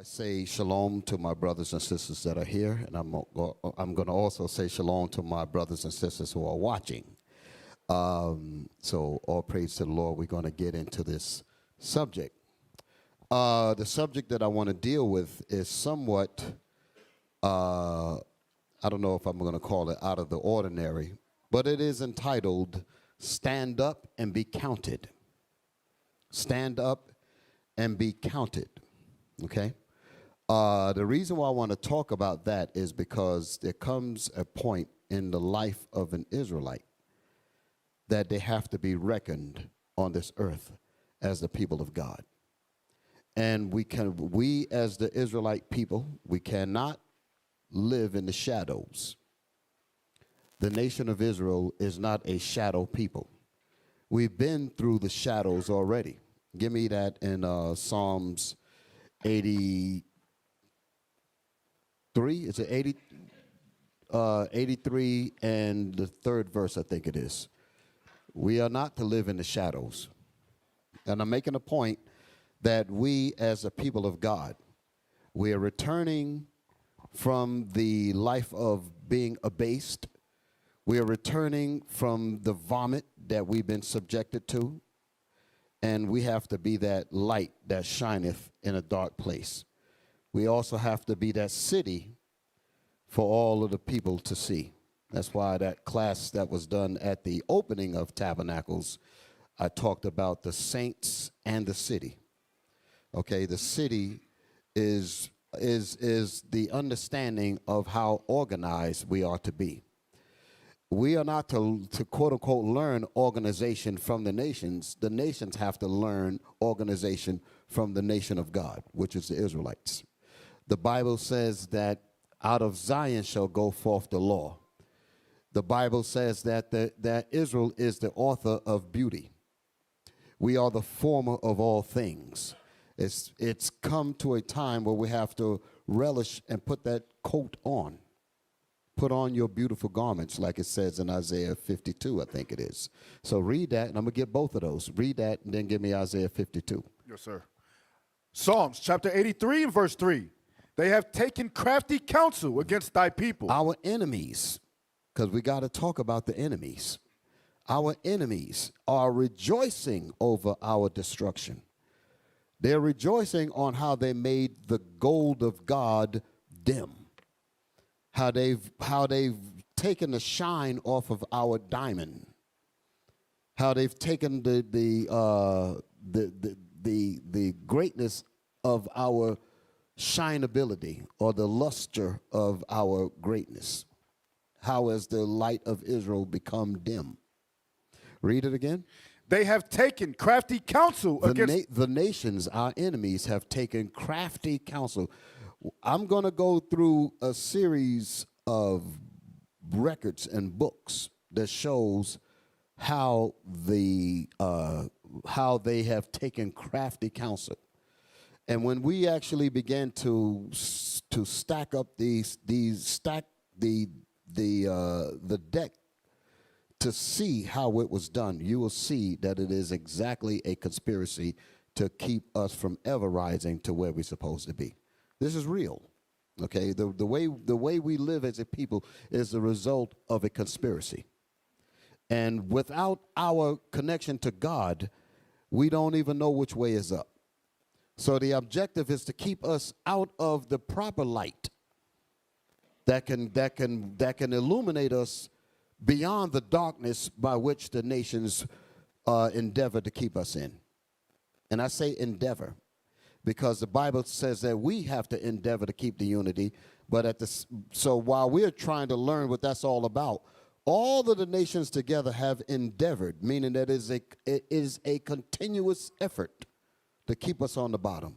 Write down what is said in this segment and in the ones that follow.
say shalom to my brothers and sisters that are here, and I'm going to also say shalom to my brothers and sisters who are watching. So all praise to the Lord. We're going to get into this subject. The subject that I want to deal with is somewhat, I don't know if I'm going to call it out of the ordinary, but it is entitled, Stand Up and Be Counted. Stand up and be counted, okay? The reason why I want to talk about that is because there comes a point in the life of an Israelite that they have to be reckoned on this earth as the people of God. And we as the Israelite people, we cannot live in the shadows. The nation of Israel is not a shadow people. We've been through the shadows already. Give me that in Psalms 83. Is it 80? 83 and the third verse, I think it is. We are not to live in the shadows. And I'm making a point that we as a people of God, we are returning from the life of being abased. We are returning from the vomit that we've been subjected to. And we have to be that light that shineth in a dark place. We also have to be that city for all of the people to see. That's why that class that was done at the opening of Tabernacles, I talked about the saints and the city. Okay, the city is the understanding of how organized we are to be. We are not to quote unquote learn organization from the nations. The nations have to learn organization from the nation of God, which is the Israelites. The Bible says that out of Zion shall go forth the law. The Bible says that Israel is the author of beauty. We are the former of all things. It's come to a time where we have to relish and put that coat on. Put on your beautiful garments, like it says in Isaiah 52, I think it is. So read that, and I'm going to get both of those. Read that, and then give me Isaiah 52. Yes, sir. Psalms chapter 83 and verse 3. They have taken crafty counsel against thy people. Our enemies, because we got to talk about the enemies. Our enemies are rejoicing over our destruction. They're rejoicing on how they made the gold of God dim. How they've taken the shine off of our diamond. How they've taken the greatness of our shineability or the luster of our greatness. How has the light of Israel become dim? Read it again. They have taken crafty counsel against the nations, our enemies, have taken crafty counsel. I'm going to go through a series of records and books that shows how they have taken crafty counsel. And when we actually began to stack up the deck to see how it was done, you will see that it is exactly a conspiracy to keep us from ever rising to where we're supposed to be. This is real, okay? The way we live as a people is the result of a conspiracy. And without our connection to God, we don't even know which way is up. So the objective is to keep us out of the proper light that can illuminate us beyond the darkness by which the nations endeavor to keep us in. And I say endeavor, because the Bible says that we have to endeavor to keep the unity. But so while we're trying to learn what that's all about, all of the nations together have endeavored, meaning that it is a continuous effort to keep us on the bottom.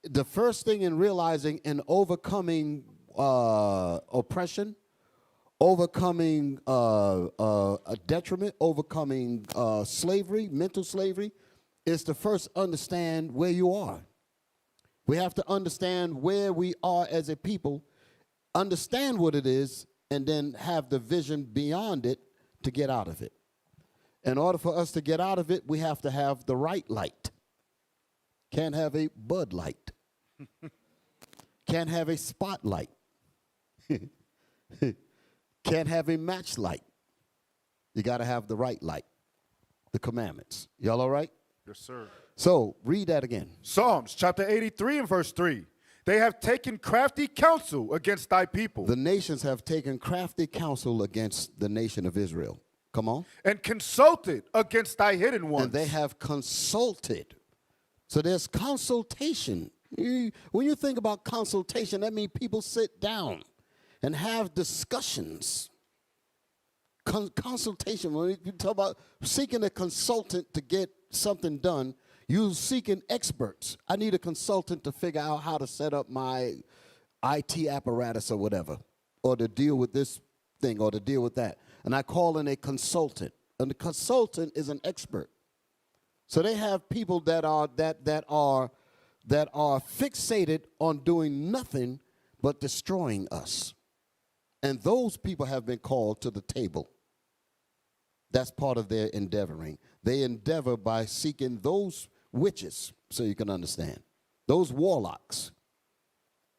The first thing in realizing and overcoming oppression, overcoming a detriment, overcoming slavery, mental slavery, is to first understand where you are. We have to understand where we are as a people, understand what it is, and then have the vision beyond it to get out of it. In order for us to get out of it, we have to have the right light. Can't have a Bud Light. Can't have a spotlight. Can't have a match light. You got to have the right light, the commandments. Y'all all right? Yes, sir. So read that again. Psalms chapter 83 and verse 3. They have taken crafty counsel against thy people. The nations have taken crafty counsel against the nation of Israel. Come on. And consulted against thy hidden ones. And they have consulted. So there's consultation. When you think about consultation, that means people sit down and have discussions. Consultation, when you talk about seeking a consultant to get something done, you're seeking experts. I need a consultant to figure out how to set up my IT apparatus or whatever, or to deal with this thing or to deal with that. And I call in a consultant. And the consultant is an expert. So they have people that are fixated on doing nothing but destroying us. And those people have been called to the table. That's part of their endeavoring. They endeavor by seeking those witches, so you can understand, those warlocks,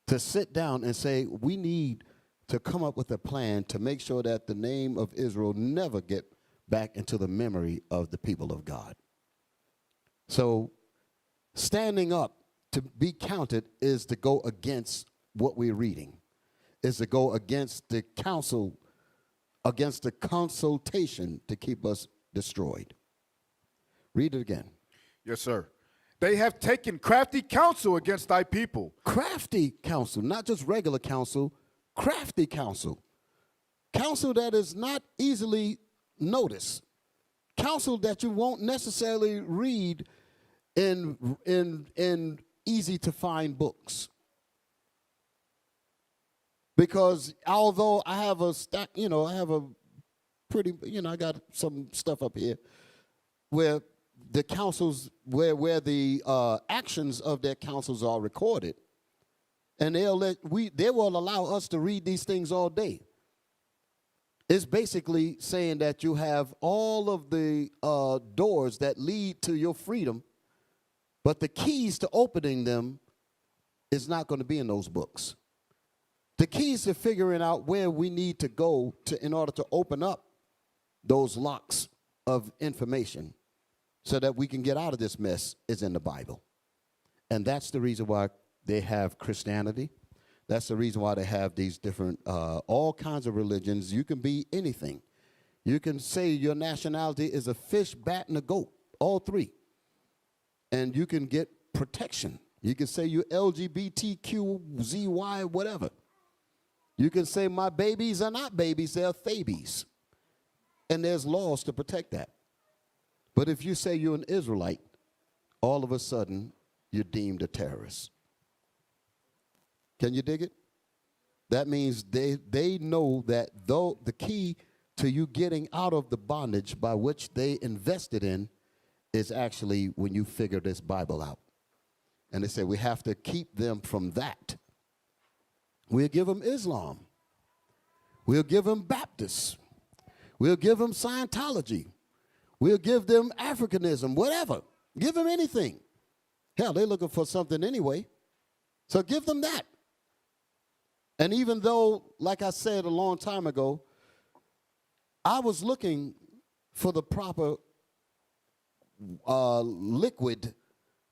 to sit down and say, we need to come up with a plan to make sure that the name of Israel never get back into the memory of the people of God. So standing up to be counted is to go against what we're reading, is to go against the counsel, against the consultation to keep us destroyed. Read it again. Yes, sir. They have taken crafty counsel against thy people. Crafty counsel, not just regular counsel, crafty counsel. Counsel that is not easily noticed. Counsel that you won't necessarily read in easy to find books. Because although I have a stack, I have a pretty, I got some stuff up here where the counsels, where the actions of their counsels are recorded, and they will allow us to read these things all day. It's basically saying that you have all of the doors that lead to your freedom, but the keys to opening them is not going to be in those books. The keys to figuring out where we need to go in order to open up those locks of information so that we can get out of this mess is in the Bible. And that's the reason why they have Christianity. That's the reason why they have these different, all kinds of religions. You can be anything. You can say your nationality is a fish, bat, and a goat, all three. And you can get protection. You can say you're LGBTQZY, whatever. You can say my babies are not babies, they're babies. And there's laws to protect that. But if you say you're an Israelite, all of a sudden you're deemed a terrorist. Can you dig it? That means they know that though the key to you getting out of the bondage by which they invested in is actually when you figure this Bible out. And they say we have to keep them from that. We'll give them Islam. We'll give them Baptists. We'll give them Scientology. We'll give them Africanism, whatever. Give them anything. Hell, they're looking for something anyway. So give them that. And even though, like I said a long time ago, I was looking for the proper liquid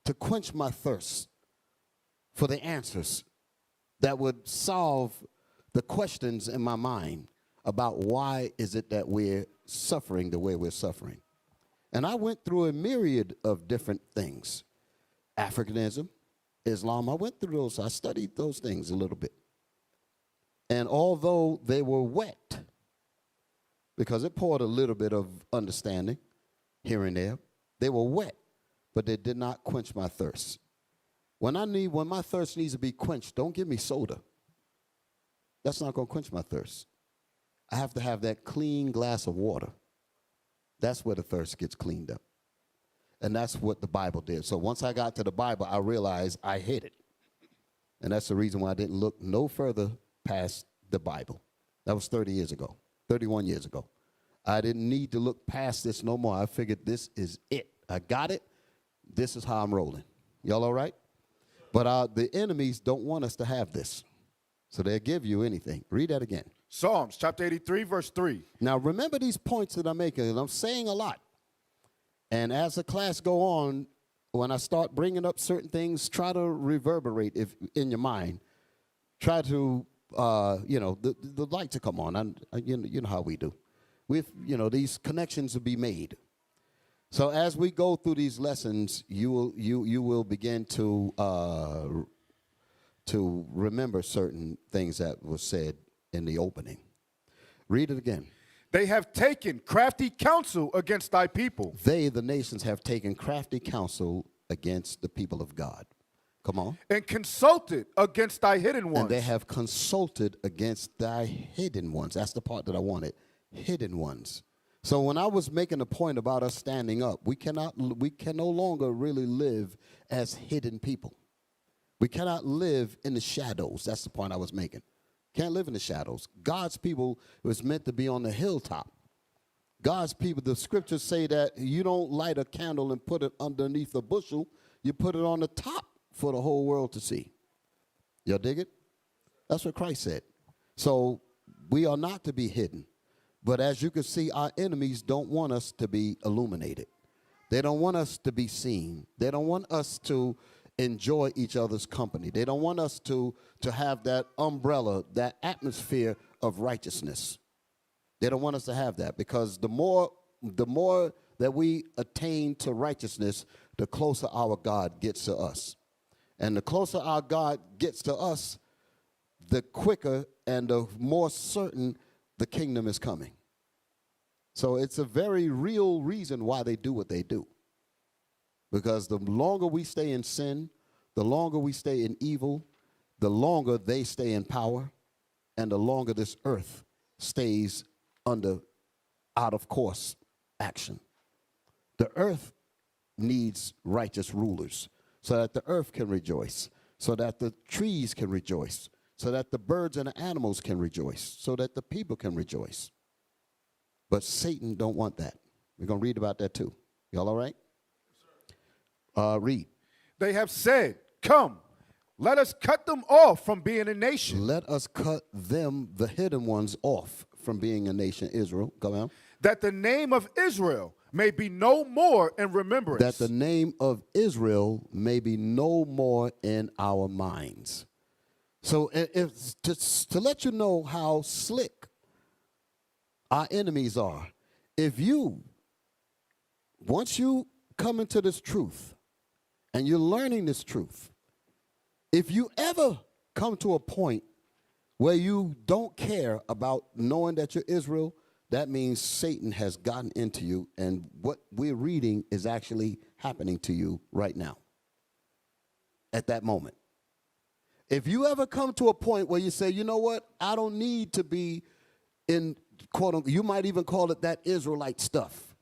to quench my thirst for the answers that would solve the questions in my mind about why is it that we're suffering the way we're suffering. And I went through a myriad of different things. Africanism, Islam, I went through those. I studied those things a little bit. And although they were wet, because it poured a little bit of understanding here and there, they were wet, but they did not quench my thirst. When my thirst needs to be quenched, don't give me soda. That's not going to quench my thirst. I have to have that clean glass of water. That's where the thirst gets cleaned up. And that's what the Bible did. So once I got to the Bible, I realized I hid it. And that's the reason why I didn't look no further past the Bible. That was 30 years ago, 31 years ago. I didn't need to look past this no more. I figured this is it. I got it. This is how I'm rolling. Y'all all right? But the enemies don't want us to have this. So they'll give you anything. Read that again. Psalms chapter 83, verse 3. Now, remember these points that I'm making, and I'm saying a lot. And as the class go on, when I start bringing up certain things, try to reverberate in your mind. Try to, the light to come on. You know how we do. These connections will be made. So as we go through these lessons, you will begin to remember certain things that were said in the opening. Read it again. They have taken crafty counsel against thy people. They, the nations, have taken crafty counsel against the people of God. Come on. And consulted against thy hidden ones. And they have consulted against thy hidden ones. That's the part that I wanted. Hidden ones. So when I was making a point about us standing up, we can no longer really live as hidden people. We cannot live in the shadows. That's the point I was making. Can't live in the shadows. God's people was meant to be on the hilltop. God's people, the scriptures say that you don't light a candle and put it underneath a bushel. You put it on the top for the whole world to see. Y'all dig it? That's what Christ said. So we are not to be hidden. But as you can see, our enemies don't want us to be illuminated. They don't want us to be seen. They don't want us to enjoy each other's company. They don't want us to have that umbrella, that atmosphere of righteousness. They don't want us to have that, because the more that we attain to righteousness, the closer our God gets to us. And the closer our God gets to us, the quicker and the more certain the kingdom is coming. So it's a very real reason why they do what they do. Because the longer we stay in sin, the longer we stay in evil, the longer they stay in power, and the longer this earth stays under out of course action. The earth needs righteous rulers so that the earth can rejoice, so that the trees can rejoice, so that the birds and the animals can rejoice, so that the people can rejoice. But Satan don't want that. We're going to read about that too. Y'all all right? Read. They have said, come, let us cut them off from being a nation. Let us cut them, the hidden ones, off from being a nation. Israel, go on. That the name of Israel may be no more in remembrance. That the name of Israel may be no more in our minds. So to let you know how slick our enemies are, once you come into this truth and you're learning this truth, if you ever come to a point where you don't care about knowing that you're Israel, that means Satan has gotten into you, and what we're reading is actually happening to you right now, at that moment. If you ever come to a point where you say, you know what, I don't need to be in, quote unquote, you might even call it that Israelite stuff.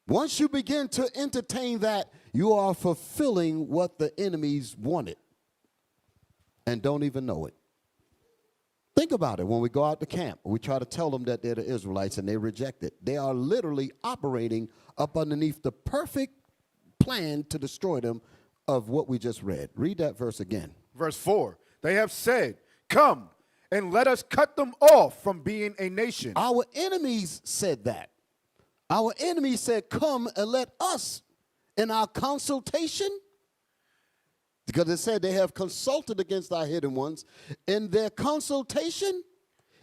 Once you begin to entertain that, you are fulfilling what the enemies wanted and don't even know it. Think about it. When we go out to camp, we try to tell them that they're the Israelites and they reject it. They are literally operating up underneath the perfect plan to destroy them of what we just read. Read that verse again. Verse 4, they have said, come and let us cut them off from being a nation. Our enemies said that. Our enemies said, come and let us, in our consultation, because it said they have consulted against our hidden ones, in their consultation,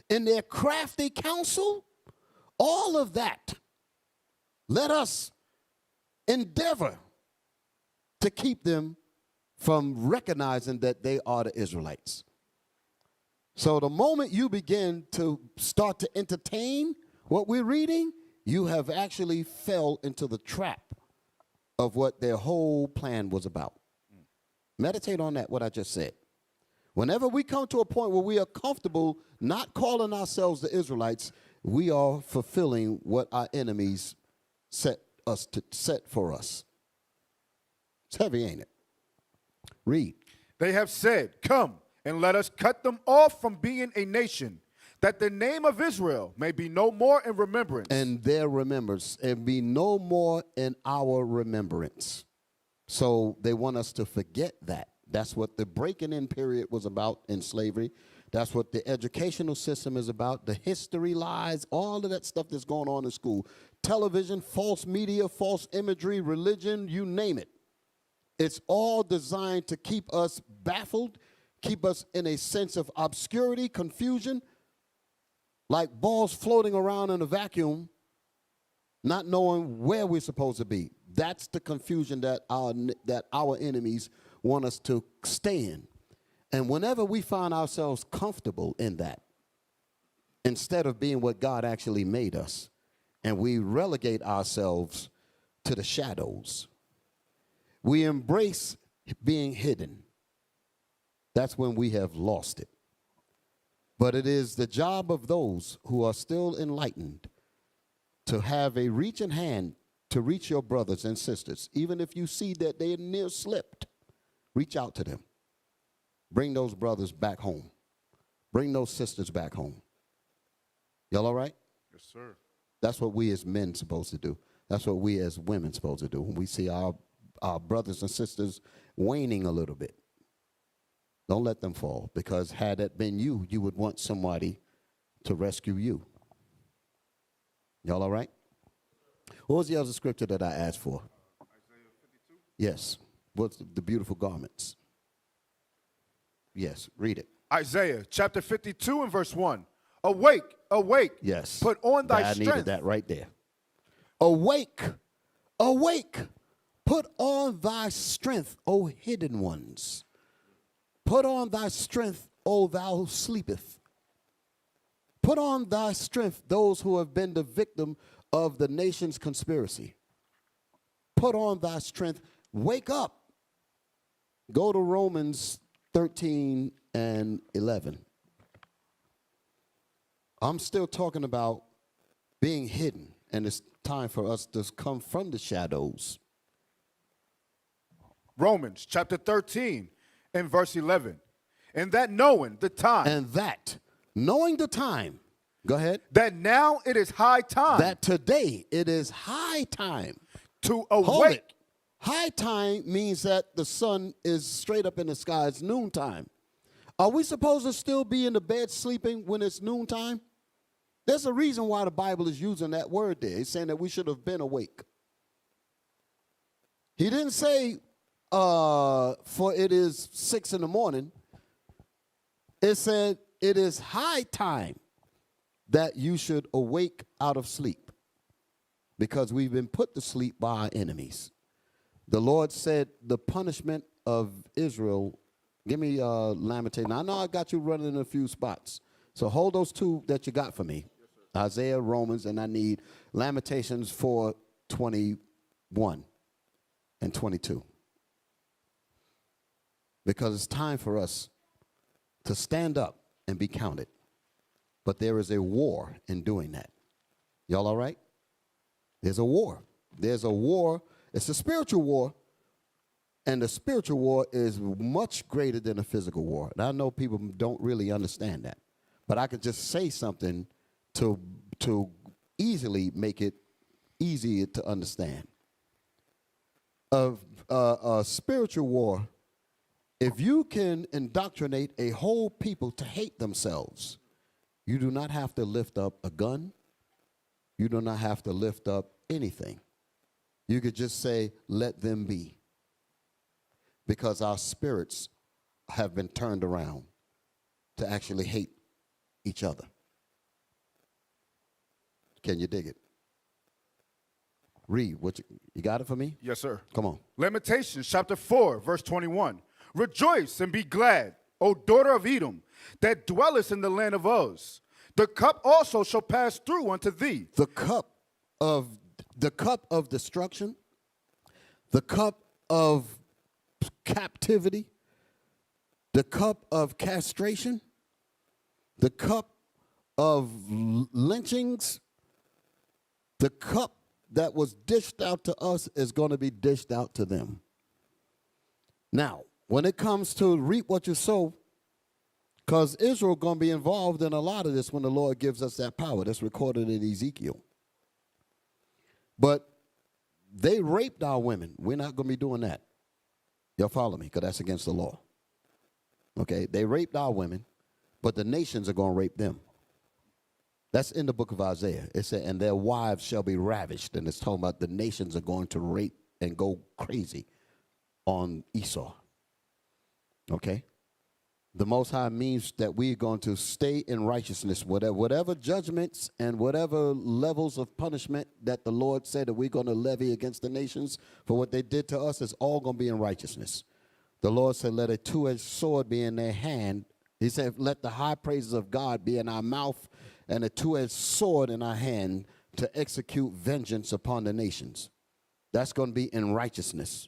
in their crafty counsel, all of that, let us endeavor to keep them from recognizing that they are the Israelites. So the moment you begin to start to entertain what we're reading, you have actually fell into the trap of what their whole plan was about. Meditate on that, what I just said. Whenever we come to a point where we are comfortable not calling ourselves the Israelites, we are fulfilling what our enemies set for us. It's heavy, ain't it? Read. They have said, come and let us cut them off from being a nation, that the name of Israel may be no more in remembrance. And their remembrance, and be no more in our remembrance. So they want us to forget that. That's what the breaking in period was about in slavery. That's what the educational system is about. The history lies, all of that stuff that's going on in school. Television, false media, false imagery, religion, you name it. It's all designed to keep us baffled, keep us in a sense of obscurity, confusion, like balls floating around in a vacuum, not knowing where we're supposed to be. That's the confusion that our enemies want us to stay in. And whenever we find ourselves comfortable in that, instead of being what God actually made us, and we relegate ourselves to the shadows, we embrace being hidden, that's when we have lost it. But it is the job of those who are still enlightened to have a reaching hand to reach your brothers and sisters. Even if you see that they are near slipped, reach out to them. Bring those brothers back home. Bring those sisters back home. Y'all all right? Yes, sir. That's what we as men supposed to do. That's what we as women supposed to do. When we see our brothers and sisters waning a little bit, don't let them fall, because had it been you, you would want somebody to rescue you. Y'all all right? What was the other scripture that I asked for? Isaiah 52. Yes. What's the beautiful garments? Yes, read it. Isaiah chapter 52 and verse 1. Awake, awake. Yes. Put on thy I strength. needed that right there. Awake, awake. Put on thy strength, O hidden ones. Put on thy strength, O thou sleepeth. Put on thy strength, those who have been the victim of the nation's conspiracy. Put on thy strength. Wake up. Go to Romans 13 and 11. I'm still talking about being hidden, and it's time for us to come from the shadows. Romans chapter 13 and verse 11. And that knowing the time. And that, knowing the time, go ahead. That now it is high time. That today it is high time. To Hold awake. it. High time means that the sun is straight up in the sky. It's noontime. Are we supposed to still be in the bed sleeping when it's noontime? There's a reason why the Bible is using that word there. It's saying that we should have been awake. He didn't say, for it is 6 in the morning. It said it is high time that you should awake out of sleep, because we've been put to sleep by our enemies. The Lord said the punishment of Israel. Give me Lamentations. I know I got you running in a few spots, so hold those two that you got for me. Yes, Isaiah, Romans, and I need Lamentations 4:21 and 22. Because it's time for us to stand up and be counted. But there is a war in doing that. Y'all all right? There's a war. There's a war. It's a spiritual war. And the spiritual war is much greater than a physical war. And I know people don't really understand that. But I could just say something to easily make it easier to understand. A spiritual war, if you can indoctrinate a whole people to hate themselves, you do not have to lift up a gun. You do not have to lift up anything. You could just say, let them be. Because our spirits have been turned around to actually hate each other. Can you dig it? Read. You got it for me? Yes, sir. Come on. Lamentations chapter 4, verse 21. Rejoice and be glad, O daughter of Edom, that dwellest in the land of Uz. The cup also shall pass through unto thee. The cup of destruction, the cup of captivity, the cup of castration, the cup of lynchings, the cup that was dished out to us is going to be dished out to them. Now, when it comes to reap what you sow, because Israel going to be involved in a lot of this when the Lord gives us that power. That's recorded in Ezekiel. But they raped our women. We're not going to be doing that. Y'all follow me? Because that's against the law. Okay? They raped our women, but the nations are going to rape them. That's in the book of Isaiah. It said, and their wives shall be ravished. And it's talking about the nations are going to rape and go crazy on Esau. Okay? The Most High means that we're going to stay in righteousness. Whatever judgments and whatever levels of punishment that the Lord said that we're going to levy against the nations for what they did to us is all going to be in righteousness. The Lord said, let a two-edged sword be in their hand. He said, let the high praises of God be in our mouth and a two-edged sword in our hand to execute vengeance upon the nations. That's going to be in righteousness.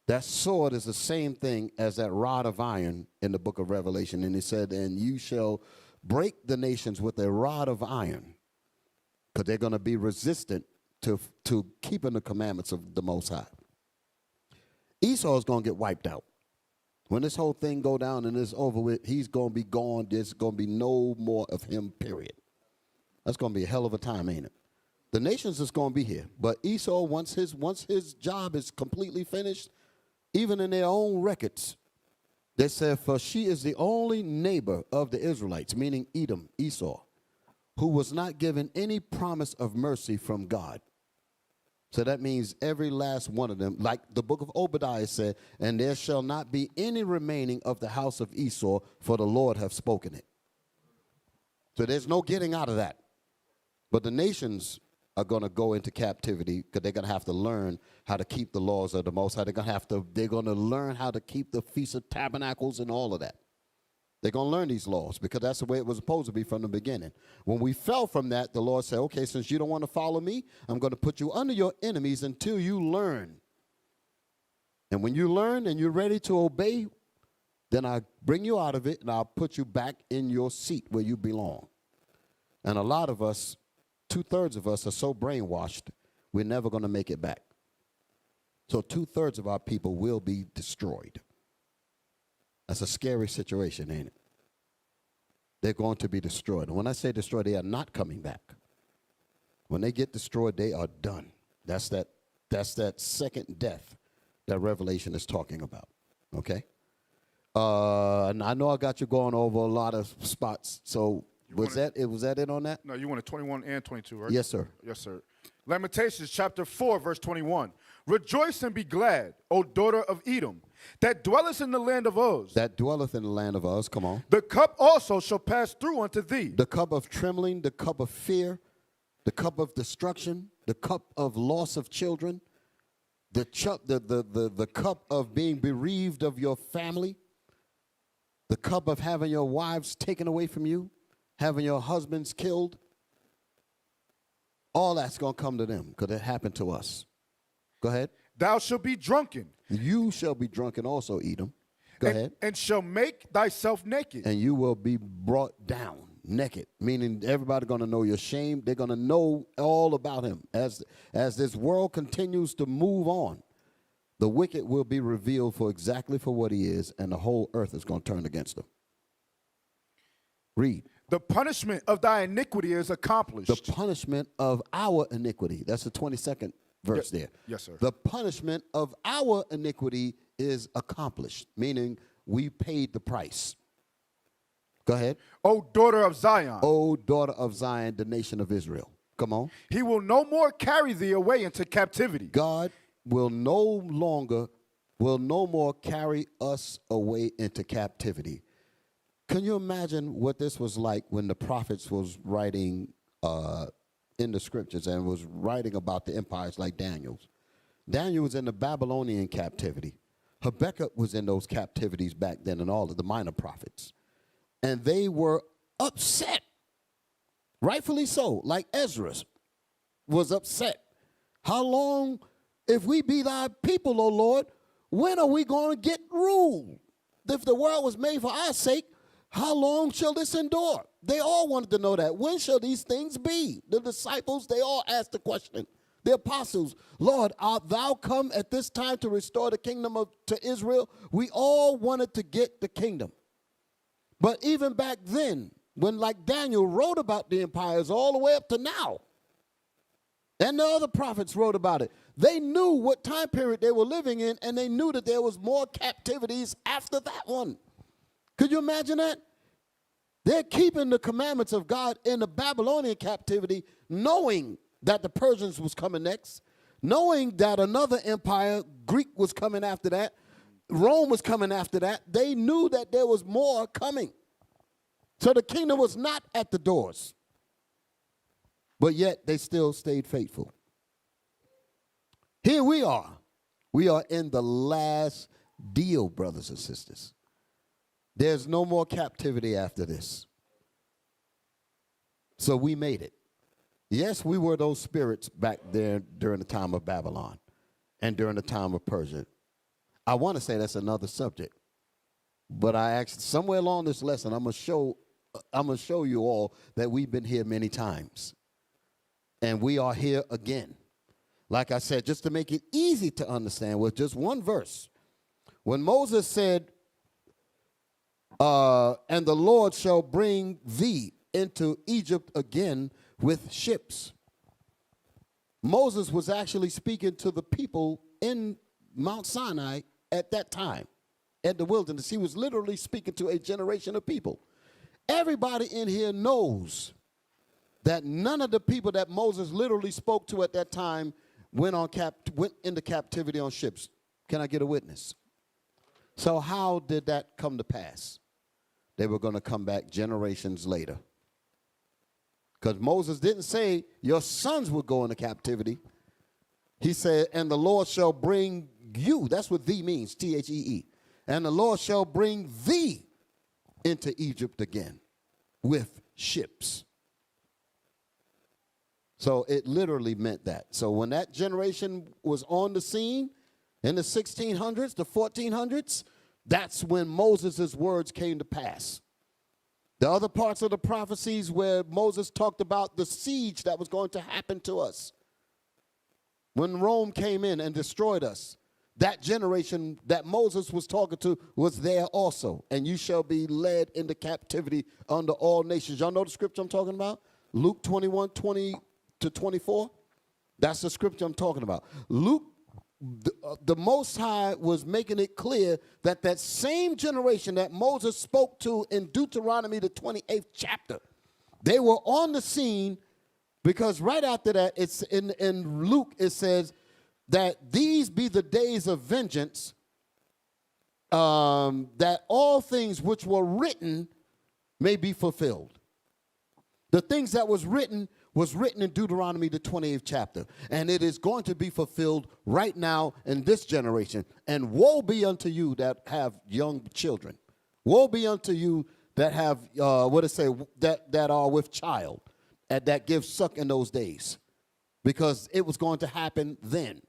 That sword is the same thing as that rod of iron in the book of Revelation. And he said, and you shall break the nations with a rod of iron, because they're going to be resistant to keeping the commandments of the Most High. Esau is going to get wiped out. When this whole thing go down and it's over with, he's going to be gone. There's going to be no more of him, period. That's going to be a hell of a time, ain't it? The nations is going to be here. But Esau, once his job is completely finished, even in their own records, they said, for she is the only neighbor of the Israelites, meaning Edom, Esau, who was not given any promise of mercy from God. So that means every last one of them, like the book of Obadiah said, and there shall not be any remaining of the house of Esau, for the Lord hath spoken it. So there's no getting out of that. But the nations are going to go into captivity because they're going to have to learn how to keep the laws of the Most High. They're going to learn how to keep the Feast of Tabernacles and all of that. They're going to learn these laws because that's the way it was supposed to be from the beginning. When we fell from that, the Lord said, okay, since you don't want to follow me, I'm going to put you under your enemies until you learn. And when you learn and you're ready to obey, then I bring you out of it and I'll put you back in your seat where you belong. And a lot of us, 2/3 of us are so brainwashed, we're never going to make it back. So 2/3 of our people will be destroyed. That's a scary situation, ain't it? They're going to be destroyed. And when I say destroyed, they are not coming back. When they get destroyed, they are done. That's that second death that Revelation is talking about. Okay? And I know I got you going over a lot of spots. So was that it on that? No, you wanted 21 and 22, right? Yes, sir. Yes, sir. Lamentations chapter 4, verse 21. Rejoice and be glad, O daughter of Edom, that dwellest in the land of Uz. That dwelleth in the land of Uz. Come on. The cup also shall pass through unto thee. The cup of trembling, the cup of fear, the cup of destruction, the cup of loss of children, the cup of being bereaved of your family, the cup of having your wives taken away from you, having your husbands killed. All that's going to come to them because it happened to us. Go ahead. Thou shalt be drunken. You shall be drunken also, Edom. Go ahead. And shall make thyself naked. And you will be brought down naked, meaning everybody going to know your shame. They're going to know all about him. As this world continues to move on, the wicked will be revealed for exactly for what he is, and the whole earth is going to turn against him. Read. The punishment of thy iniquity is accomplished. The punishment of our iniquity. That's the 22nd verse there. Yes, sir. The punishment of our iniquity is accomplished, meaning we paid the price. Go ahead. O daughter of Zion. O daughter of Zion, the nation of Israel. Come on. He will no more carry thee away into captivity. God will no more carry us away into captivity. Can you imagine what this was like when the prophets was writing in the scriptures and was writing about the empires like Daniel's? Daniel was in the Babylonian captivity. Habakkuk was in those captivities back then, and all of the minor prophets. And they were upset, rightfully so, like Ezra was upset. How long, if we be thy people, O Lord, when are we going to get rule? If the world was made for our sake, how long shall this endure? They all wanted to know that. When shall these things be? The disciples, they all asked the question. The apostles, Lord, art thou come at this time to restore the kingdom to Israel? We all wanted to get the kingdom. But even back then, when like Daniel wrote about the empires all the way up to now, and the other prophets wrote about it, They knew what time period they were living in, and they knew that there was more captivities after that one. Could you imagine that? They're keeping the commandments of God in the Babylonian captivity, knowing that the Persians was coming next, knowing that another empire, Greek, was coming after that, Rome was coming after that. They knew that there was more coming. So the kingdom was not at the doors. But yet they still stayed faithful. Here we are. We are in the last deal, brothers and sisters. There's no more captivity after this. So we made it. Yes, we were those spirits back there during the time of Babylon and during the time of Persia. I want to say that's another subject. But I actually, somewhere along this lesson, I'm going to show you all that we've been here many times. And we are here again. Like I said, just to make it easy to understand with just one verse. When Moses said, and the Lord shall bring thee into Egypt again with ships. Moses was actually speaking to the people in Mount Sinai at that time, at the wilderness. He was literally speaking to a generation of people. Everybody in here knows that none of the people that Moses literally spoke to at that time went into captivity on ships. Can I get a witness? So how did that come to pass? They were going to come back generations later. Because Moses didn't say your sons would go into captivity. He said, and the Lord shall bring you. That's what thee means, T-H-E-E. And the Lord shall bring thee into Egypt again with ships. So it literally meant that. So when that generation was on the scene in the 1600s, the 1400s, that's when Moses' words came to pass. The other parts of the prophecies where Moses talked about the siege that was going to happen to us when Rome came in and destroyed us, that generation that Moses was talking to was there also. And you shall be led into captivity under all nations. Y'all know the scripture I'm talking about? Luke 21, 20 to 24. That's the scripture I'm talking about. Luke, the Most High was making it clear that that same generation that Moses spoke to in Deuteronomy, the 28th chapter, they were on the scene because right after that, it's in Luke, it says that these be the days of vengeance, that all things which were written may be fulfilled. The things that was written in Deuteronomy, the 28th chapter. And it is going to be fulfilled right now in this generation. And woe be unto you that have young children. Woe be unto you that have, that are with child, and that give suck in those days. Because it was going to happen then.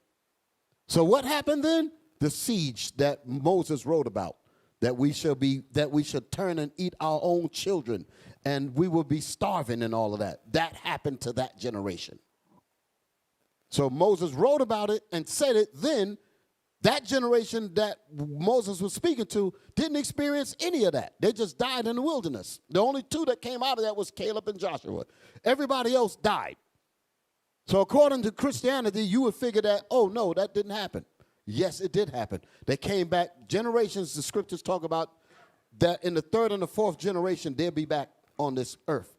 So what happened then? The siege that Moses wrote about. That we should turn and eat our own children, and we will be starving and all of that. That happened to that generation. So Moses wrote about it and said it then. That generation that Moses was speaking to didn't experience any of that. They just died in the wilderness. The only two that came out of that was Caleb and Joshua. Everybody else died. So according to Christianity, you would figure that, oh, no, that didn't happen. Yes, it did happen. They came back generations. The scriptures talk about that in the third and the fourth generation, they'll be back on this earth.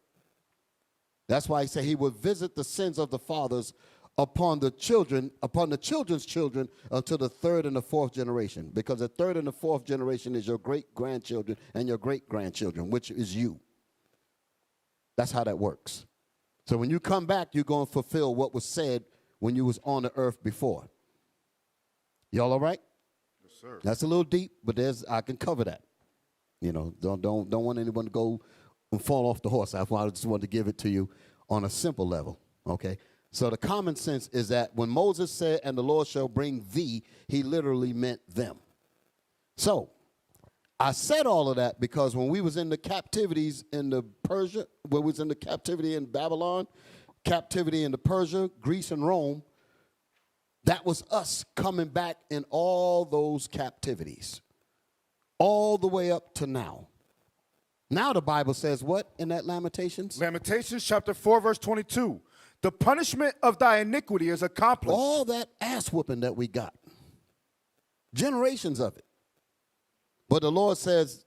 That's why he said he would visit the sins of the fathers upon the children, upon the children's children until the third and the fourth generation. Because the third and the fourth generation is your great-grandchildren and your great-grandchildren, which is you. That's how that works. So when you come back, you're going to fulfill what was said when you was on the earth before. Y'all all right? Yes, sir. That's a little deep, but I can cover that. You know, don't want anyone to go and fall off the horse. I just wanted to give it to you on a simple level, okay? So the common sense is that when Moses said, and the Lord shall bring thee, he literally meant them. So I said all of that because when we was in the captivities in the Persia, when we was in the captivity in Babylon, captivity in the Persia, Greece, and Rome, that was us coming back in all those captivities, all the way up to now. Now the Bible says what in that Lamentations? Lamentations chapter 4, verse 22. The punishment of thy iniquity is accomplished. All that ass whooping that we got, generations of it. But the Lord says,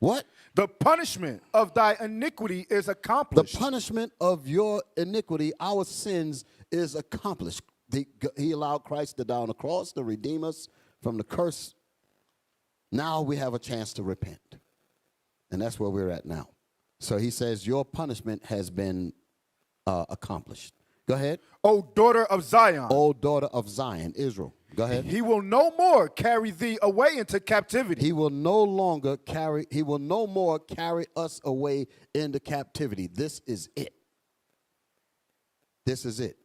what? The punishment of thy iniquity is The accomplished. punishment of your iniquity, our sins, is accomplished. He allowed Christ to die on the cross to redeem us from the curse. Now we have a chance to repent. And that's where we're at now. So he says, your punishment has been accomplished. Go ahead. O daughter of Zion, O daughter of Zion, Israel. Go ahead. he will no more carry thee away into captivity. He will no more carry us away into captivity. This is it. This is it.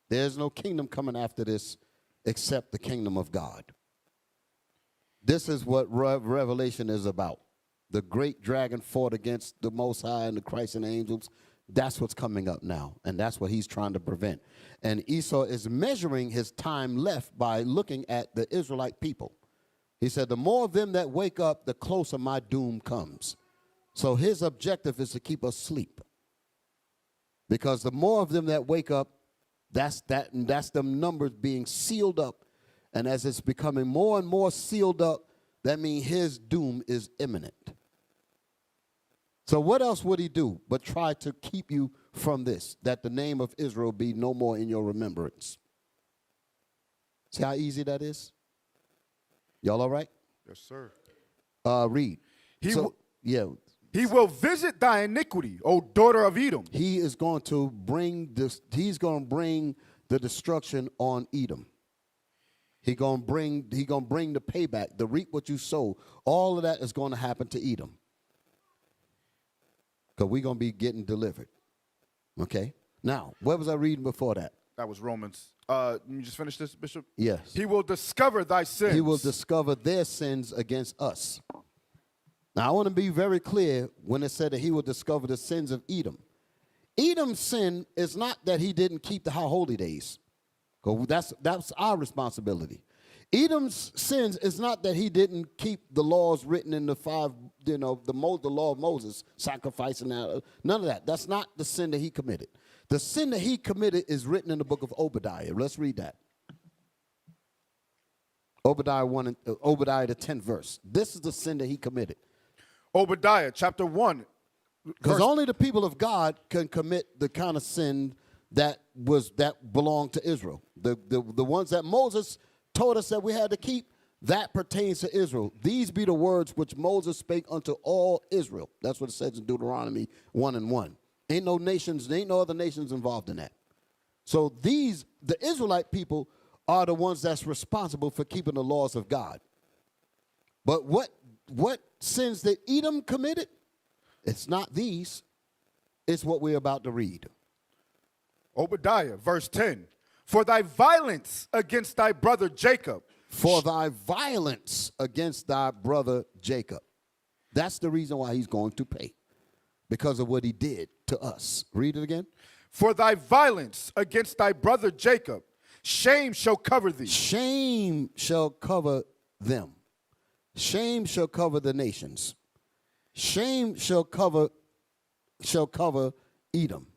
There's no kingdom coming after this except the kingdom of God. This is what Revelation is about. The great dragon fought against the Most High and the Christ and the angels. That's what's coming up now, and that's what he's trying to prevent. And Esau is measuring his time left by looking at the Israelite people. He said, the more of them that wake up, the closer my doom comes. So his objective is to keep us asleep. Because the more of them that wake up, that's them numbers being sealed up. And as it's becoming more and more sealed up, that means his doom is imminent. So what else would he do but try to keep you from this, that the name of Israel be no more in your remembrance? See how easy that is? Y'all all right? Yes, sir. Read. He will visit thy iniquity, O daughter of Edom. He is going to bring this. He's going to bring the destruction on Edom. He going to bring the payback, the reap what you sow. All of that is going to happen to Edom. Because we're going to be getting delivered. Okay? Now, where was I reading before that? That was Romans. Let me just finish this, Bishop. Yes. He will discover thy sins. He will discover their sins against us. Now, I want to be very clear when it said that he will discover the sins of Edom. Edom's sin is not that he didn't keep the high holy days. Because that's our responsibility. Edom's sins is not that he didn't keep the laws written in the five, the law of Moses, sacrificing that. None of that. That's not the sin that he committed. The sin that he committed is written in the book of Obadiah. Let's read that. Obadiah the 10th verse. This is the sin that he committed. Obadiah chapter 1. Because only the people of God can commit the kind of sin that belonged to Israel. The ones that Moses told us that we had to keep, that pertains to Israel. These be the words which Moses spake unto all Israel. That's what it says in Deuteronomy 1:1. Ain't no other nations involved in that. So the Israelite people are the ones that's responsible for keeping the laws of God. But what sins that Edom committed? It's not these. It's what we're about to read. Obadiah, verse 10. For thy violence against thy brother Jacob. For thy violence against thy brother Jacob. That's the reason why he's going to pay. Because of what he did to us. Read it again. For thy violence against thy brother Jacob, shame shall cover thee. Shame shall cover them. Shame shall cover the nations. Shame shall cover Edom.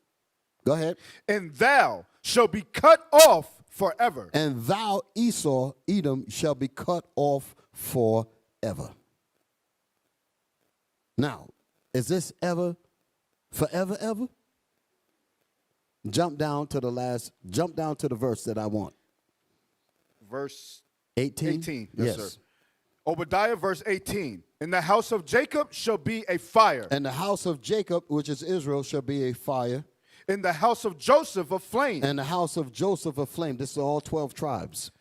Go ahead. And thou shalt be cut off forever. And thou, Esau, Edom, shall be cut off forever. Now, is this ever, forever, ever? Jump down to the verse that I want. Verse 18? Yes, sir. Obadiah, verse 18. In the house of Jacob shall be a fire. And the house of Jacob, which is Israel, shall be a fire. In the house of Joseph a flame. And the house of Joseph a flame. This is all 12 tribes.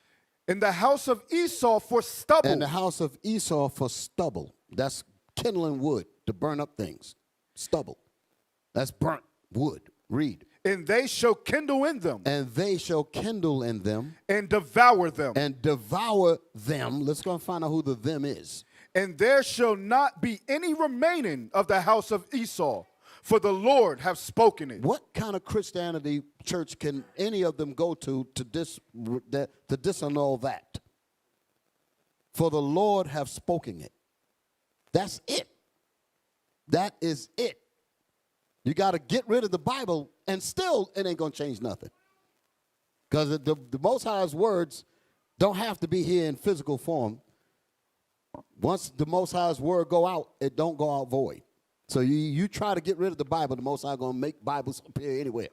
In the house of Esau for stubble. And the house of Esau for stubble. That's kindling wood to burn up things. Stubble. That's burnt wood. Read. And they shall kindle in them. And they shall kindle in them. And devour them. And devour them. Let's go and find out who the them is. And there shall not be any remaining of the house of Esau, for the Lord have spoken it. What kind of Christianity church can any of them go to disannul that? For the Lord have spoken it. That's it. That is it. You got to get rid of the Bible, and still it ain't going to change nothing. Because the Most High's words don't have to be here in physical form. Once the Most High's word go out, it don't go out void. So you try to get rid of the Bible, the Most High going to make Bibles appear anywhere.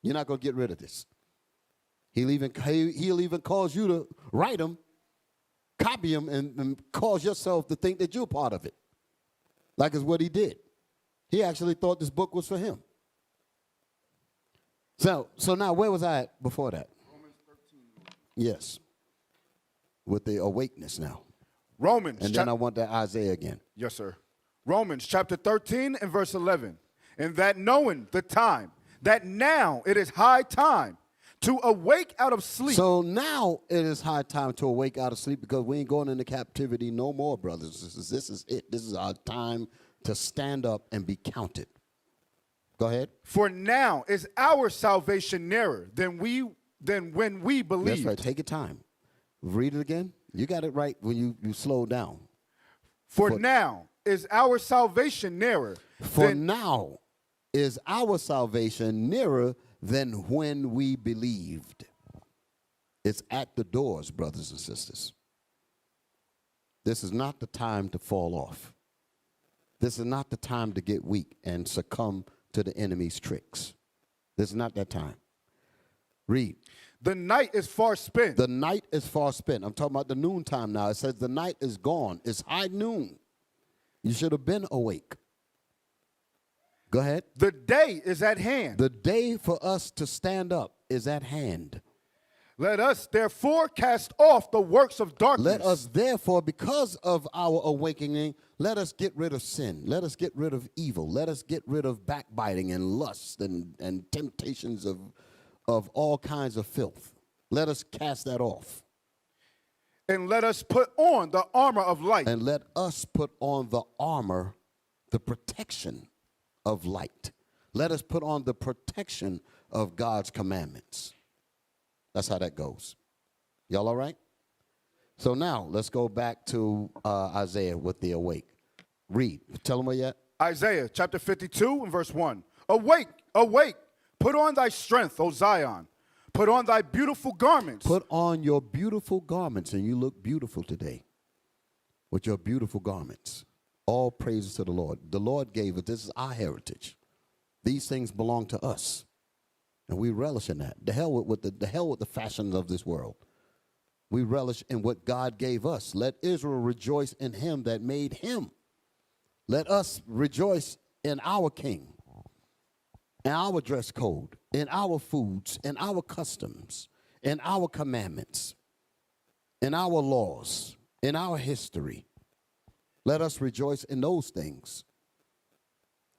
You're not going to get rid of this. He'll even cause you to write them, copy them, and cause yourself to think that you're part of it. Like it's what he did. He actually thought this book was for him. So now where was I at before that? Romans 13. Yes. With the awakeness now. Romans. And then I want that Isaiah again. Yes, sir. Romans chapter 13 and verse 11. And that knowing the time, that now it is high time to awake out of sleep. So now it is high time to awake out of sleep, because we ain't going into captivity no more, brothers. This is it. This is our time to stand up and be counted. Go ahead. For now is our salvation nearer than when we believed. That's right. Take your time. Read it again. You got it right when you slow down. For now is our salvation nearer. For now is our salvation nearer than when we believed. It's at the doors, brothers and sisters. This is not the time to fall off. This is not the time to get weak and succumb to the enemy's tricks. This is not that time. Read. The night is far spent. The night is far spent. I'm talking about the noontime now. It says the night is gone. It's high noon. You should have been awake. Go ahead. The day is at hand. The day for us to stand up is at hand. Let us therefore cast off the works of darkness. Let us therefore, because of our awakening, let us get rid of sin. Let us get rid of evil. Let us get rid of backbiting and lust and temptations of all kinds of filth. Let us cast that off. And let us put on the armor of light. And let us put on the armor, the protection of light. Let us put on the protection of God's commandments. That's how that goes. Y'all all right? So now let's go back to Isaiah with the awake. Read. Tell them where you at. Isaiah chapter 52 and verse 1. Awake, awake, put on thy strength, O Zion. Put on thy beautiful garments. Put on your beautiful garments, and you look beautiful today with your beautiful garments. All praises to the Lord. The Lord gave us. This is our heritage. These things belong to us, and we relish in that. The hell with the fashions of this world. We relish in what God gave us. Let Israel rejoice in him that made him. Let us rejoice in our king, in our dress code, in our foods, in our customs, in our commandments, in our laws, in our history. Let us rejoice in those things.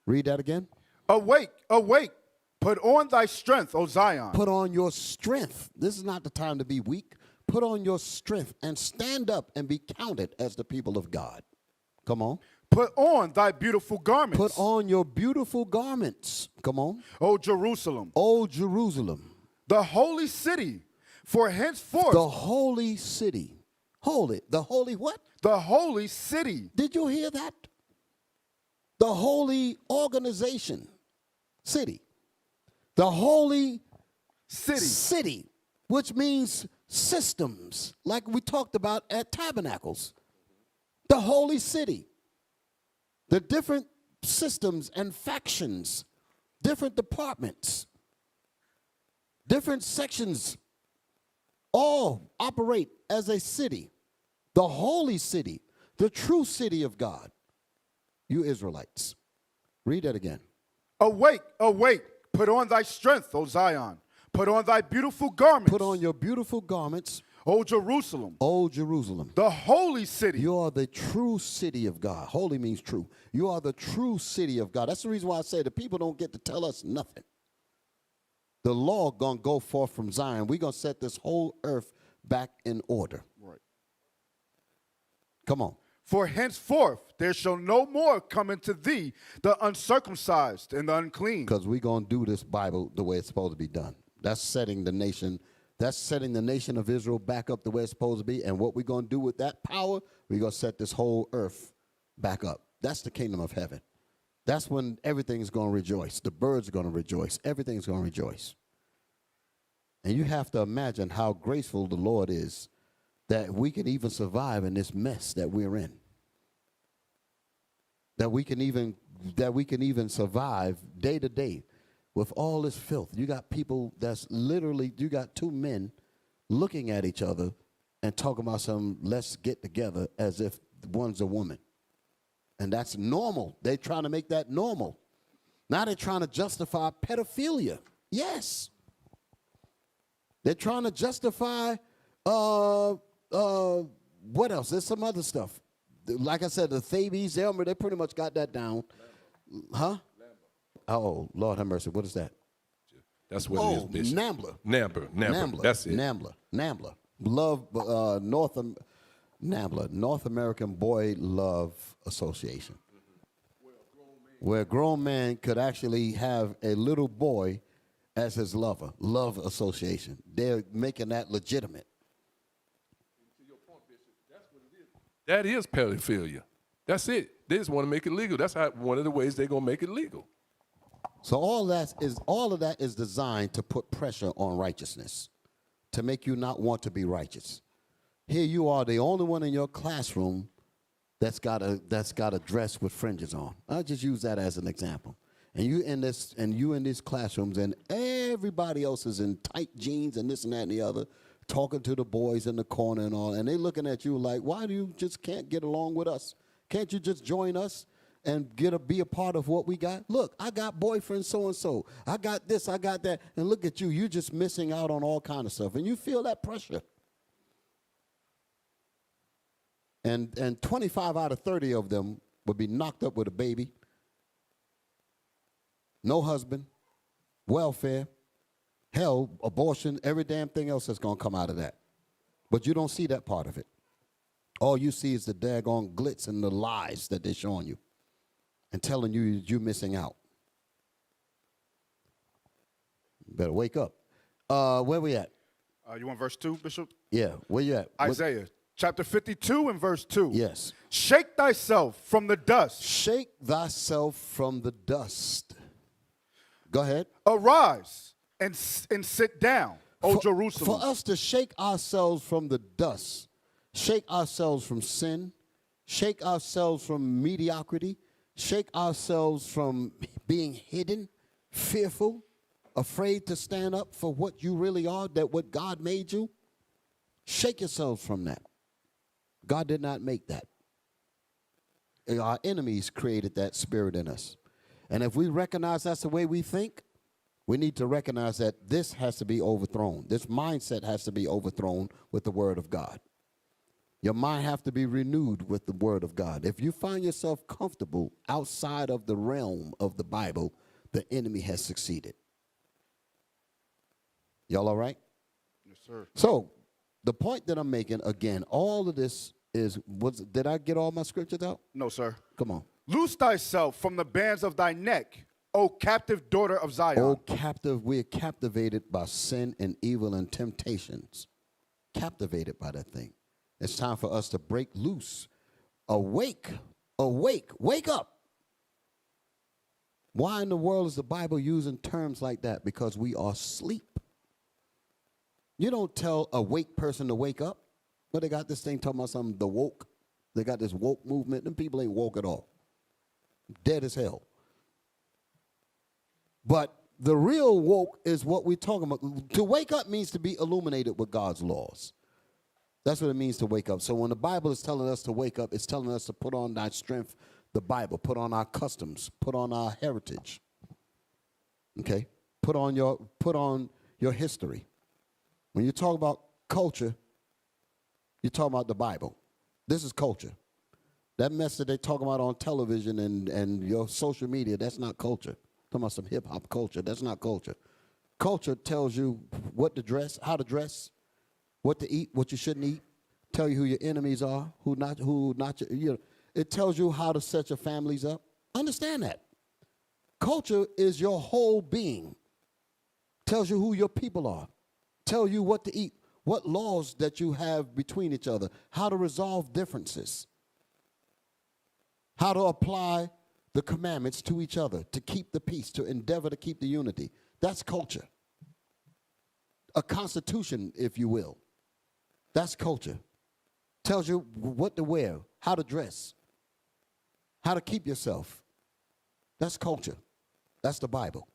Read that again. Awake, awake, put on thy strength, O Zion. Put on your strength. This is not the time to be weak. Put on your strength and stand up and be counted as the people of God. Come on. Put on thy beautiful garments. Put on your beautiful garments. Come on. O Jerusalem. O Jerusalem. The holy city. For henceforth. The holy city. Holy. The holy what? The holy city. Did you hear that? The holy organization. City. The holy city, which means systems, like we talked about at Tabernacles. The holy city. The different systems and factions, different departments, different sections, all operate as a city. The holy city, the true city of God. You Israelites. Read that again. Awake, awake, put on thy strength, O Zion. Put on thy beautiful garments. Put on your beautiful garments. O Jerusalem. O Jerusalem. The holy city. You are the true city of God. Holy means true. You are the true city of God. That's the reason why I say the people don't get to tell us nothing. The law gonna go forth from Zion. We're gonna set this whole earth back in order. Right. Come on. For henceforth there shall no more come into thee the uncircumcised and the unclean. Because we're gonna do this Bible the way it's supposed to be done. That's setting the nation. That's setting the nation of Israel back up the way it's supposed to be. And what we're going to do with that power, we're going to set this whole earth back up. That's the kingdom of heaven. That's when everything's going to rejoice. The birds are going to rejoice. Everything's going to rejoice. And you have to imagine how graceful the Lord is that we can even survive in this mess that we're in. That we can even survive day to day with all this filth. You got people that's literally, you got two men looking at each other and talking about some, let's get together, as if one's a woman. And that's normal. They're trying to make that normal. Now they're trying to justify pedophilia. Yes. They're trying to justify, what else? There's some other stuff. Like I said, the Thebes, Elmer, they pretty much got that down. Huh? Oh, Lord have mercy. What is that? That's what it is, Bishop. NAMBLA. That's it. NAMBLA. North American Boy Love Association. Where a grown man could actually have a little boy as his lover. Love Association. They're making that legitimate. That is pedophilia. That's it. They just want to make it legal. That's one of the ways they're going to make it legal. So all of that is designed to put pressure on righteousness, to make you not want to be righteous. Here you are, the only one in your classroom that's got a dress with fringes on. I'll just use that as an example. And you in these classrooms, and everybody else is in tight jeans and this and that and the other, talking to the boys in the corner and all, and they looking at you like, why do you just can't get along with us? Can't you just join us and be a part of what we got? Look, I got boyfriend so-and-so. I got this, I got that. And look at you, you're just missing out on all kind of stuff. And you feel that pressure. And 25 out of 30 of them would be knocked up with a baby, no husband, welfare, hell, abortion, every damn thing else that's going to come out of that. But you don't see that part of it. All you see is the daggone glitz and the lies that they're showing you and telling you you're missing out. You better wake up. Where we at? You want verse 2, Bishop? Yeah, where you at? Isaiah chapter 52 and verse 2. Yes. Shake thyself from the dust. Shake thyself from the dust. Go ahead. Arise and sit down, O Jerusalem. For us to shake ourselves from the dust, shake ourselves from sin, shake ourselves from mediocrity, shake ourselves from being hidden, fearful, afraid to stand up for what you really are, that what God made you. Shake yourselves from that. God did not make that. Our enemies created that spirit in us. And if we recognize that's the way we think, we need to recognize that this has to be overthrown. This mindset has to be overthrown with the word of God. Your mind have to be renewed with the word of God. If you find yourself comfortable outside of the realm of the Bible, the enemy has succeeded. Y'all all right? Yes, sir. So the point that I'm making, again, all of this is, did I get all my scriptures out? No, sir. Come on. Loose thyself from the bands of thy neck, O captive daughter of Zion. O captive, we are captivated by sin and evil and temptations. Captivated by that thing. It's time for us to break loose. Awake, awake, wake up. Why in the world is the Bible using terms like that? Because we are asleep. You don't tell a wake person to wake up. But they got this thing talking about something, the woke. They got this woke movement. Them people ain't woke at all. Dead as hell. But the real woke is what we're talking about. To wake up means to be illuminated with God's laws. That's what it means to wake up. So when the Bible is telling us to wake up, it's telling us to put on thy strength, the Bible, put on our customs, put on our heritage. Okay? Put on your history. When you talk about culture, you're talking about the Bible. This is culture. That mess that they talk about on television and your social media, that's not culture. Talking about some hip-hop culture, that's not culture. Culture tells you what to dress, how to dress, what to eat, what you shouldn't eat, tell you who your enemies are, who not your, it tells you how to set your families up. Understand that. Culture is your whole being. Tells you who your people are. Tell you what to eat, what laws that you have between each other, how to resolve differences, how to apply the commandments to each other, to keep the peace, to endeavor to keep the unity. That's culture. A constitution, if you will. That's culture. Tells you what to wear, how to dress, how to keep yourself. That's culture. That's the Bible.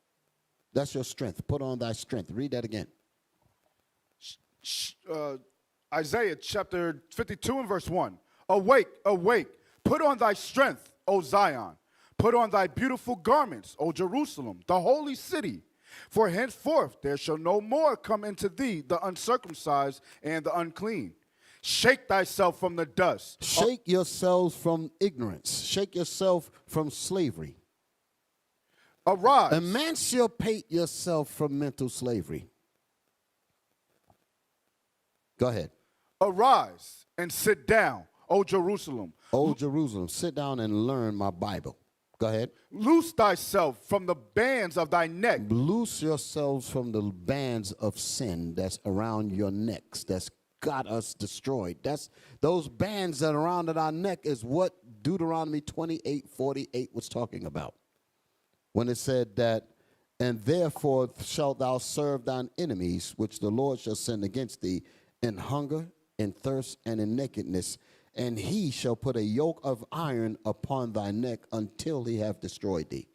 That's your strength. Put on thy strength. Read that again. Isaiah chapter 52 and verse 1. Awake, awake, put on thy strength, O Zion. Put on thy beautiful garments, O Jerusalem, the holy city. For henceforth there shall no more come into thee the uncircumcised and the unclean. Shake thyself from the dust. Shake yourselves from ignorance. Shake yourself from slavery. Arise. Emancipate yourself from mental slavery. Go ahead. Arise and sit down, O Jerusalem. O Jerusalem, sit down and learn my Bible. Go ahead. Loose thyself from the bands of thy neck. Loose yourselves from the bands of sin that's around your necks, that's got us destroyed. That's those bands that are around our neck is what Deuteronomy 28:48 was talking about. When it said that, and therefore shalt thou serve thine enemies, which the Lord shall send against thee, in hunger, in thirst, and in nakedness, and he shall put a yoke of iron upon thy neck until he have destroyed thee.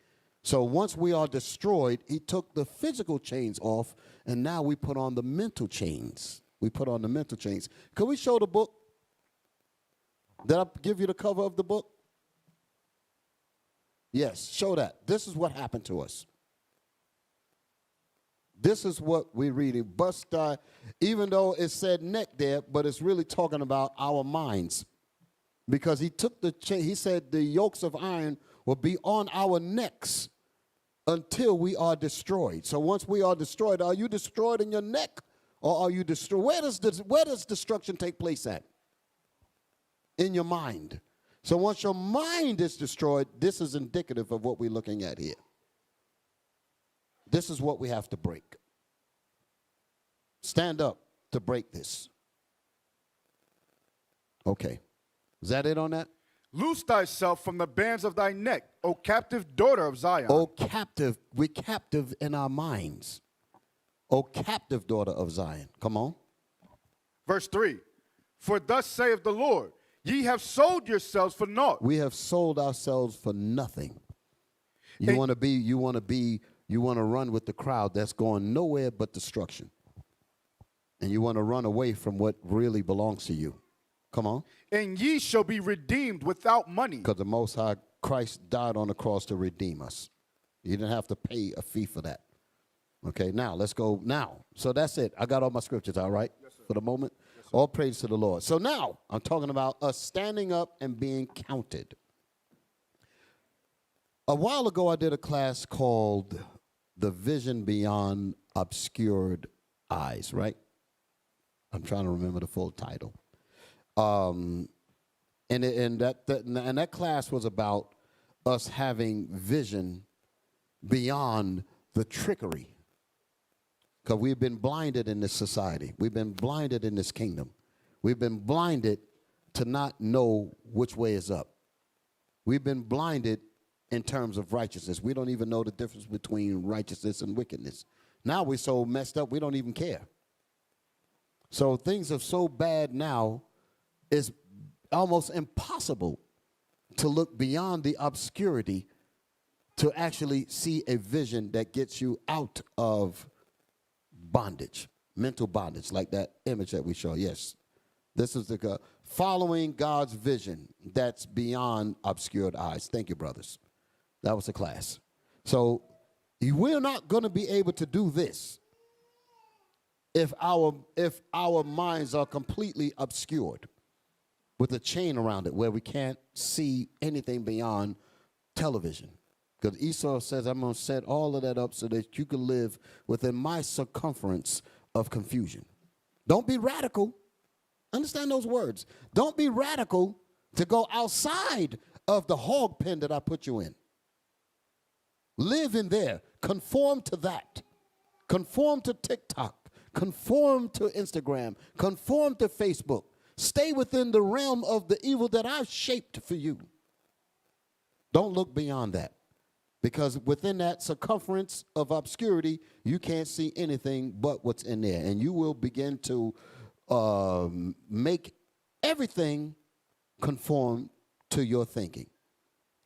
So once we are destroyed, he took the physical chains off, and now we put on the mental chains. We put on the mental chains. Can we show the book? Did I give you the cover of the book? Yes, show that. This is what happened to us. This is what we're reading. Even though it said neck there, but it's really talking about our minds. Because he took the chain, he said the yokes of iron will be on our necks until we are destroyed. So once we are destroyed, are you destroyed in your neck or are you destroyed? Where does destruction take place at? In your mind. So once your mind is destroyed, this is indicative of what we're looking at here. This is what we have to break. Stand up to break this. Okay. Is that it on that? Loose thyself from the bands of thy neck, O captive daughter of Zion. O captive, we're captive in our minds. O captive daughter of Zion. Come on. Verse 3. For thus saith the Lord, ye have sold yourselves for naught. We have sold ourselves for nothing. You want to run with the crowd that's going nowhere but destruction. And you want to run away from what really belongs to you. Come on. And ye shall be redeemed without money. Because the Most High, Christ died on the cross to redeem us. You didn't have to pay a fee for that. Okay, now let's go now. So that's it. I got all my scriptures, all right, for the moment. Yes, all praise to the Lord. So now I'm talking about us standing up and being counted. A while ago, I did a class called The Vision Beyond Obscured Eyes, right? I'm trying to remember the full title. And that class was about us having vision beyond the trickery. Because we've been blinded in this society. We've been blinded in this kingdom. We've been blinded to not know which way is up. We've been blinded in terms of righteousness. We don't even know the difference between righteousness and wickedness. Now we're so messed up, we don't even care. So things are so bad now, it's almost impossible to look beyond the obscurity to actually see a vision that gets you out of bondage, mental bondage, like that image that we show. Yes, this is the following God's vision that's beyond obscured eyes. Thank you, brothers. That was a class. So we're not going to be able to do this if our minds are completely obscured with a chain around it where we can't see anything beyond television. Because Esau says, I'm going to set all of that up so that you can live within my circumference of confusion. Don't be radical. Understand those words. Don't be radical to go outside of the hog pen that I put you in. Live in there. Conform to that. Conform to TikTok. Conform to Instagram. Conform to Facebook. Stay within the realm of the evil that I've shaped for you. Don't look beyond that. Because within that circumference of obscurity, you can't see anything but what's in there. And you will begin to make everything conform to your thinking.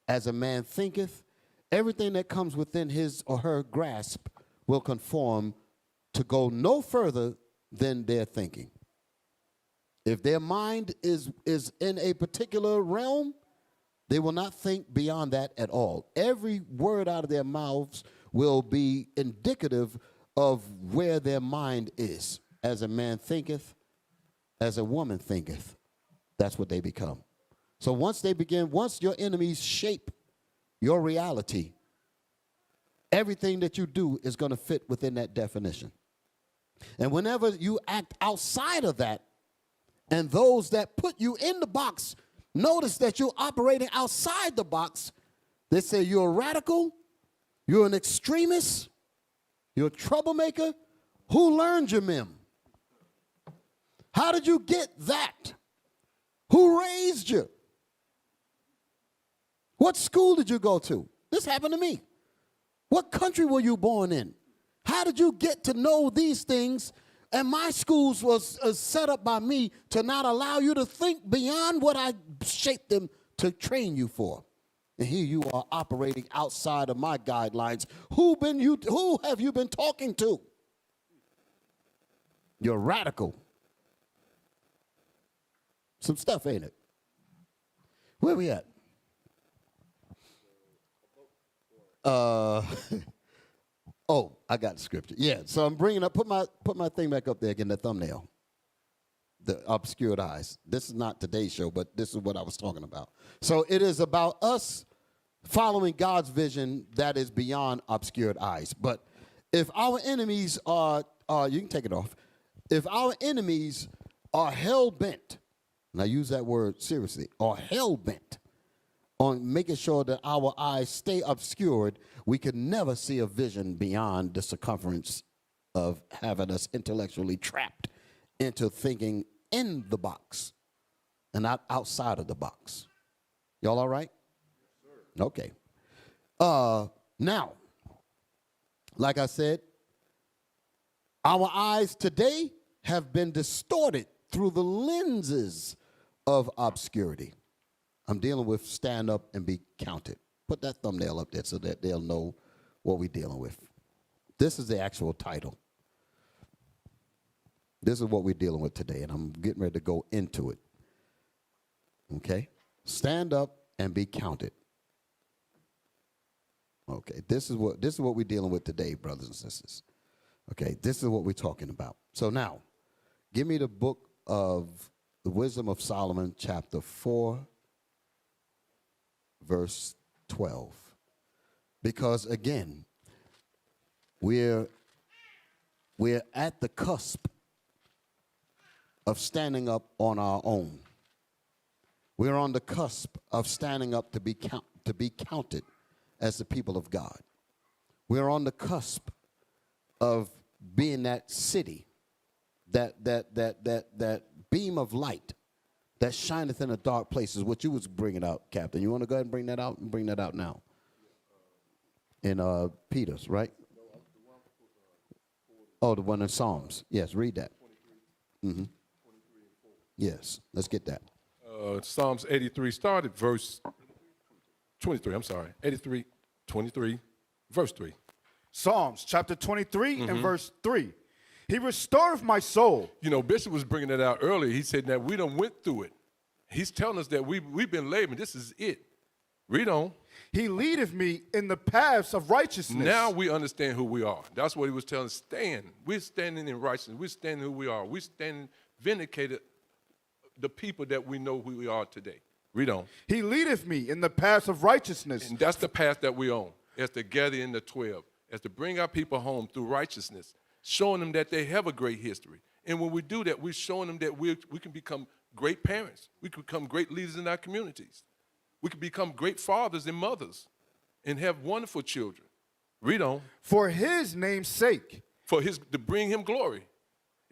As a man thinketh, everything that comes within his or her grasp will conform to go no further than their thinking. If their mind is in a particular realm, they will not think beyond that at all. Every word out of their mouths will be indicative of where their mind is. As a man thinketh, as a woman thinketh, that's what they become. So once your enemies shape your reality, everything that you do is going to fit within that definition. And whenever you act outside of that, and those that put you in the box notice that you're operating outside the box, they say you're a radical, you're an extremist, you're a troublemaker. Who learned your mem? How did you get that? Who raised you? What school did you go to? This happened to me. What country were you born in? How did you get to know these things? And my schools was set up by me to not allow you to think beyond what I shaped them to train you for. And here you are operating outside of my guidelines. Who have you been talking to? You're radical. Some stuff, ain't it? Where we at? Oh, I got the scripture. Yeah, so I'm bringing up, put my thing back up there again, the thumbnail. The obscured eyes. This is not today's show, but this is what I was talking about. So it is about us following God's vision that is beyond obscured eyes. But if our enemies are you can take it off. If our enemies are hell-bent, and I use that word seriously, are hell-bent on making sure that our eyes stay obscured, we can never see a vision beyond the circumference of having us intellectually trapped into thinking in the box and not outside of the box. Y'all all right? Yes, sir. Okay. Now, like I said, our eyes today have been distorted through the lenses of obscurity. I'm dealing with stand up and be counted. Put that thumbnail up there so that they'll know what we're dealing with. This is the actual title. This is what we're dealing with today, and I'm getting ready to go into it. Okay? Stand up and be counted. Okay, this is what we're dealing with today, brothers and sisters. Okay, this is what we're talking about. So now, give me the book of the Wisdom of Solomon, chapter 4, verse 12. Because again, we're at the cusp of standing up on our own. We're on the cusp of standing up to be counted as the people of God. We're on the cusp of being that city, that beam of light that shineth in the dark places, what you was bringing out, Captain. You want to go ahead and bring that out? And bring that out now. In Peter's, right? Oh, the one in Psalms. Yes, read that. Mm-hmm. Yes, let's get that. Psalms 83 started verse 23. I'm sorry. 83, 23, verse 3. Psalms chapter 23 and verse 3. He restoreth my soul. You know, Bishop was bringing that out earlier. He said that we done went through it. He's telling us that we've been laboring. This is it. Read on. He leadeth me in the paths of righteousness. Now we understand who we are. That's what he was telling us. Stand. We're standing in righteousness. We're standing who we are. We're standing vindicated the people that we know who we are today. Read on. He leadeth me in the paths of righteousness. And that's the path that we on. As to gather in the 12. As to bring our people home through righteousness. Showing them that they have a great history. And when we do that, we're showing them that we can become great parents. We can become great leaders in our communities. We can become great fathers and mothers and have wonderful children. Read on. For his name's sake. To bring him glory.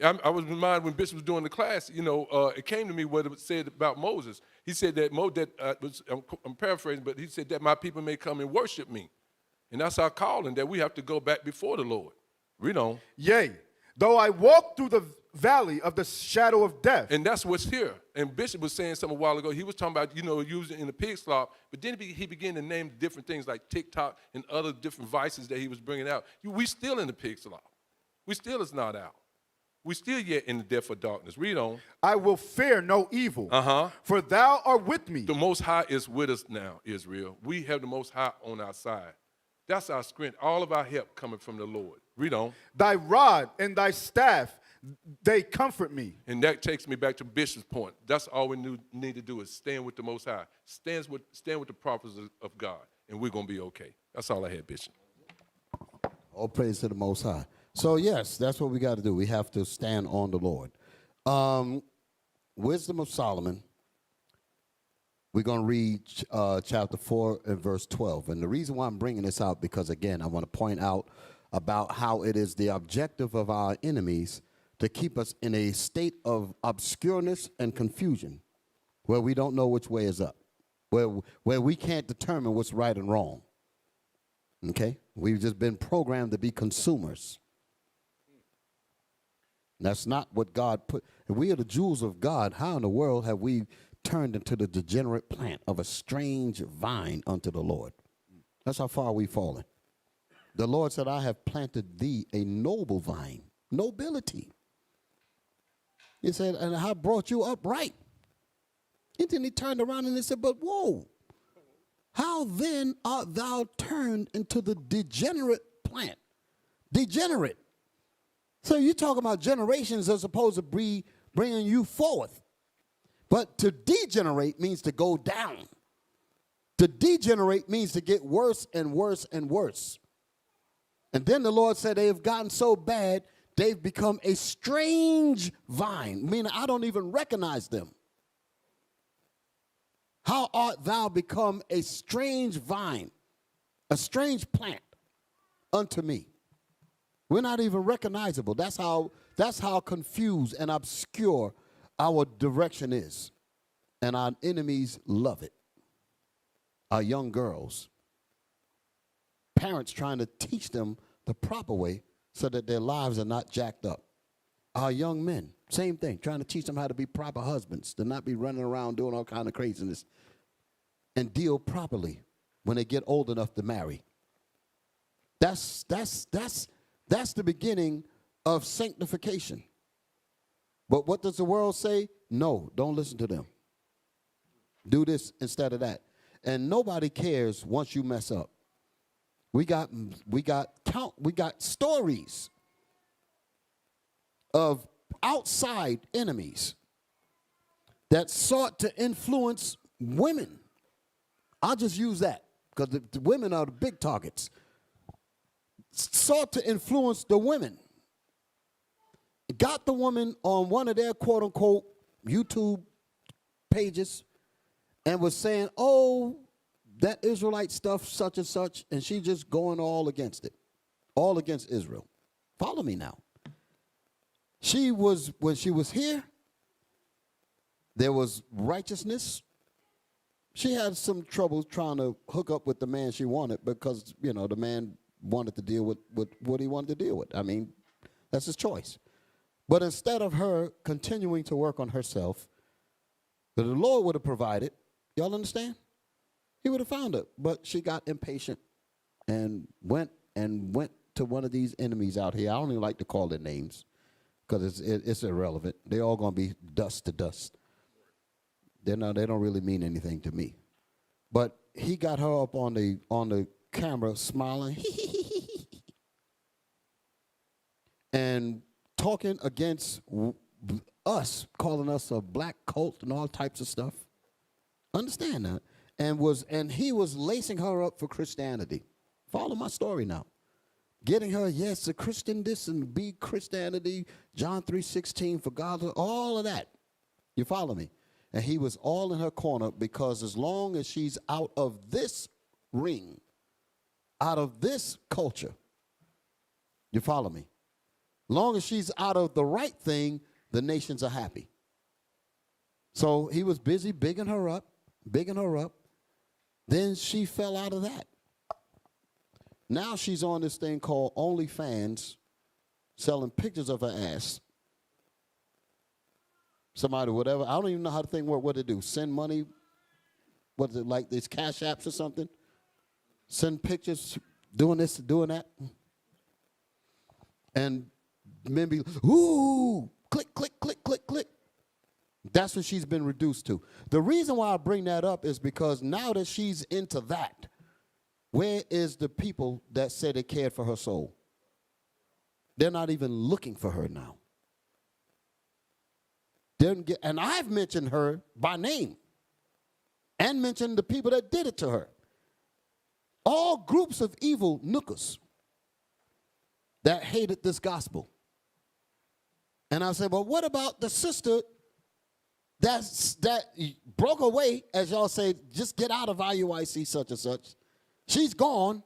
I was reminded when Bishop was doing the class, it came to me what it said about Moses. He said that, I'm paraphrasing, but he said that my people may come and worship me. And that's our calling, that we have to go back before the Lord. Read on. Yea, though I walk through the valley of the shadow of death. And that's what's here. And Bishop was saying something a while ago. He was talking about, using in the pig slop, but then he began to name different things like TikTok and other different vices that he was bringing out. We still in the pig slop. We still is not out. We still yet in the depth of darkness. Read on. I will fear no evil, for thou art with me. The Most High is with us now, Israel. We have the Most High on our side. That's our strength. All of our help coming from the Lord. Read on. Thy rod and thy staff, they comfort me. And that takes me back to Bishop's point. That's all we need to do is stand with the Most High. Stand with the prophets of God, and we're going to be okay. That's all I had, Bishop. All praise to the Most High. So, yes, that's what we got to do. We have to stand on the Lord. Wisdom of Solomon. We're going to read chapter 4 and verse 12. And the reason why I'm bringing this out, because, again, I want to point out about how it is the objective of our enemies to keep us in a state of obscureness and confusion, where we don't know which way is up, where we can't determine what's right and wrong. Okay? We've just been programmed to be consumers. That's not what God put. If we are the jewels of God, how in the world have we turned into the degenerate plant of a strange vine unto the Lord? That's how far we've fallen. The Lord said, I have planted thee a noble vine, nobility. He said, and I brought you upright. And then he turned around and he said, but whoa, how then art thou turned into the degenerate plant? Degenerate. So you're talking about generations as opposed to bringing you forth. But to degenerate means to go down. To degenerate means to get worse and worse and worse. And then the Lord said they have gotten so bad, they've become a strange vine, meaning I don't even recognize them. How art thou become a strange vine, a strange plant unto me? We're not even recognizable. That's how confused and obscure our direction is. And our enemies love it. Our young girls. Parents trying to teach them the proper way so that their lives are not jacked up. Our young men, same thing, trying to teach them how to be proper husbands, to not be running around doing all kind of craziness, and deal properly when they get old enough to marry. That's the beginning of sanctification. But what does the world say? No, don't listen to them. Do this instead of that. And nobody cares once you mess up. We got stories of outside enemies that sought to influence women. I'll just use that because the women are the big targets. Sought to influence the women. Got the woman on one of their quote unquote YouTube pages and was saying, oh, that Israelite stuff, such and such, and she just going all against it, all against Israel. Follow me now. When she was here, there was righteousness. She had some trouble trying to hook up with the man she wanted because, the man wanted to deal with what he wanted to deal with. I mean, that's his choice. But instead of her continuing to work on herself, that the Lord would have provided, y'all understand? He would have found her. But she got impatient and went to one of these enemies out here. I don't even like to call their names because it's irrelevant. They're all going to be dust to dust. They don't really mean anything to me. But he got her up on the camera smiling and talking against us, calling us a black cult and all types of stuff. Understand that? And he was lacing her up for Christianity. Follow my story now. Getting her, yes, a Christian this and be Christianity, John 3:16 for God, all of that. You follow me? And he was all in her corner because as long as she's out of this ring, out of this culture, you follow me? Long as she's out of the right thing, the nations are happy. So he was busy bigging her up. Then she fell out of that. Now she's on this thing called OnlyFans, selling pictures of her ass. Somebody, whatever. I don't even know how to think what to do. Send money. What is it, like these cash apps or something? Send pictures, doing this, doing that. And men be, ooh, click, click, click, click, click. That's what she's been reduced to. The reason why I bring that up is because now that she's into that, where is the people that said they cared for her soul? They're not even looking for her now. And I've mentioned her by name and mentioned the people that did it to her. All groups of evil nookers that hated this gospel. And I said, well, what about the sister that broke away, as y'all say, just get out of IUIC such and such. She's gone,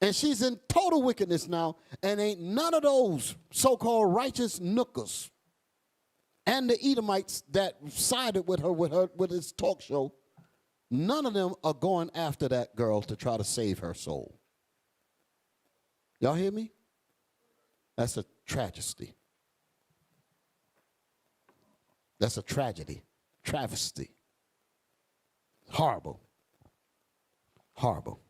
and she's in total wickedness now, and ain't none of those so-called righteous nookers and the Edomites that sided with her with his talk show, none of them are going after that girl to try to save her soul. Y'all hear me? That's a tragedy. That's a tragedy. Travesty. Horrible. Horrible.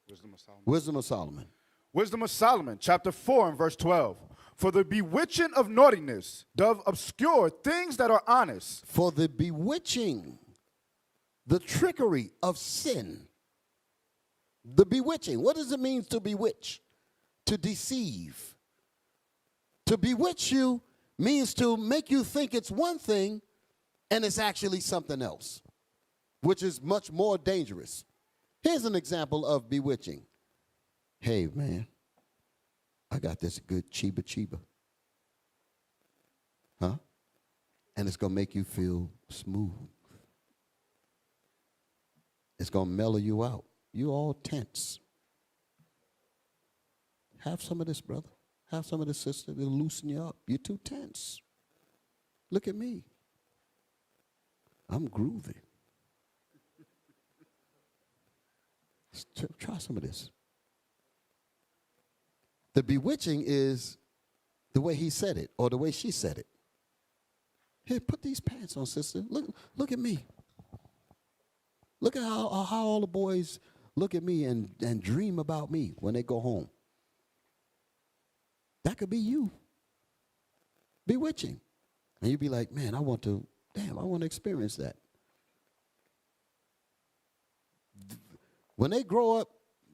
Wisdom of Solomon. Wisdom of Solomon. Wisdom of Solomon, chapter 4 and verse 12. For the bewitching of naughtiness doth obscure things that are honest. For the bewitching, the trickery of sin. The bewitching. What does it mean to bewitch? To deceive. To bewitch you means to make you think it's one thing and it's actually something else, which is much more dangerous. Here's an example of bewitching. Hey, man, I got this good chiba. Huh? And it's going to make you feel smooth. It's going to mellow you out. You all tense. Have some of this, brother. Have some of this, sister. It'll loosen you up. You're too tense. Look at me. I'm groovy. Try some of this. The bewitching is the way he said it or the way she said it. Here, put these pants on, sister. Look at me. Look at how all the boys look at me and dream about me when they go home. That could be you. Bewitching. And you'd be like, man, I want to experience that. When they grow up,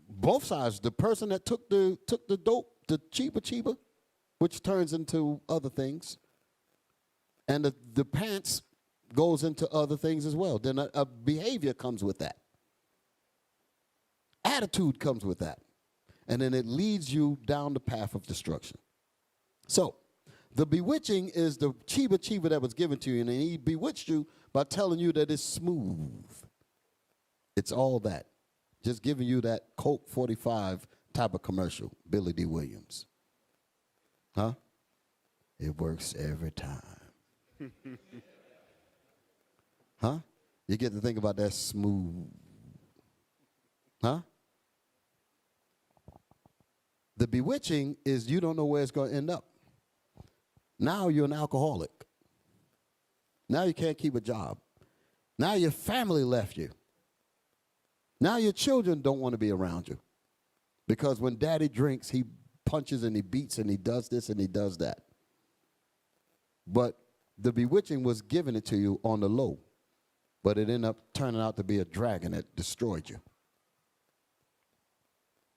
both sides, the person that took the dope, the chiba, which turns into other things, and the pants goes into other things as well. Then a behavior comes with that. Attitude comes with that. And then it leads you down the path of destruction. So, the bewitching is the chiba that was given to you, and he bewitched you by telling you that it's smooth. It's all that. Just giving you that Coke 45 type of commercial, Billy D. Williams. Huh? It works every time. Huh? You get to think about that smooth. Huh? The bewitching is you don't know where it's going to end up. Now you're an alcoholic. Now you can't keep a job. Now your family left you. Now your children don't want to be around you. Because when daddy drinks, he punches and he beats and he does this and he does that. But the bewitching was given it to you on the low. But it ended up turning out to be a dragon that destroyed you.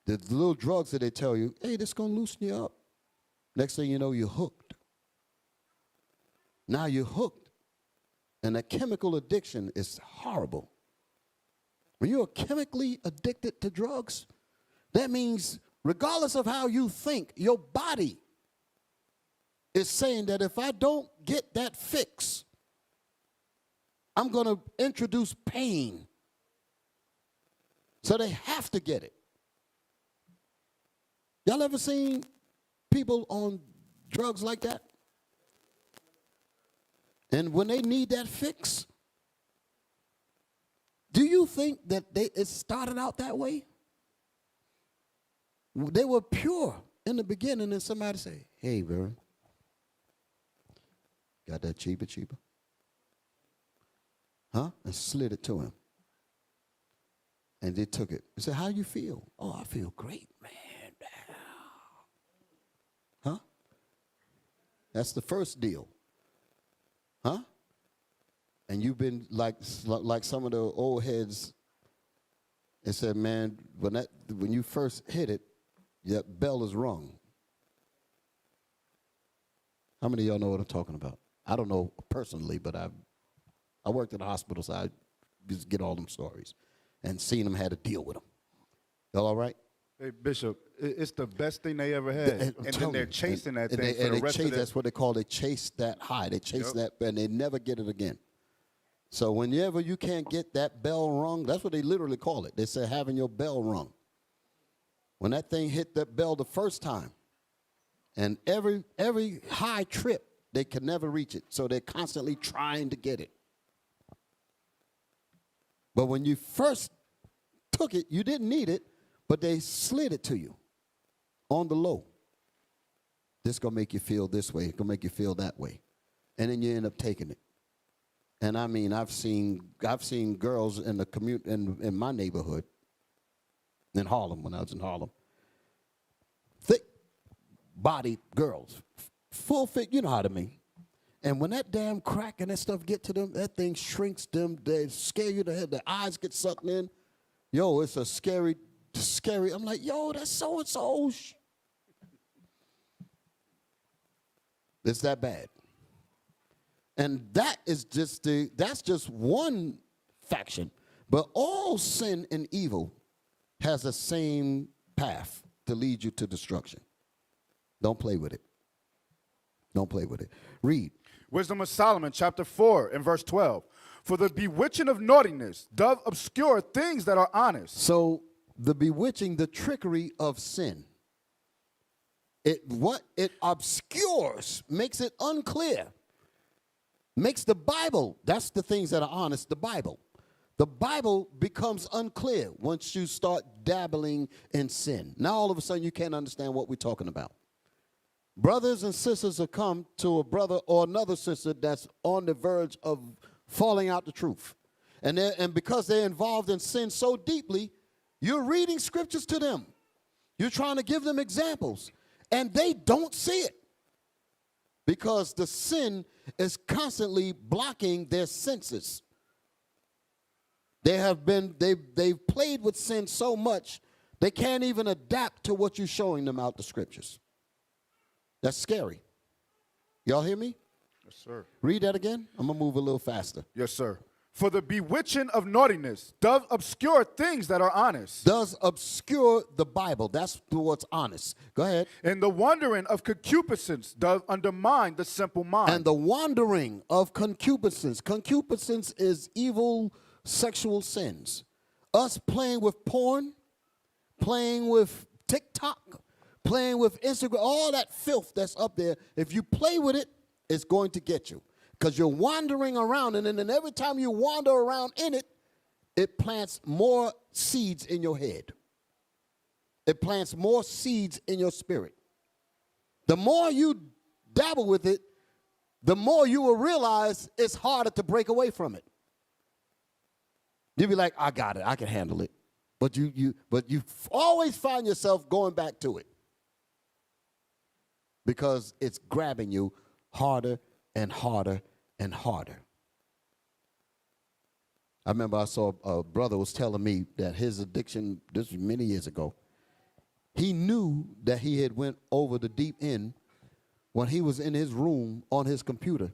The little drugs that they tell you, hey, this is going to loosen you up. Next thing you know, you're hooked. Now you're hooked. And that chemical addiction is horrible. When you're chemically addicted to drugs, that means regardless of how you think, your body is saying that if I don't get that fix, I'm going to introduce pain. So they have to get it. Y'all ever seen people on drugs like that? And when they need that fix, do you think that it started out that way? They were pure in the beginning, and somebody say, hey, bro, got that cheaper? Huh? And slid it to him. And they took it. He said, how you feel? Oh, I feel great, man. Huh? That's the first deal. Huh? And you've been like some of the old heads and said, man, when you first hit it, that bell is rung. How many of y'all know what I'm talking about? I don't know personally, but I worked at a hospital, so I just get all them stories and seen them had to deal with them. Y'all all right? Hey, Bishop, it's the best thing they ever had. And then they're chasing that thing for the rest of their... That's what they call it. They chase that high. They chase that, and they never get it again. So whenever you can't get that bell rung, that's what they literally call it. They say having your bell rung. When that thing hit that bell the first time, and every high trip, they can never reach it. So they're constantly trying to get it. But when you first took it, you didn't need it, but they slid it to you on the low. This going to make you feel this way. It's going to make you feel that way. And then you end up taking it. And I mean, I've seen girls in the in my neighborhood, in Harlem, when I was in Harlem, thick-bodied girls, full fit, you know how to mean. And when that damn crack and that stuff get to them, that thing shrinks them. They scare you to head. Their eyes get sucked in. Yo, it's a scary. I'm like, yo, that's so-and-so. It's that bad. And that's just one faction. But all sin and evil has the same path to lead you to destruction. Don't play with it. Don't play with it. Read. Wisdom of Solomon, chapter 4, and verse 12. For the bewitching of naughtiness doth obscure things that are honest. So the bewitching, the trickery of sin, it obscures, makes it unclear, makes the Bible, that's the things that are honest, the Bible becomes unclear once you start dabbling in sin. Now all of a sudden you can't understand what we're talking about. Brothers and sisters have come to a brother or another sister that's on the verge of falling out the truth. And because they're involved in sin so deeply, you're reading scriptures to them. You're trying to give them examples. And they don't see it. Because the sin is constantly blocking their senses. They've played with sin so much, they can't even adapt to what you're showing them out the scriptures. That's scary. Y'all hear me? Yes, sir. Read that again. I'm going to move a little faster. Yes, sir. For the bewitching of naughtiness doth obscure things that are honest. Does obscure the Bible. That's what's honest. Go ahead. And the wandering of concupiscence doth undermine the simple mind. And the wandering of concupiscence. Concupiscence is evil sexual sins. Us playing with porn, playing with TikTok, playing with Instagram, all that filth that's up there, if you play with it, it's going to get you. Because you're wandering around, and then every time you wander around in it, it plants more seeds in your head. It plants more seeds in your spirit. The more you dabble with it, the more you will realize it's harder to break away from it. You'll be like, I got it, I can handle it. But you always find yourself going back to it. Because it's grabbing you harder and harder and harder. I remember I saw a brother was telling me that his addiction, this was many years ago, he knew that he had went over the deep end when he was in his room on his computer.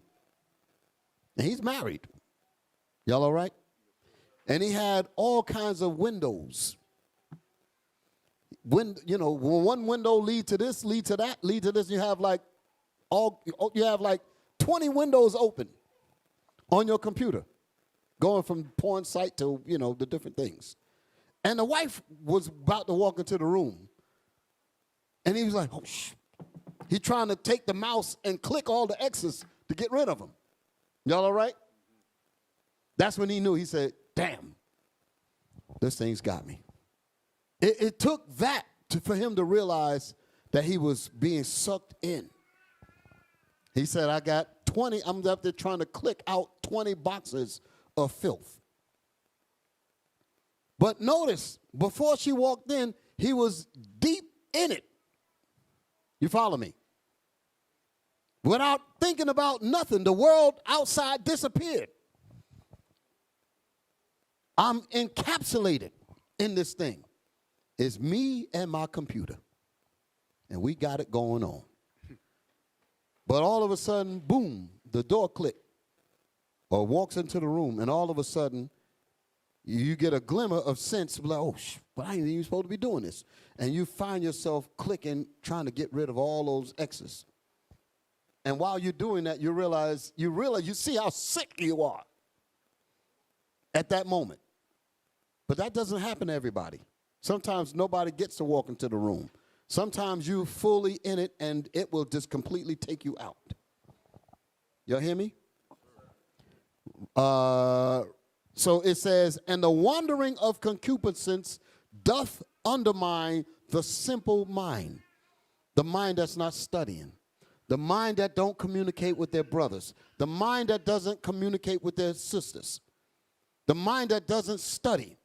And he's married. Y'all all right? And he had all kinds of windows. When one window lead to this, lead to that, lead to this, you have like 20 windows open on your computer, going from porn site to, the different things. And the wife was about to walk into the room. And he was like, oh, shh. He's trying to take the mouse and click all the X's to get rid of them. Y'all all right? That's when he knew. He said, damn, this thing's got me. It took that for him to realize that he was being sucked in. He said, I got 20, I'm up there trying to click out 20 boxes of filth. But notice, before she walked in, he was deep in it. You follow me? Without thinking about nothing, the world outside disappeared. I'm encapsulated in this thing. It's me and my computer. And we got it going on. But all of a sudden, boom, the door clicked or walks into the room, and all of a sudden, you get a glimmer of sense, like, oh, but I ain't even supposed to be doing this. And you find yourself clicking, trying to get rid of all those X's. And while you're doing that, you realize, you see how sick you are at that moment. But that doesn't happen to everybody. Sometimes nobody gets to walk into the room. Sometimes you fully in it, and it will just completely take you out. Y'all hear me? So it says, and the wandering of concupiscence doth undermine the simple mind, the mind that's not studying, the mind that don't communicate with their brothers, the mind that doesn't communicate with their sisters, the mind that doesn't study,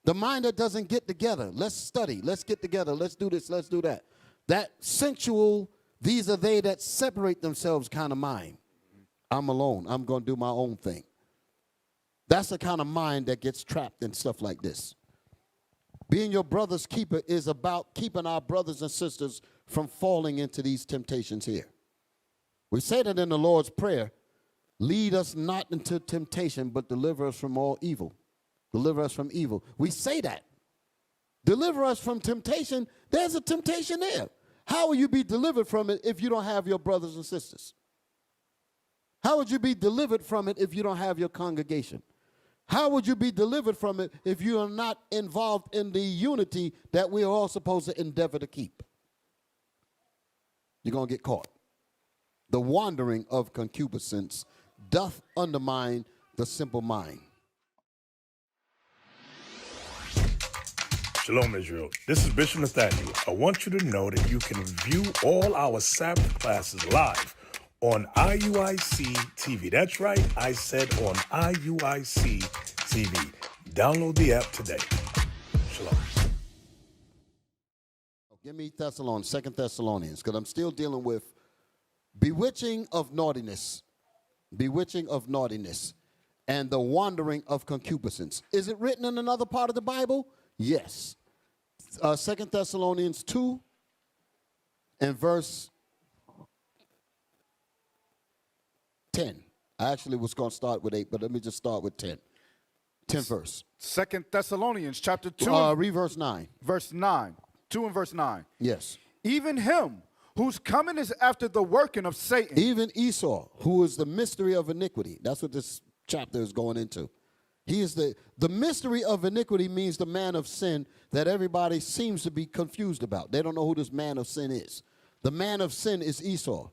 the mind that doesn't get together. Let's study, let's get together, let's do this, let's do that. That sensual, these are they that separate themselves kind of mind. I'm alone, I'm going to do my own thing. That's the kind of mind that gets trapped in stuff like this. Being your brother's keeper is about keeping our brothers and sisters from falling into these temptations here. We say that in the Lord's Prayer, lead us not into temptation, but deliver us from all evil. Deliver us from evil. We say that. Deliver us from temptation. There's a temptation there. How will you be delivered from it if you don't have your brothers and sisters? How would you be delivered from it if you don't have your congregation? How would you be delivered from it if you are not involved in the unity that we are all supposed to endeavor to keep? You're going to get caught. The wandering of concupiscence doth undermine the simple mind. Shalom, Israel. This is Bishop Nathaniel. I want you to know that you can view all our Sabbath classes live on IUIC TV. That's right, I said on IUIC TV. Download the app today. Shalom. Give me Thessalonians, 2 Thessalonians, because I'm still dealing with bewitching of naughtiness, and the wandering of concupiscence. Is it written in another part of the Bible? Yes. 2 Thessalonians 2 and verse 10. I actually was going to start with 8, but let me just start with 10. 10 verse. 2 Thessalonians chapter 2. Read verse 9. Verse 9. 2 and verse 9. Yes. Even him whose coming is after the working of Satan. Even Esau, who is the mystery of iniquity. That's what this chapter is going into. He is the mystery of iniquity means the man of sin that everybody seems to be confused about. They don't know who this man of sin is. The man of sin is Esau.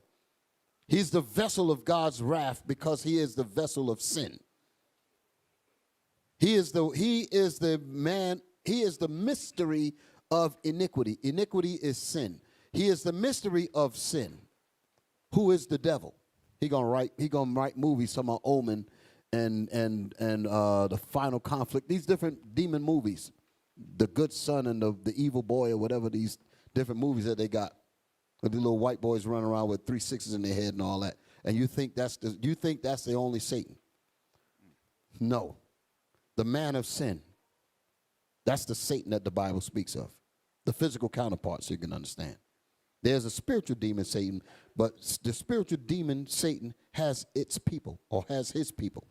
He's the vessel of God's wrath because he is the vessel of sin. He is the mystery of iniquity. Iniquity is sin. He is the mystery of sin. Who is the devil? He gonna write movies, some are Omen and the Final Conflict. These different demon movies, the good son and the evil boy or whatever, these different movies that they got. With the little white boys running around with 3 6s in their head and all that. And you think that's the only Satan. No. The man of sin. That's the Satan that the Bible speaks of. The physical counterpart, so you can understand. There's a spiritual demon, Satan, but the spiritual demon, Satan, has its people, or has his people.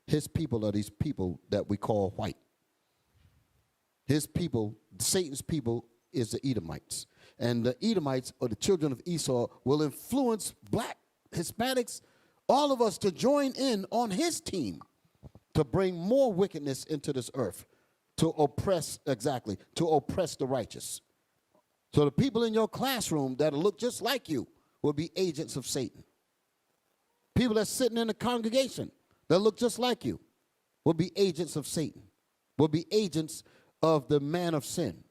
His people are these people that we call white. His people, Satan's people, is the Edomites. And the Edomites, or the children of Esau, will influence black, Hispanics, all of us to join in on his team to bring more wickedness into this earth, to oppress the righteous. So the people in your classroom that look just like you will be agents of Satan. People that's sitting in the congregation that look just like you will be agents of Satan, will be agents of the man of sin,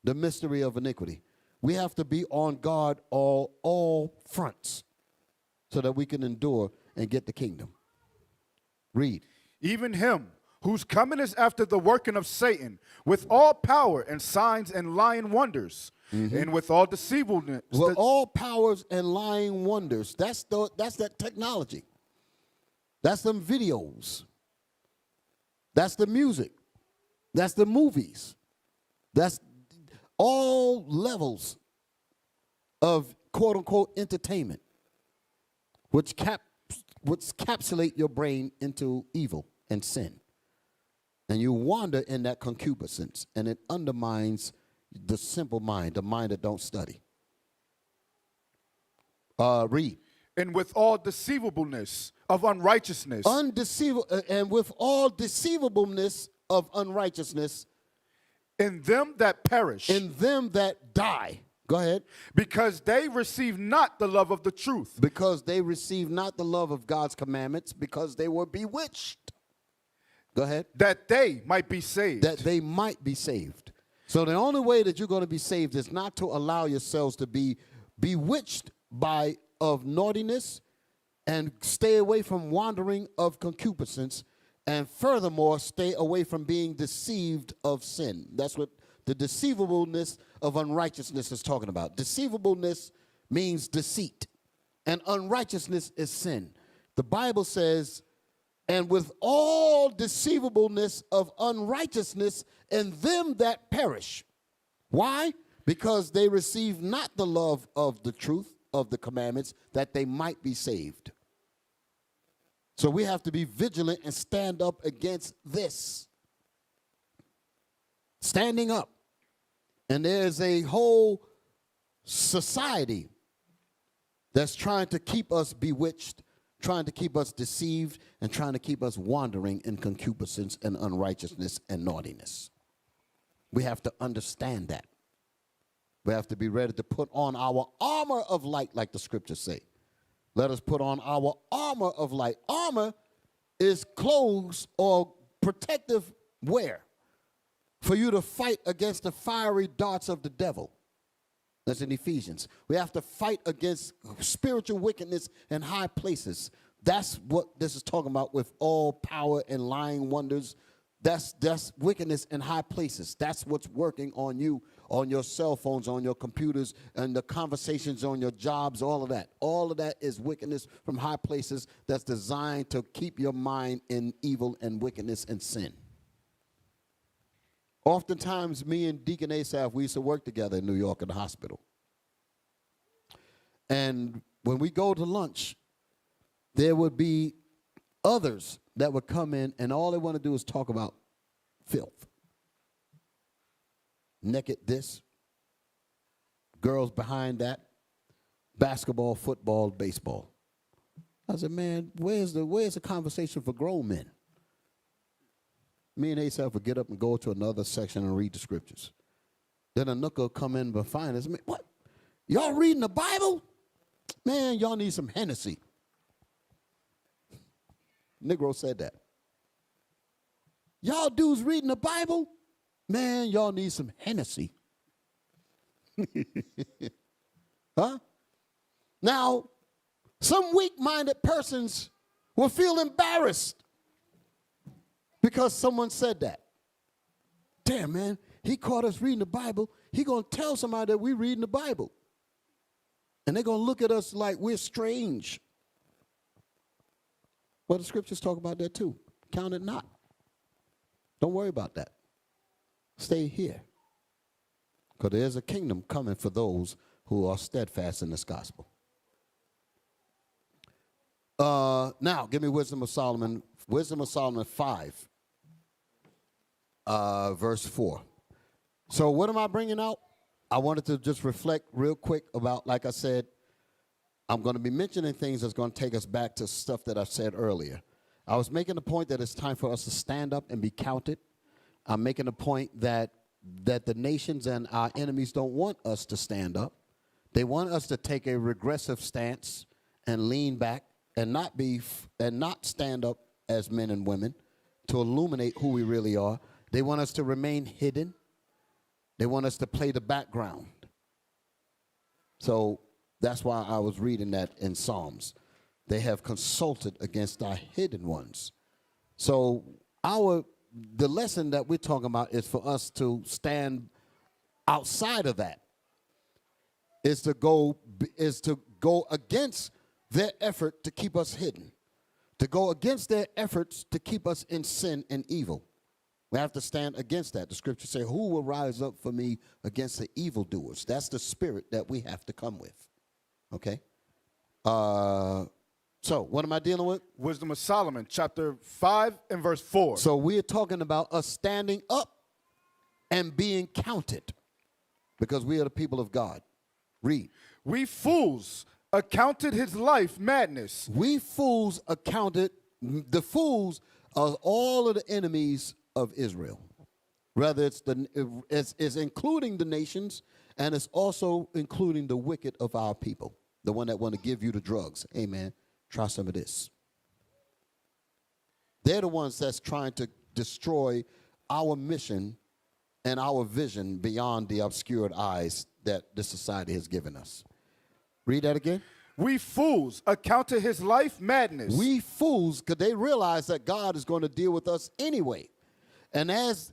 the mystery of iniquity. We have to be on guard all fronts so that we can endure and get the kingdom. Read. Even him whose coming is after the working of Satan, with all power and signs and lying wonders, and with all deceivableness. With all powers and lying wonders. That's that technology. That's them videos. That's the music. That's the movies. That's all levels of quote unquote entertainment, which capsulate your brain into evil and sin. And you wander in that concupiscence, and it undermines the simple mind, the mind that don't study. Read. And with all deceivableness of unrighteousness. And with all deceivableness of unrighteousness. In them that perish. In them that die. Go ahead. Because they receive not the love of the truth. Because they receive not the love of God's commandments, because they were bewitched. Go ahead. That they might be saved. That they might be saved. So the only way that you're going to be saved is not to allow yourselves to be bewitched of naughtiness, and stay away from wandering of concupiscence, and furthermore, stay away from being deceived of sin. That's what the deceivableness of unrighteousness is talking about. Deceivableness means deceit, and unrighteousness is sin. The Bible says, and with all deceivableness of unrighteousness in them that perish. Why? Because they receive not the love of the truth of the commandments, that they might be saved. So we have to be vigilant and stand up against this. Standing up. And there's a whole society that's trying to keep us bewitched, trying to keep us deceived, and trying to keep us wandering in concupiscence and unrighteousness and naughtiness. We have to understand that. We have to be ready to put on our armor of light, like the scriptures say. Let us put on our armor of light. Armor is clothes or protective wear for you to fight against the fiery darts of the devil. That's in Ephesians. We have to fight against spiritual wickedness in high places. That's what this is talking about with all power and lying wonders. That's wickedness in high places. That's what's working on you, on your cell phones, on your computers, and the conversations on your jobs, all of that. All of that is wickedness from high places that's designed to keep your mind in evil and wickedness and sin. Oftentimes, me and Deacon Asaph, we used to work together in New York in the hospital. And when we go to lunch, there would be others that would come in, and all they want to do is talk about filth. Naked this, girls behind that, basketball, football, baseball. I said, man, where's the conversation for grown men? Me and Asaph would get up and go to another section and read the scriptures. Then a nook will come in behind us. What? Y'all reading the Bible? Man, y'all need some Hennessy. Negro said that. Y'all dudes reading the Bible? Man, y'all need some Hennessy. Huh? Now, some weak-minded persons will feel embarrassed because someone said that. Damn, man, he caught us reading the Bible. He going to tell somebody that we reading the Bible. And they're going to look at us like we're strange. Well, the scriptures talk about that too. Count it not. Don't worry about that. Stay here. Because there's a kingdom coming for those who are steadfast in this gospel. Now, give me Wisdom of Solomon. Wisdom of Solomon 5, verse 4. So what am I bringing out? I wanted to just reflect real quick about, like I said, I'm going to be mentioning things that's going to take us back to stuff that I said earlier. I was making the point that it's time for us to stand up and be counted. I'm making the point that the nations and our enemies don't want us to stand up They want us to take a regressive stance and lean back and not stand up as men and women to illuminate who we really are. They want us to remain hidden. They want us to play the background. So that's why I was reading that in Psalms. They have consulted against our hidden ones. So the lesson that we're talking about is for us to stand outside of that, is to go against their effort to keep us hidden, to go against their efforts to keep us in sin and evil. We have to stand against that. The scripture says, who will rise up for me against the evildoers? That's the spirit that we have to come with. Okay? So what am I dealing with? Wisdom of Solomon, chapter 5 and verse 4. So we're talking about us standing up and being counted because we are the people of God. Read. We fools accounted his life madness. We fools accounted, the fools are all of the enemies of Israel. Rather, it's including the nations, and it's also including the wicked of our people, the one that want to give you the drugs. Hey, man, try some of this. They're the ones that's trying to destroy our mission and our vision beyond the obscured eyes that the society has given us. Read that again. We fools accounted his life madness. We fools, because they realize that God is going to deal with us anyway. And as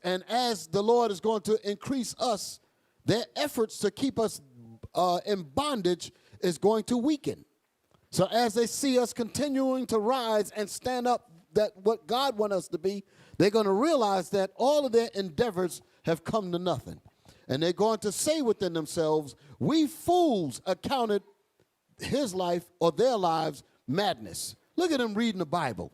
the Lord is going to increase us, their efforts to keep us in bondage is going to weaken. So as they see us continuing to rise and stand up that what God wants us to be, they're going to realize that all of their endeavors have come to nothing. And they're going to say within themselves, we fools accounted his life or their lives madness. Look at him reading the Bible.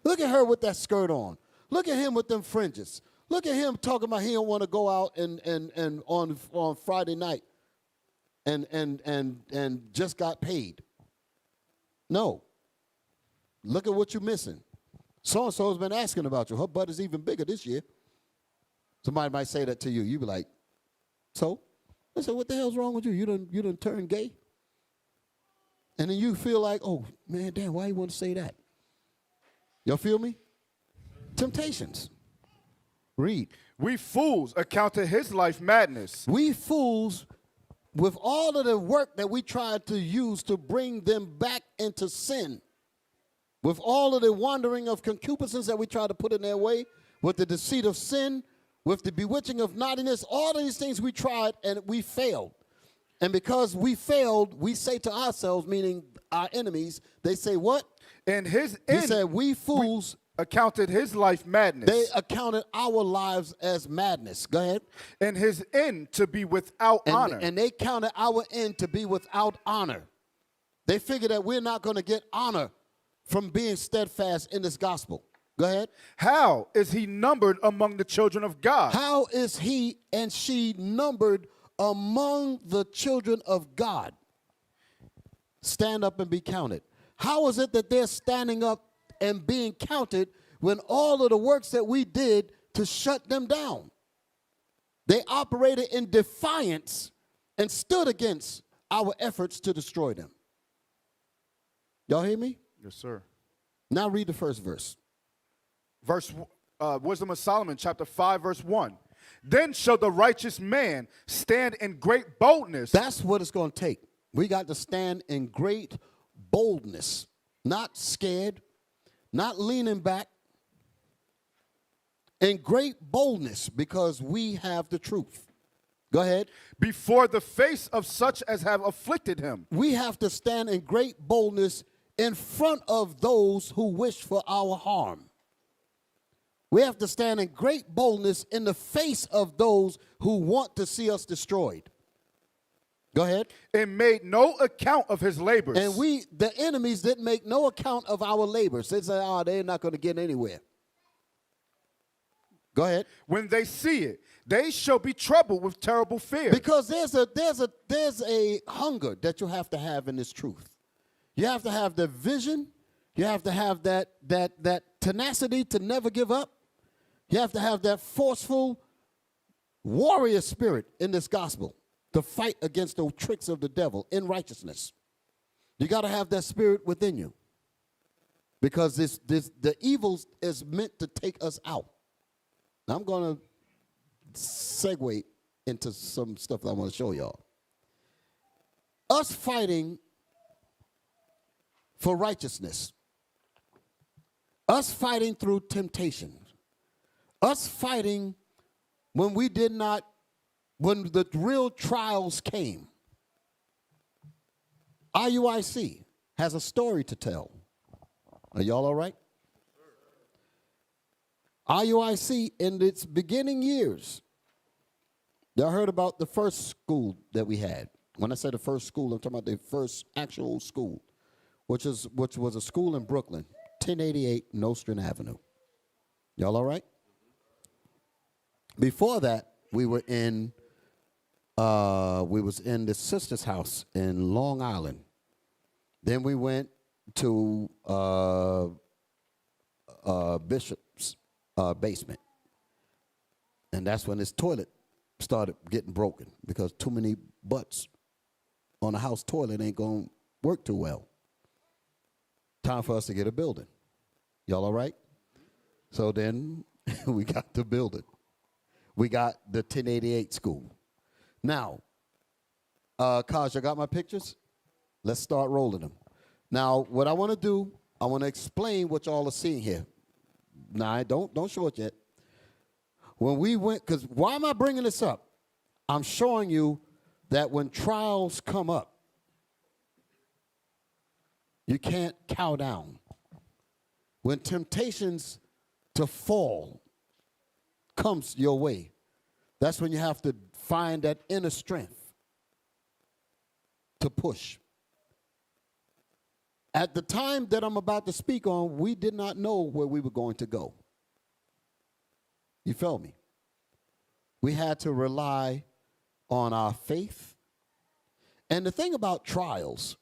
Look at her with that skirt on. Look at him with them fringes. Look at him talking about he don't want to go out and on Friday night and just got paid. No. Look at what you're missing. So-and-so has been asking about you. Her butt is even bigger this year. Somebody might say that to you. You be like, so? I said, what the hell's wrong with you? You done turned gay? And then you feel like, oh, man, damn, why you want to say that? Y'all feel me? Temptations. Read. We fools accounted his life madness. We fools, with all of the work that we tried to use to bring them back into sin, with all of the wandering of concupiscence that we tried to put in their way, with the deceit of sin, with the bewitching of naughtiness, all of these things we tried and we failed. And because we failed, we say to ourselves, meaning our enemies, they say what? And his He end, said, we fools accounted his life madness. They accounted our lives as madness. Go ahead. And his end to be without honor. And they counted our end to be without honor. They figured that we're not going to get honor from being steadfast in this gospel. Go ahead. How is he numbered among the children of God? How is he and she numbered among the children of God? Stand up and be counted. How is it that they're standing up and being counted when all of the works that we did to shut them down? They operated in defiance and stood against our efforts to destroy them. Y'all hear me? Yes, sir. Now read the first verse. Wisdom of Solomon, chapter 5, verse 1. Then shall the righteous man stand in great boldness. That's what it's going to take. We got to stand in great boldness, not scared, not leaning back, in great boldness because we have the truth. Go ahead. Before the face of such as have afflicted him. We have to stand in great boldness in front of those who wish for our harm. We have to stand in great boldness in the face of those who want to see us destroyed. Go ahead. And made no account of his labors. And the enemies, didn't make no account of our labors. They say, oh, they're not going to get anywhere. Go ahead. When they see it, they shall be troubled with terrible fear. Because there's a hunger that you have to have in this truth. You have to have the vision. You have to have that tenacity to never give up. You have to have that forceful warrior spirit in this gospel. to fight against the tricks of the devil in righteousness. You got to have that spirit within you, because the evil is meant to take us out. Now I'm going to segue into some stuff that I want to show y'all. Us fighting for righteousness, us fighting through temptation, us fighting when when the real trials came. IUIC has a story to tell. Are y'all all right? IUIC, in its beginning years, y'all heard about the first school that we had. When I say the first school, I'm talking about the first actual school, which was a school in Brooklyn, 1088 Nostrand Avenue. Y'all all right? Before that, we was in the sister's house in Long Island. Then we went to Bishop's basement. And that's when his toilet started getting broken, because too many butts on a house toilet ain't going to work too well. Time for us to get a building. Y'all all right? So then we got the building. We got the 1088 school. Now, Kaj, you got my pictures? Let's start rolling them. Now, what I want to do, I want to explain what y'all are seeing here. Now, don't show it yet. When we went, because why am I bringing this up? I'm showing you that when trials come up, you can't cow down. When temptations to fall comes your way, that's when you have to find that inner strength to push. At the time that I'm about to speak on, we did not know where we were going to go. You feel me? We had to rely on our faith. And the thing about trials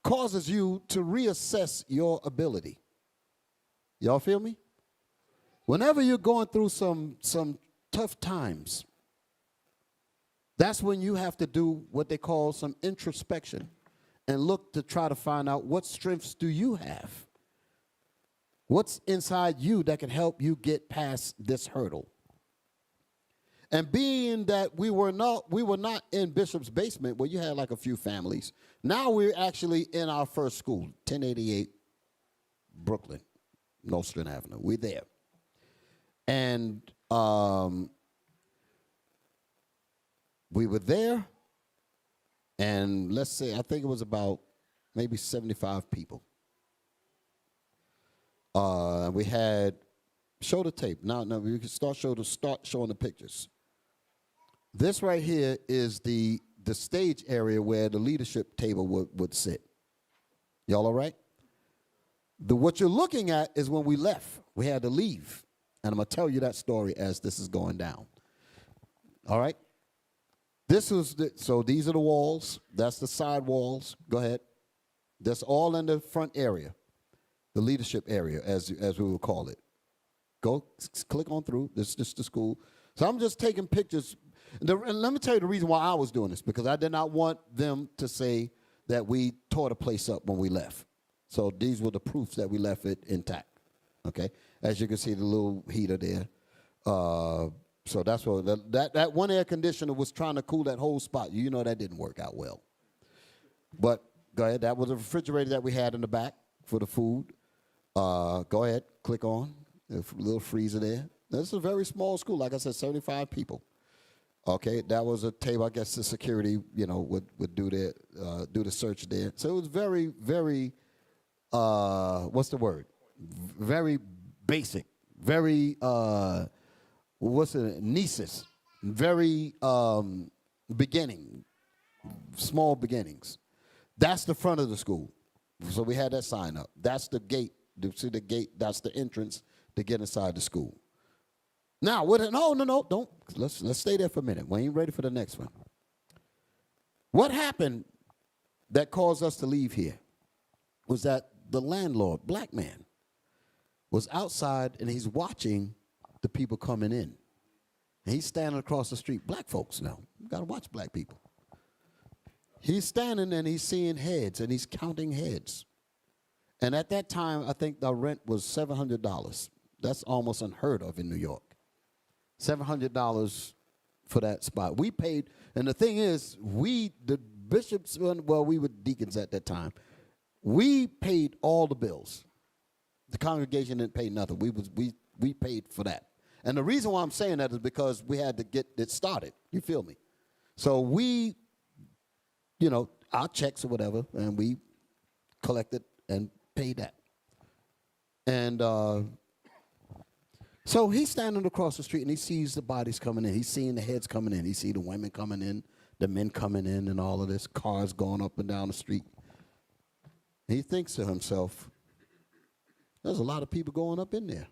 causes you to reassess your ability. Y'all feel me? Whenever you're going through some tough times, that's when you have to do what they call some introspection and look to try to find out what strengths do you have. What's inside you that can help you get past this hurdle? And being that we were not in Bishop's basement where you had like a few families, now we're actually in our first school, 1088 Brooklyn, Nostrand Avenue. We're there. And we were there, and let's say, I think it was about maybe 75 people. We had, show the tape. Now we can start showing the pictures. This right here is the stage area where the leadership table would sit. Y'all all right? What you're looking at is when we left. We had to leave. And I'm going to tell you that story as this is going down. All right? So these are the walls. That's the side walls. Go ahead. That's all in the front area. The leadership area, as we will call it. Go click on through. This is just the school. So I'm just taking pictures. And let me tell you the reason why I was doing this, because I did not want them to say that we tore the place up when we left. So these were the proofs that we left it intact. Okay? As you can see, the little heater there. So that's what that one air conditioner was trying to cool that whole spot. You know that didn't work out well. But go ahead. That was a refrigerator that we had in the back for the food. Go ahead. Click on. A little freezer there. This is a very small school. Like I said, 75 people. Okay, that was a table. I guess the security, would do the search there. So it was very, very, what's the word? Very basic. Very, Nieces. Very beginning, small beginnings. That's the front of the school. So we had that sign up. That's the gate. You see the gate? That's the entrance to get inside the school. Now, no, don't. Let's stay there for a minute. We ain't ready for the next one. What happened that caused us to leave here was that the landlord, black man, was outside and he's watching the people coming in. And he's standing across the street. Black folks now. You got to watch black people. He's standing and he's seeing heads and he's counting heads. And at that time, I think the rent was $700. That's almost unheard of in New York. $700 for that spot. We paid, and the thing is, the bishops, well, we were deacons at that time. We paid all the bills. The congregation didn't pay nothing. We paid for that. And the reason why I'm saying that is because we had to get it started. You feel me? So we, our checks or whatever, and we collected and paid that. And so he's standing across the street, and he sees the bodies coming in. He's seeing the heads coming in. He sees the women coming in, the men coming in, and all of this, cars going up and down the street. And he thinks to himself, there's a lot of people going up in there.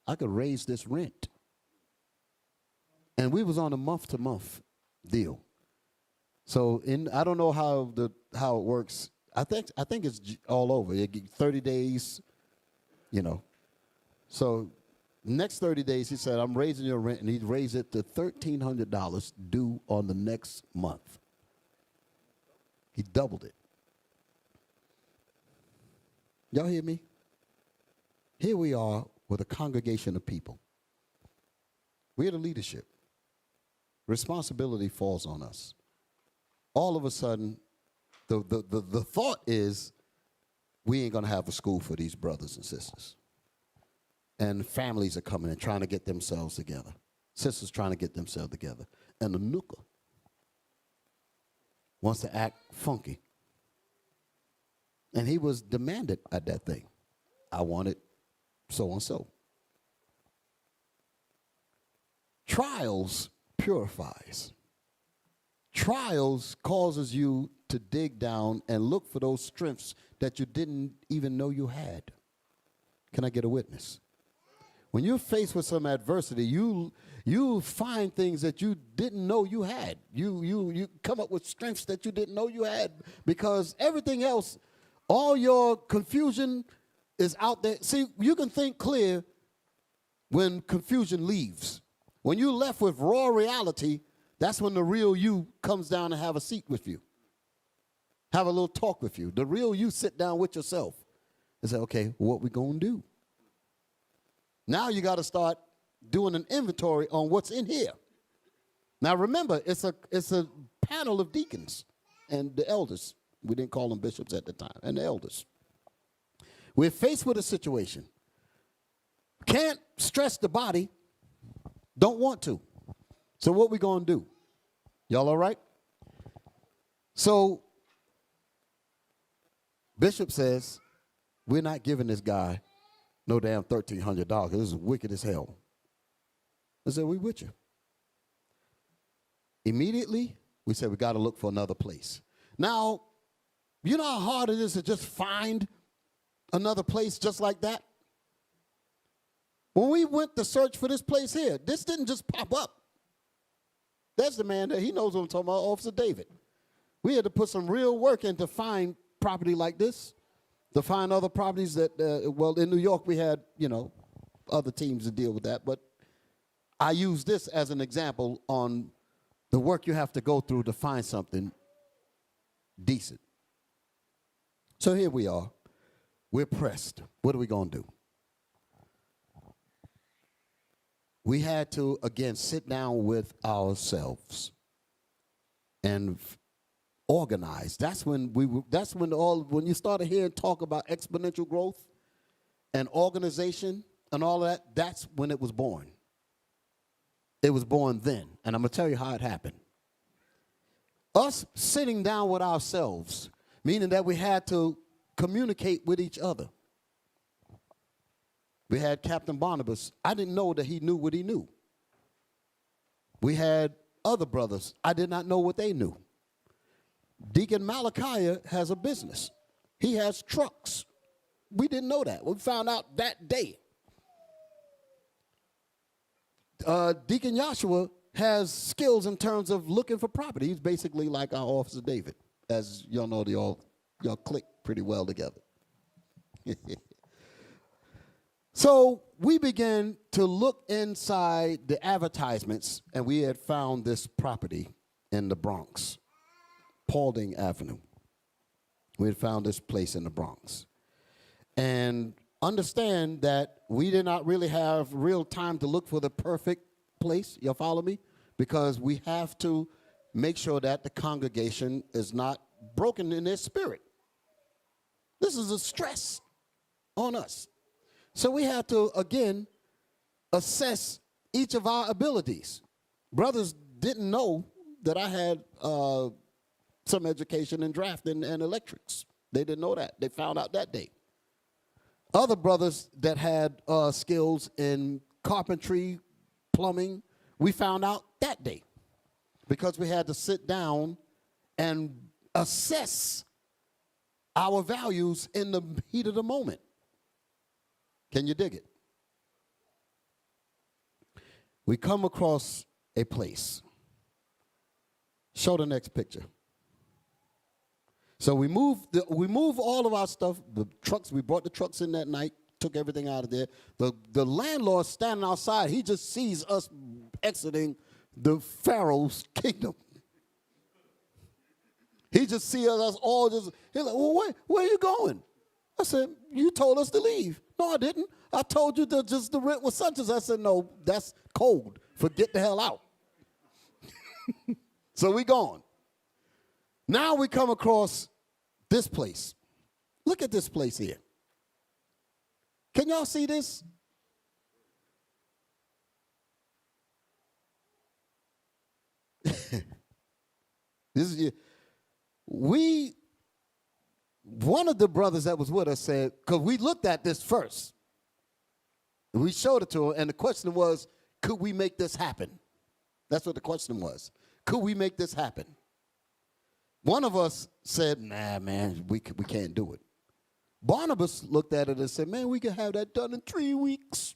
I could raise this rent. And we was on a month-to-month deal. So I don't know how it works. I think it's all over. You get 30 days, So next 30 days, he said, I'm raising your rent, and he raised it to $1,300 due on the next month. He doubled it. Y'all hear me? Here we are with a congregation of people. We're the leadership. Responsibility falls on us. All of a sudden, the thought is we ain't going to have a school for these brothers and sisters. And families are coming and trying to get themselves together. Sisters trying to get themselves together. And the nooker wants to act funky. And he was demanded at that thing. I want it so and so. Trials purifies. Trials causes you to dig down and look for those strengths that you didn't even know you had. Can I get a witness? When you're faced with some adversity, you find things that you didn't know you had. You come up with strengths that you didn't know you had, because everything else, all your confusion is out there. See, you can think clear when confusion leaves. When you're left with raw reality, that's when the real you comes down and have a seat with you. Have a little talk with you. The real you sit down with yourself and say, okay, what we gonna do? Now you got to start doing an inventory on what's in here. Now remember, it's a panel of deacons and the elders. We didn't call them bishops at the time, and the elders. We're faced with a situation. Can't stress the body, don't want to. So what we going to do? Y'all all right? So Bishop says, we're not giving this guy no damn $1,300. This is wicked as hell. I said, we with you. Immediately, we said, we got to look for another place. Now, you know how hard it is to just find another place just like that? When we went to search for this place here, this didn't just pop up. There's the man that he knows what I'm talking about, Officer David. We had to put some real work in to find property like this, to find other properties that, well, in New York we had, other teams to deal with that, but I use this as an example on the work you have to go through to find something decent. So here we are. We're pressed. What are we going to do? We had to, again, sit down with ourselves and organize. That's when when you started hearing talk about exponential growth and organization and all that, that's when it was born. It was born then. And I'm going to tell you how it happened. Us sitting down with ourselves, meaning that we had to communicate with each other. We had Captain Barnabas. I didn't know that he knew what he knew. We had other brothers. I did not know what they knew. Deacon Malachi has a business. He has trucks. We didn't know that. We found out that day. Deacon Joshua has skills in terms of looking for property. He's basically like our Officer David. As y'all know, y'all click pretty well together. So we began to look inside the advertisements, and we had found this property in the Bronx, Paulding Avenue. We had found this place in the Bronx. And understand that we did not really have real time to look for the perfect place. You follow me? Because we have to make sure that the congregation is not broken in their spirit. This is a stress on us. So we have to, again, assess each of our abilities. Brothers didn't know that I had some education in drafting and electrics. They didn't know that. They found out that day. Other brothers that had skills in carpentry, plumbing, we found out that day because we had to sit down and assess our values in the heat of the moment. Can you dig it? We come across a place. Show the next picture. So we move all of our stuff, the trucks, we brought the trucks in that night, took everything out of there. The landlord standing outside, he just sees us exiting the Pharaoh's kingdom. He just sees us all just, he's like, well, where are you going? I said, you told us to leave. No, I didn't. I told you that just the rent was such as. I said, no, that's cold. Forget the hell out. So we gone. Now we come across this place. Look at this place here. Can y'all see this? This is one of the brothers that was with us said, because we looked at this first. We showed it to him, and the question was, could we make this happen? That's what the question was. Could we make this happen? One of us said, nah, man, we can't do it. Barnabas looked at it and said, man, we can have that done in 3 weeks.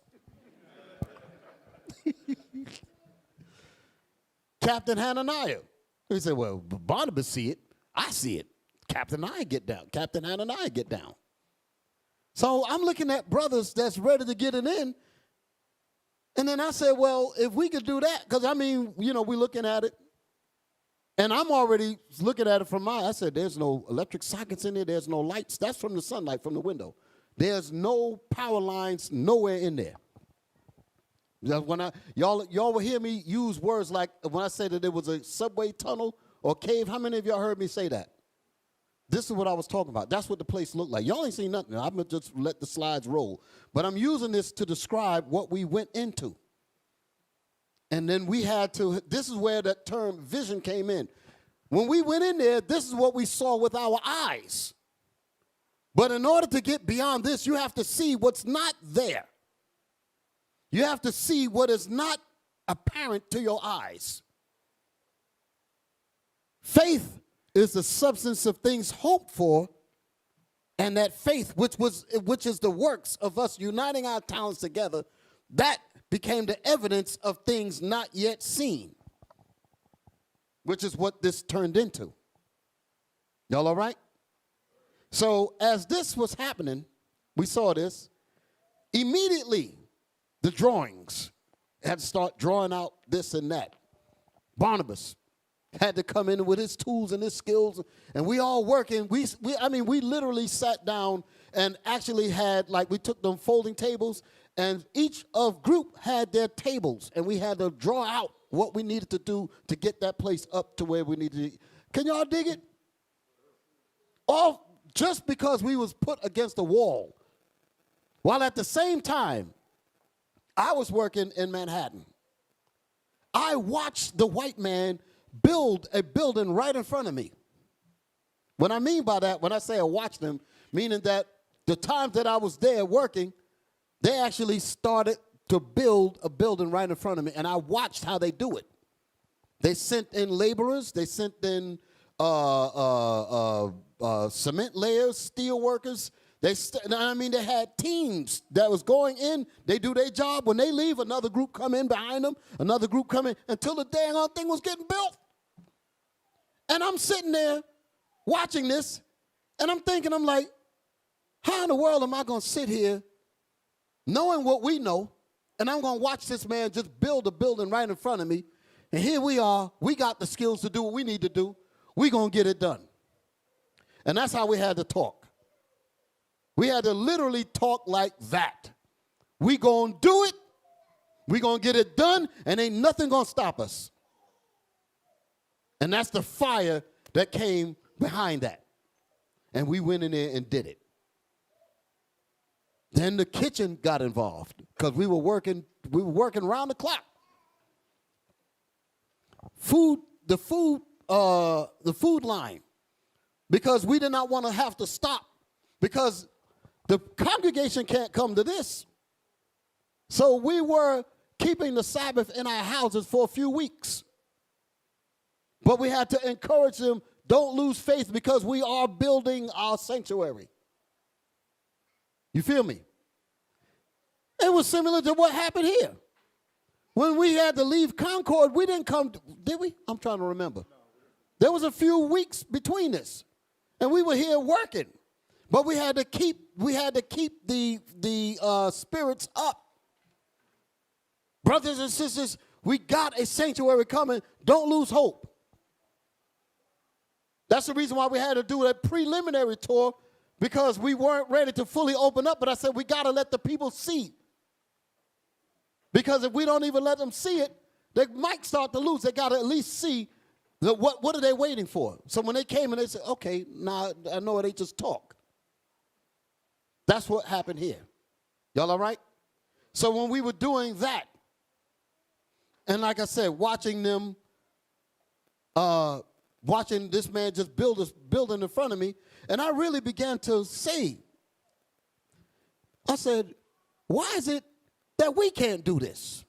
Captain Hananiah. He said, well, Barnabas see it. I see it. Captain Hananiah get down. Captain Hananiah get down. So I'm looking at brothers that's ready to get it in. And then I said, well, if we could do that, because, I mean, we're looking at it. And I'm already looking at it from I said, there's no electric sockets in there. There's no lights. That's from the sunlight from the window. There's no power lines nowhere in there. When y'all will hear me use words like when I said that there was a subway tunnel or cave. How many of y'all heard me say that? This is what I was talking about. That's what the place looked like. Y'all ain't seen nothing. I'm going to just let the slides roll. But I'm using this to describe what we went into. And then we had to, this is where that term vision came in. When we went in there, this is what we saw with our eyes. But in order to get beyond this, you have to see what's not there. You have to see what is not apparent to your eyes. Faith is the substance of things hoped for, and that faith, which is the works of us uniting our talents together, that became the evidence of things not yet seen, which is what this turned into. Y'all all right? So as this was happening, we saw this. Immediately, the drawings had to start drawing out this and that. Barnabas had to come in with his tools and his skills, and we all working. We literally sat down and actually had, like, we took them folding tables, and each of group had their tables, and we had to draw out what we needed to do to get that place up to where we needed to. Can y'all dig it? All just because we was put against a wall, while at the same time, I was working in Manhattan. I watched the white man build a building right in front of me. What I mean by that, when I say I watched them, meaning that the times that I was there working, they actually started to build a building right in front of me, and I watched how they do it. They sent in laborers. They sent in cement layers, steel workers. They had teams that was going in. They do their job. When they leave, another group come in behind them, another group come in, until the dang on thing was getting built. And I'm sitting there watching this, and I'm thinking, I'm like, how in the world am I going to sit here knowing what we know, and I'm going to watch this man just build a building right in front of me, and here we are. We got the skills to do what we need to do. We're going to get it done. And that's how we had to talk. We had to literally talk like that. We going to do it. We going to get it done, and ain't nothing going to stop us. And that's the fire that came behind that. And we went in there and did it. Then the kitchen got involved because we were working around the clock. The food line, because we did not want to have to stop, because the congregation can't come to this. So we were keeping the Sabbath in our houses for a few weeks. But we had to encourage them, don't lose faith, because we are building our sanctuary. You feel me? It was similar to what happened here. When we had to leave Concord, we didn't come, did we? I'm trying to remember. There was a few weeks between this, and we were here working. But we had to keep the spirits up. Brothers and sisters, we got a sanctuary coming. Don't lose hope. That's the reason why we had to do a preliminary tour, because we weren't ready to fully open up. But I said we got to let the people see. Because if we don't even let them see it, they might start to lose. They got to at least see what are they waiting for. So when they came and they said, okay, now I know it ain't just talk. That's what happened here. Y'all all right? So when we were doing that, and like I said, watching them, watching this man just build this building in front of me, and I really began to say, I said, why is it that we can't do this?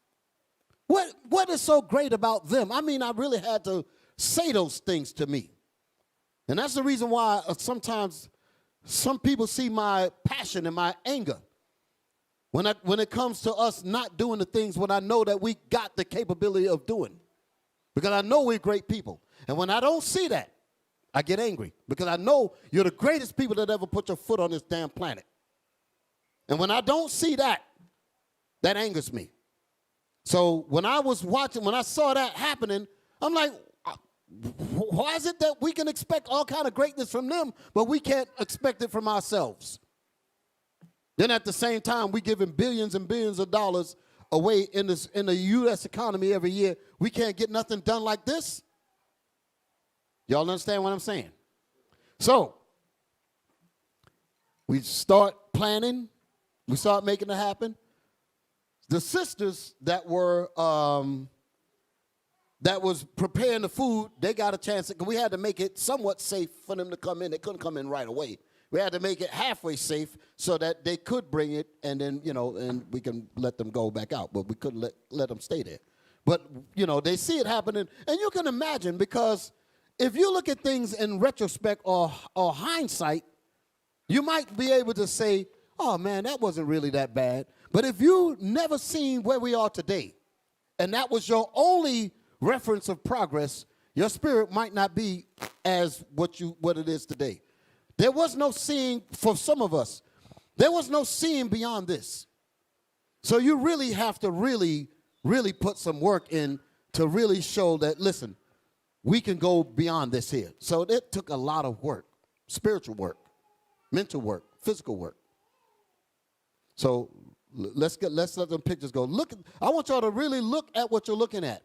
What is so great about them? I mean, I really had to say those things to me. And that's the reason why sometimes some people see my passion and my anger when it comes to us not doing the things when I know that we got the capability of doing. Because I know we're great people. And when I don't see that, I get angry. Because I know you're the greatest people that ever put your foot on this damn planet. And when I don't see that, that angers me. So when I was watching, when I saw that happening, I'm like, why is it that we can expect all kind of greatness from them, but we can't expect it from ourselves? Then at the same time, we giving billions and billions of dollars away in the U.S. economy every year. We can't get nothing done like this. Y'all understand what I'm saying? So we start planning. We start making it happen. The sisters that were that was preparing the food, they got a chance. We had to make it somewhat safe for them to come in. They couldn't come in right away. We had to make it halfway safe so that they could bring it, and then, and we can let them go back out. But we couldn't let them stay there. But, they see it happening. And you can imagine, because if you look at things in retrospect or hindsight, you might be able to say, oh, man, that wasn't really that bad. But if you never seen where we are today, and that was your only reference of progress, your spirit might not be as what it is today. There was no seeing, for some of us, there was no seeing beyond this. So you really have to really put some work in to really show that, listen, we can go beyond this here. So it took a lot of work, spiritual work, mental work, physical work. So let's let them pictures go. I want y'all to really look at what you're looking at.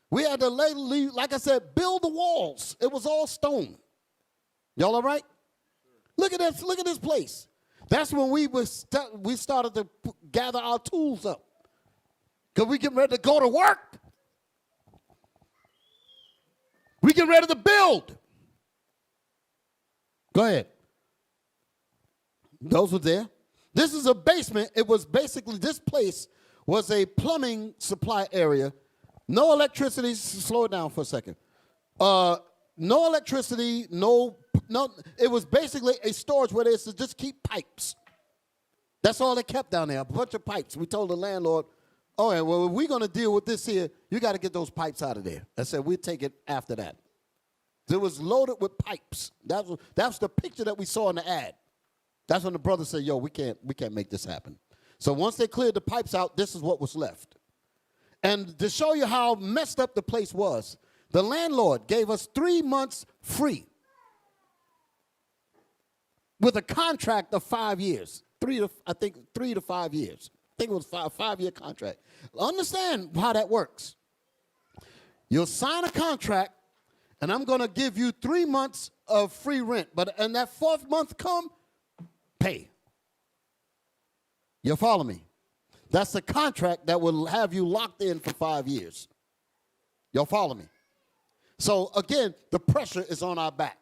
We had to, like I said, build the walls. It was all stone. Y'all all right? Look at this. Look at this place. That's when we started to gather our tools up, because we getting ready to go to work. We getting ready to build. Go ahead. Those were there. This is a basement. It was basically, this place was a plumbing supply area. No electricity. Slow it down for a second. No electricity, no. It was basically a storage where they used to just keep pipes. That's all they kept down there, a bunch of pipes. We told the landlord, oh, yeah, well, if we're going to deal with this here, you got to get those pipes out of there. I said, we'll take it after that. It was loaded with pipes. That's the picture that we saw in the ad. That's when the brother said, yo, we can't make this happen. So once they cleared the pipes out, this is what was left. And to show you how messed up the place was, the landlord gave us 3 months free with a contract of 5 years. 3 to 5 years. I think it was a 5-year contract. Understand how that works. You'll sign a contract, and I'm going to give you 3 months of free rent. But and that 4th month come, pay. You follow me? That's a contract that will have you locked in for 5 years. Y'all follow me? So again, the pressure is on our back.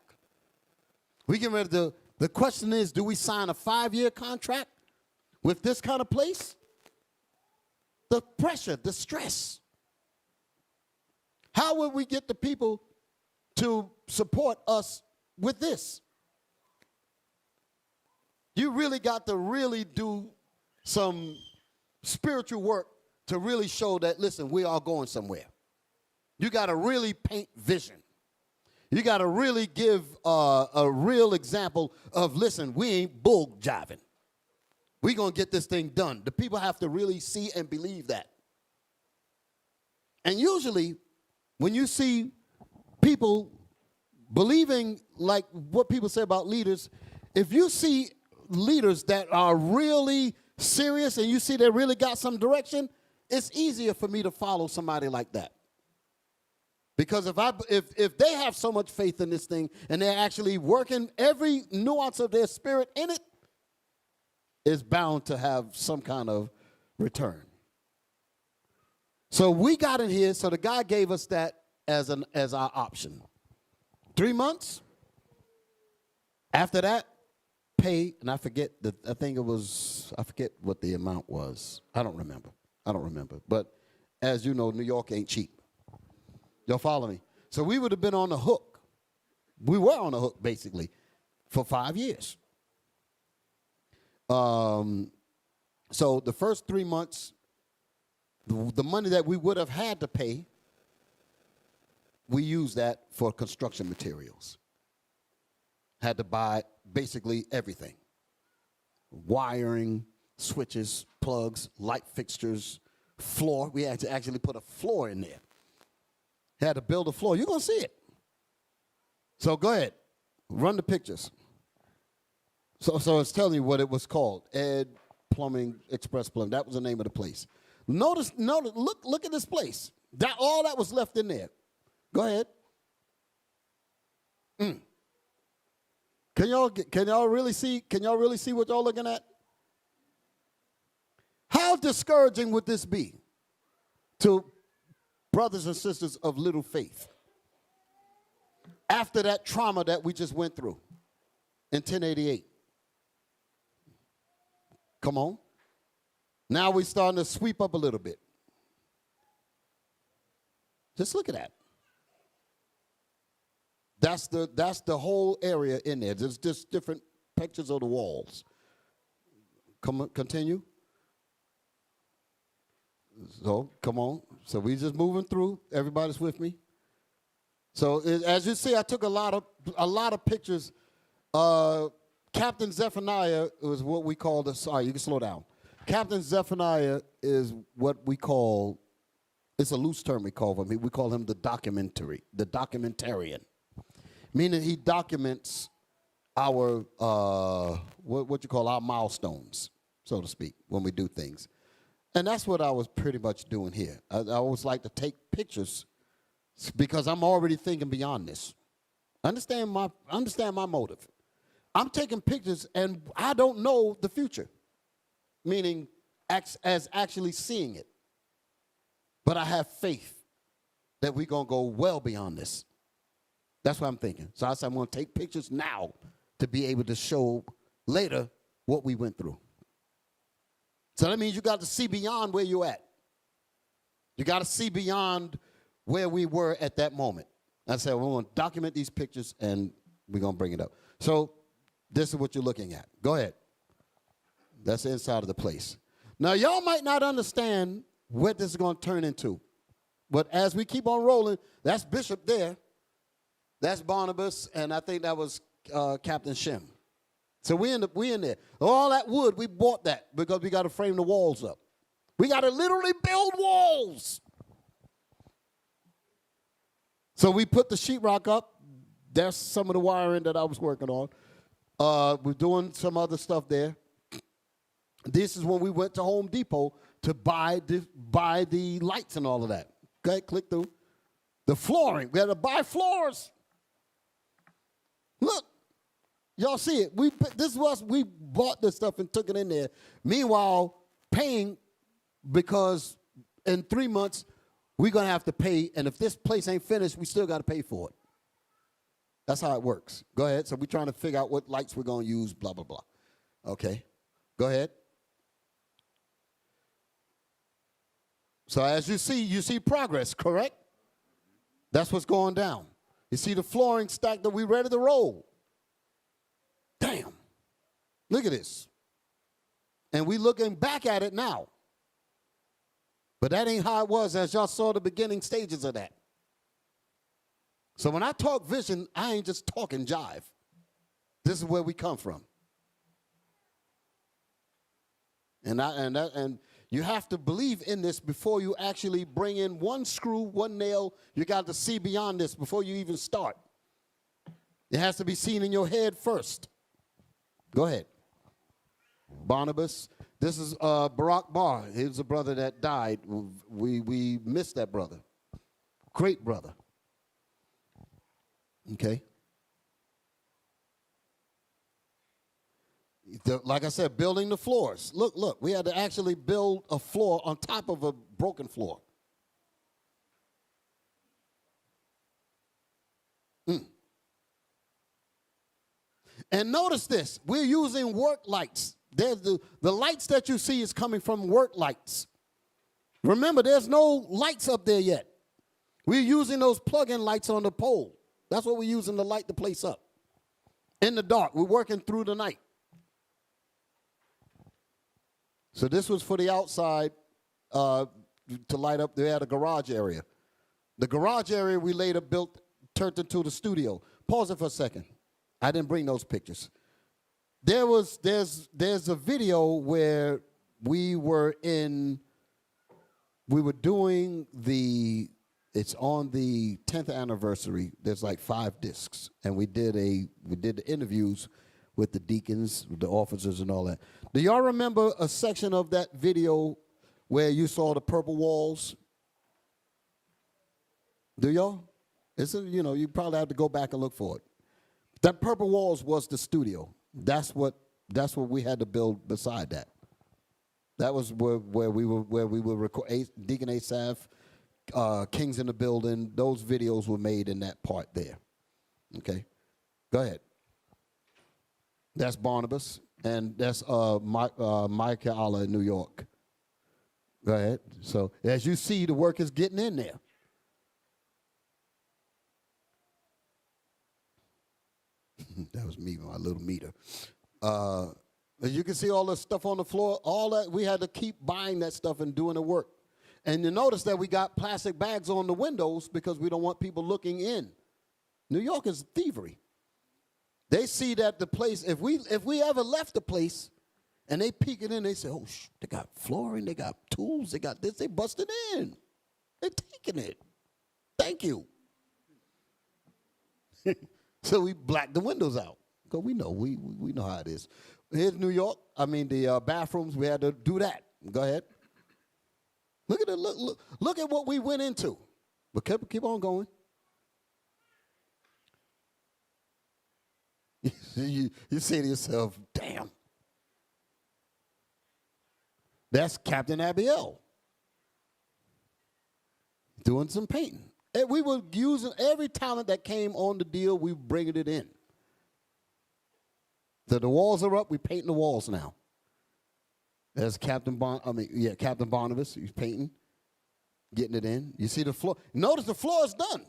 We get ready to, the question is, do we sign a 5-year contract with this kind of place? The pressure, the stress. How would we get the people to support us with this? You really got to really do some spiritual work to really show that, listen, we are going somewhere. You got to really paint vision. You got to really give a real example of, listen, we ain't bull jiving. We're going to get this thing done. The people have to really see and believe that. And usually, when you see people believing like what people say about leaders, if you see leaders that are really serious and you see they really got some direction, it's easier for me to follow somebody like that. Because if they have so much faith in this thing and they're actually working every nuance of their spirit in it, it's bound to have some kind of return. So we got in here, so the guy gave us that as our option. 3 months. After that, pay, and I forget what the amount was. I don't remember. But as you know, New York ain't cheap. Y'all follow me? So we would have been on the hook. We were on the hook, basically, for 5 years. So the first 3 months, the money that we would have had to pay, we used that for construction materials. Had to buy basically everything. Wiring, switches, plugs, light fixtures, floor. We had to actually put a floor in there. Had to build a floor. You're going to see it. So go ahead. Run the pictures. So it's telling you what it was called. Ed Plumbing, Express Plumbing. That was the name of the place. Notice, look at this place. All that was left in there. Go ahead. Can y'all really see what y'all looking at? How discouraging would this be to brothers and sisters of little faith after that trauma that we just went through in 1088? Come on. Now we're starting to sweep up a little bit. Just look at that. That's the whole area in there. There's just different pictures of the walls. Come on, continue. So come on. So we just moving through. Everybody's with me. So as you see, I took a lot of pictures. Captain Zephaniah was what we call the. Sorry, you can slow down. Captain Zephaniah is what we call. It's a loose term we call him. We call him the documentarian, meaning he documents our what you call our milestones, so to speak, when we do things. And that's what I was pretty much doing here. I always like to take pictures because I'm already thinking beyond this. Understand my motive. I'm taking pictures and I don't know the future, meaning as actually seeing it. But I have faith that we're going to go well beyond this. That's what I'm thinking. So I said I'm going to take pictures now to be able to show later what we went through. So that means you got to see beyond where you're at. You got to see beyond where we were at that moment. I said, we're going to document these pictures and we're going to bring it up. So this is what you're looking at. Go ahead. That's the inside of the place. Now, y'all might not understand what this is going to turn into. But as we keep on rolling, that's Bishop there. That's Barnabas, and I think that was Captain Shem. So we in there. All that wood, we bought that because we got to frame the walls up. We got to literally build walls. So we put the sheetrock up. That's some of the wiring that I was working on. We're doing some other stuff there. This is when we went to Home Depot to buy the lights and all of that. Okay, click through. The flooring. We had to buy floors. Look. Y'all see it. This was we bought this stuff and took it in there. Meanwhile, paying because in 3 months we're gonna have to pay, and if this place ain't finished, we still got to pay for it. That's how it works. Go ahead. So we're trying to figure out what lights we're gonna use. Blah blah blah. Okay. Go ahead. So as you see progress. Correct. That's what's going down. You see the flooring stacked that we ready to roll. Damn. Look at this. And we looking back at it now. But that ain't how it was as y'all saw the beginning stages of that. So when I talk vision, I ain't just talking jive. This is where we come from. And you have to believe in this before you actually bring in one screw, one nail. You got to see beyond this before you even start. It has to be seen in your head first. Go ahead. Barnabas. This is Barack Barr. He was a brother that died. We missed that brother. Great brother. Okay. Like I said, building the floors. Look. We had to actually build a floor on top of a broken floor. And notice this, we're using work lights. There's the lights that you see is coming from work lights. Remember, there's no lights up there yet. We're using those plug-in lights on the pole. That's what we're using to light the place up. In the dark, we're working through the night. So this was for the outside to light up. They had a garage area. The garage area we later built, turned into the studio. Pause it for a second. I didn't bring those pictures. There's a video where we were doing it's on the 10th anniversary. There's like 5 discs, and we did the interviews with the deacons, the officers, and all that. Do y'all remember a section of that video where you saw the purple walls? Do y'all? You probably have to go back and look for it. That purple walls was the studio. That's what we had to build beside that. That was where we were record Deacon Asaph, Kings in the Building. Those videos were made in that part there. Okay, go ahead. That's Barnabas, and that's Micah Allah in New York. Go ahead. So as you see, the work is getting in there. That was me, my little meter. As you can see all the stuff on the floor, all that, we had to keep buying that stuff and doing the work. And you notice that we got plastic bags on the windows because we don't want people looking in. New York is thievery. They see that the place, if we ever left the place and they peek it in, they say, oh, they got flooring, they got tools, they got this, they busted in. They're taking it. Thank you. So we blacked the windows out because we know how it is. Here's New York. I mean, the bathrooms, we had to do that. Go ahead. Look at it. Look at what we went into. But keep on going. You say to yourself, damn. That's Captain Abiel doing some painting. And we were using every talent that came on the deal, we were bringing it in. So the walls are up, we're painting the walls now. There's Captain Barnabas, he's painting, getting it in. You see the floor. Notice the floor is done.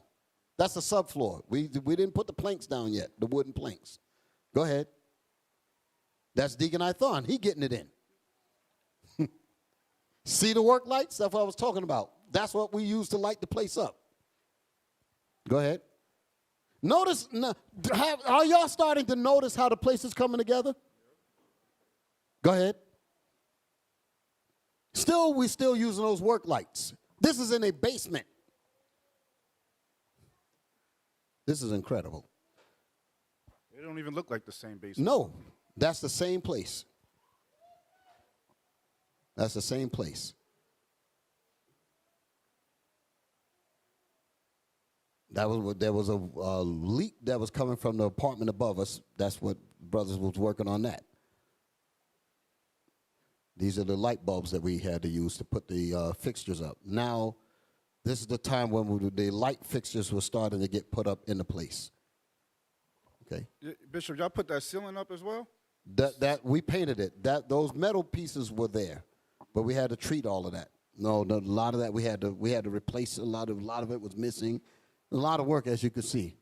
That's the subfloor. We didn't put the planks down yet, the wooden planks. Go ahead. That's Deacon Ithon, he getting it in. See the work lights? That's what I was talking about. That's what we use to light the place up. Go ahead. Notice, are y'all starting to notice how the place is coming together? Go ahead. We're still using those work lights. This is in a basement. This is incredible. They don't even look like the same basement. No, that's the same place. That's the same place. There was a leak that was coming from the apartment above us. That's what brothers was working on that. These are the light bulbs that we had to use to put the fixtures up. Now, this is the time when the light fixtures were starting to get put up into place. Okay. Bishop, y'all put that ceiling up as well? That we painted it. Those metal pieces were there, but we had to treat all of that. No, a lot of that we had to replace. A lot of it was missing. A lot of work, as you can see.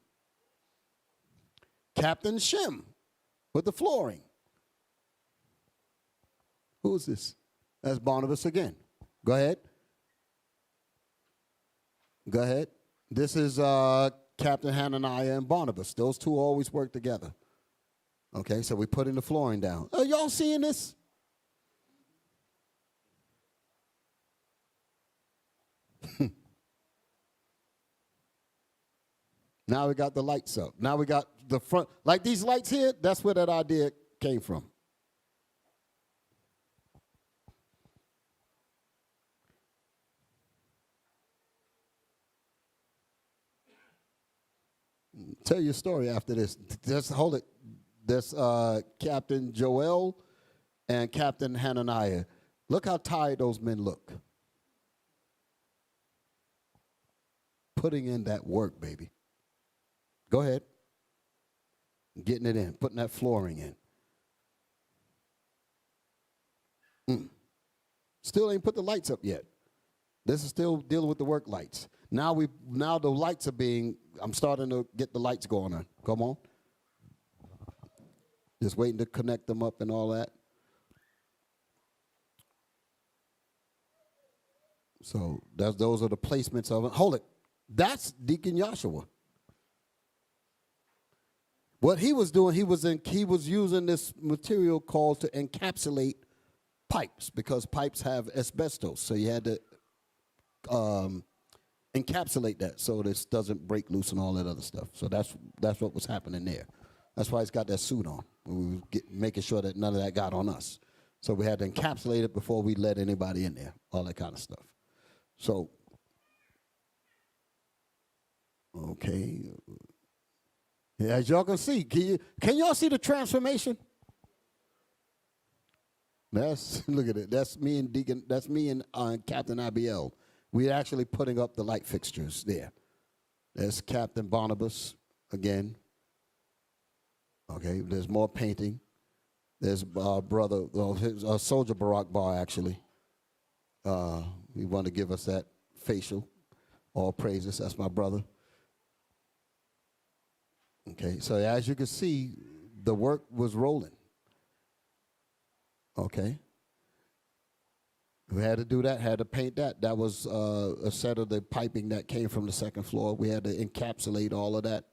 Captain Shim with the flooring. Who is this? That's Barnabas again. Go ahead. Go ahead. This is Captain Hananiah and Barnabas. Those two always work together. Okay, so we put in the flooring down. Are y'all seeing this? Now we got the lights up. Now we got the front. Like these lights here, that's where that idea came from. Tell your story after this. Just hold it. There's Captain Joel and Captain Hananiah. Look how tired those men look. Putting in that work, baby. Go ahead. Getting it in, putting that flooring in. Still ain't put the lights up yet. This is still dealing with the work lights. Now the lights are I'm starting to get the lights going on. Come on. Just waiting to connect them up and all that. So those are the placements of it. Hold it. That's Deacon Joshua. What he was doing, he was using this material called to encapsulate pipes, because pipes have asbestos. So you had to encapsulate that so this doesn't break loose and all that other stuff. So that's what was happening there. That's why he's got that suit on. We were making sure that none of that got on us. So we had to encapsulate it before we let anybody in there, all that kind of stuff. So, okay. As y'all can see, can y'all see the transformation? Look at it. That's me and Deacon. That's me and Captain Abiel. We're actually putting up the light fixtures there. There's Captain Barnabas again. Okay, there's more painting. There's brother, Soldier Barack Bar actually. He wanted to give us that facial. All praises. That's my brother. Okay, so as you can see, the work was rolling. Okay. We had to do that, had to paint that. That was a set of the piping that came from the second floor. We had to encapsulate all of that.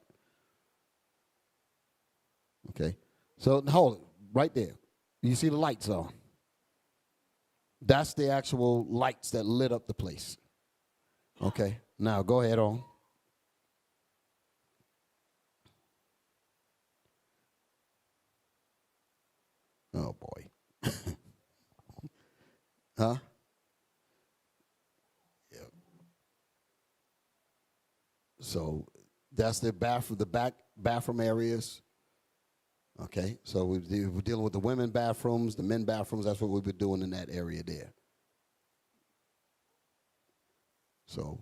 Okay. So hold it, right there. You see the lights on. That's the actual lights that lit up the place. Okay. Now go ahead on. Oh, boy. Huh? Yeah. So that's the back bathroom areas. Okay, so we're dealing with the women bathrooms, the men bathrooms. That's what we've been doing in that area there. So,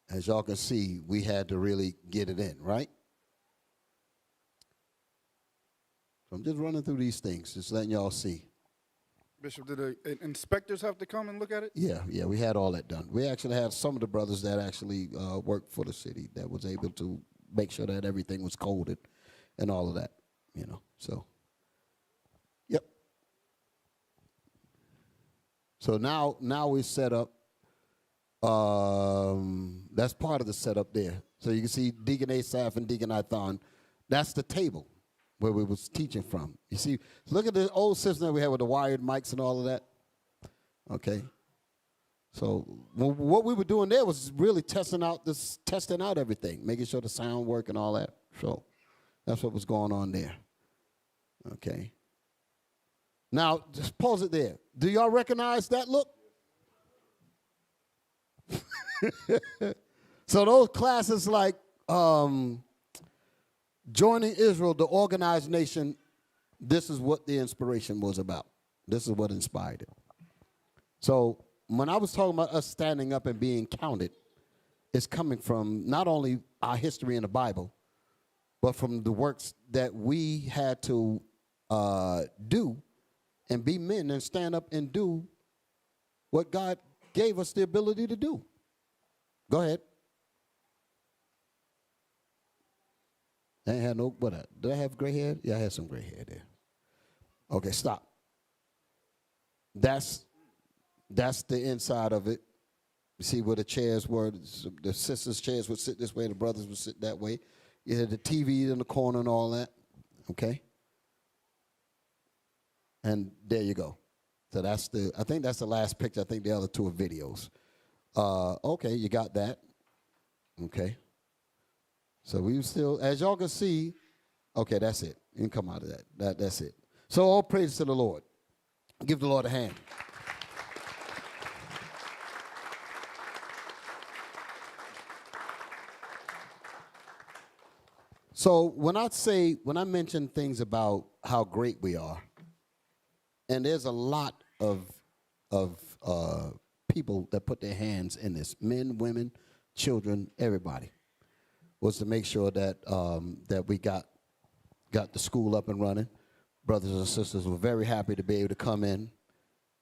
as y'all can see, we had to really get it in, right? So I'm just running through these things, just letting y'all see. Bishop, did the inspectors have to come and look at it? Yeah, we had all that done. We actually had some of the brothers that actually worked for the city that was able to make sure that everything was coded and all of that, so. Yep. So now we set up, that's part of the setup there. So you can see Deacon Asaph and Deacon Ithon. That's the table where we was teaching from. You see, look at the old system that we had with the wired mics and all of that. Okay. So what we were doing there was really testing out everything, making sure the sound worked and all that. So that's what was going on there. Okay. Now, just pause it there. Do y'all recognize that look? So those classes like joining Israel, the organized nation, this is what the inspiration was about. This is what inspired it. So when I was talking about us standing up and being counted, it's coming from not only our history in the Bible, but from the works that we had to do and be men and stand up and do what God gave us the ability to do. Go ahead. I ain't had no, did I have gray hair? Yeah, I had some gray hair there. Okay, stop. That's the inside of it. You see where the chairs were. The sisters' chairs would sit this way, the brothers would sit that way. You had the TV in the corner and all that. Okay? And there you go. So I think that's the last picture. I think the other two are videos. Okay, you got that. Okay. So we still, as y'all can see, okay, that's it. You can come out of that. That's it. So all praise to the Lord. Give the Lord a hand. So when I mention things about how great we are, and there's a lot of people that put their hands in this, men, women, children, everybody, was to make sure that that we got the school up and running. Brothers and sisters were very happy to be able to come in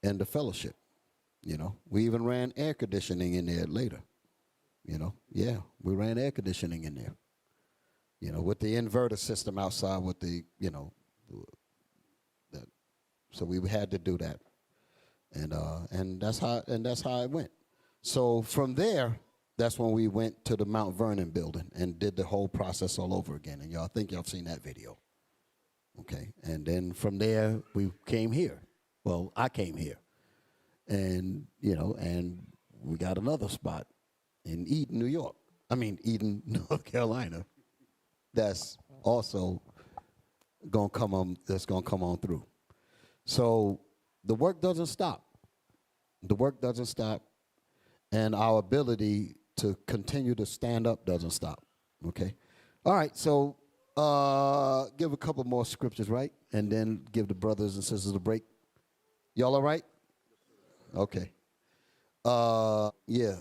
and the fellowship. You know, we even ran air conditioning in there later. You know, yeah, we ran air conditioning in there. You know, with the inverter system outside with the, you know, that. So we had to do that. And that's how it went. So from there, that's when we went to the Mount Vernon building and did the whole process all over again. And y'all think y'all have seen that video. Okay. And then from there, we came here. Well, I came here. And, you know, and we got another spot in Eden, New York. I mean, Eden, North Carolina. That's also going to come on through. So the work doesn't stop. The work doesn't stop. And our ability to continue to stand up doesn't stop. Okay? All right, so give a couple more scriptures, right? And then give the brothers and sisters a break. Y'all all right? Okay. Yeah,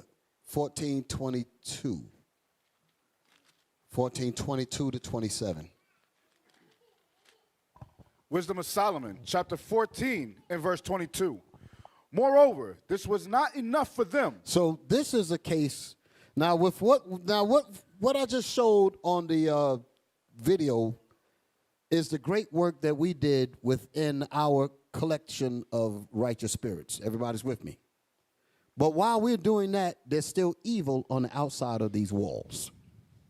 14:22. 14:22 to 27. Wisdom of Solomon, chapter 14 and verse 22. Moreover, this was not enough for them. So this is a case. Now with what I just showed on the video is the great work that we did within our collection of righteous spirits. Everybody's with me. But while we're doing that, there's still evil on the outside of these walls.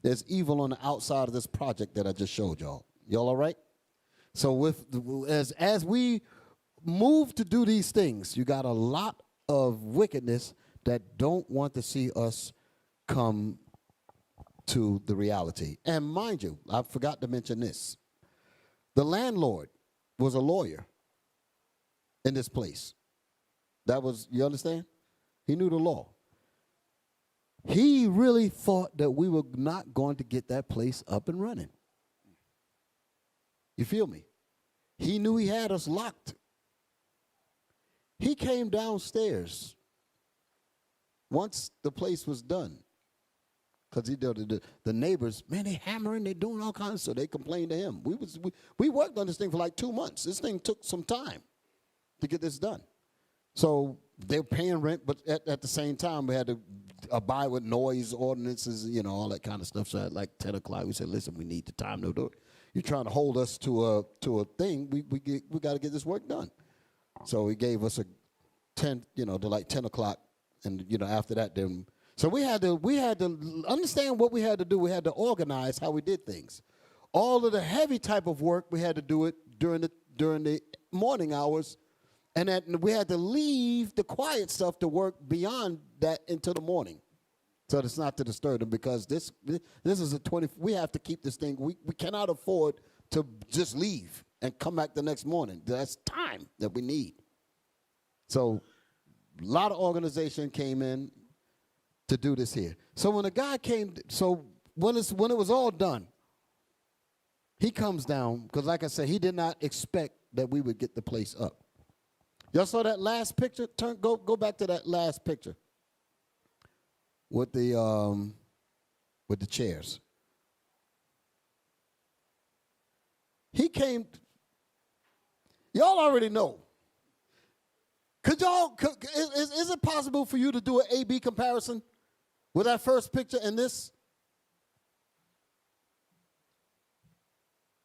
There's evil on the outside of this project that I just showed y'all. Y'all all right? So as we move to do these things, you got a lot of wickedness that don't want to see us come to the reality. And mind you, I forgot to mention this. The landlord was a lawyer in this place. That was, you understand? He knew the law. He really thought that we were not going to get that place up and running. You feel me? He knew he had us locked. He came downstairs once the place was done. Because the neighbors, man, they hammering, they doing all kinds, so they complained to him. We worked on this thing for like 2 months. This thing took some time to get this done. So they were paying rent, but at the same time, we had to abide with noise ordinances, you know, all that kind of stuff. So at like 10 o'clock, we said, listen, we need the time to do it. You're trying to hold us to a thing. We got to get this work done. So he gave us a 10, you know, to like 10 o'clock. And, you know, after that, then So we had to understand what we had to do. We had to organize how we did things. All of the heavy type of work, we had to do it during the morning hours, and that we had to leave the quiet stuff to work beyond that into the morning. So it's not to disturb them, because this is we have to keep this thing. We cannot afford to just leave and come back the next morning. That's time that we need. So a lot of organization came in to do this here. So when the guy came, so when it was all done, he comes down, because like I said, he did not expect that we would get the place up. Y'all saw that last picture? Go back to that last picture with the chairs. He came. Y'all already know. Is it possible for you to do an A/B comparison with that first picture and this?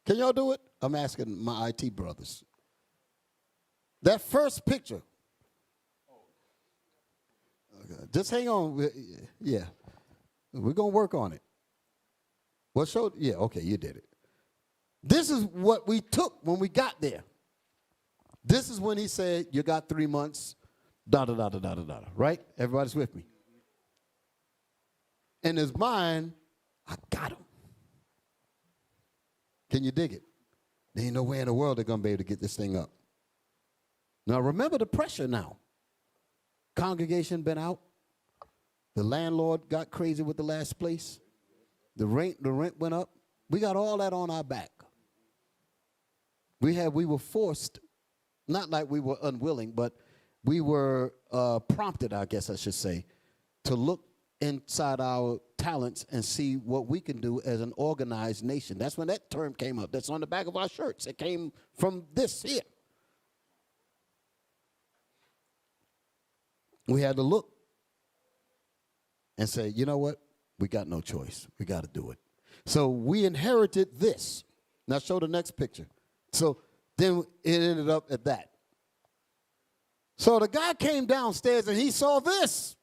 Can y'all do it? I'm asking my IT brothers. That first picture. Okay, just hang on. Yeah. We're going to work on it. What showed? Yeah, okay, you did it. This is what we took when we got there. This is when he said, you got 3 months, da-da-da-da-da-da-da, right? Everybody's with me. In his mind, I got him. Can you dig it? There ain't no way in the world they're going to be able to get this thing up. Now, remember the pressure now. Congregation been out. The landlord got crazy with the last place. The rent went up. We got all that on our back. We were forced, not like we were unwilling, but we were prompted, I guess I should say, to look inside our talents and see what we can do as an organized nation. That's when that term came up. That's on the back of our shirts. It came from this here. We had to look and say, you know what? We got no choice. We got to do it. So we inherited this. Now show the next picture. So then it ended up at that. So the guy came downstairs and he saw this.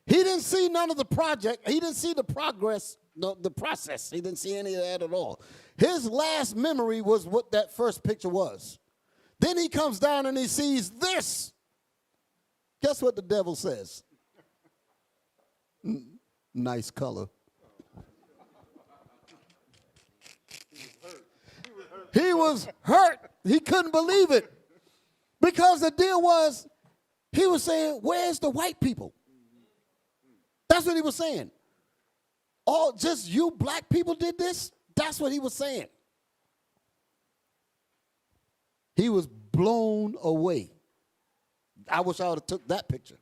He didn't see none of the project. He didn't see the progress, the process. He didn't see any of that at all. His last memory was what that first picture was. Then he comes down and he sees this. Guess what the devil says? Nice color. He was hurt. He couldn't believe it. Because the deal was, he was saying, where's the white people? That's what he was saying. Oh, just you black people did this? That's what he was saying. He was blown away. I wish I would have took that picture.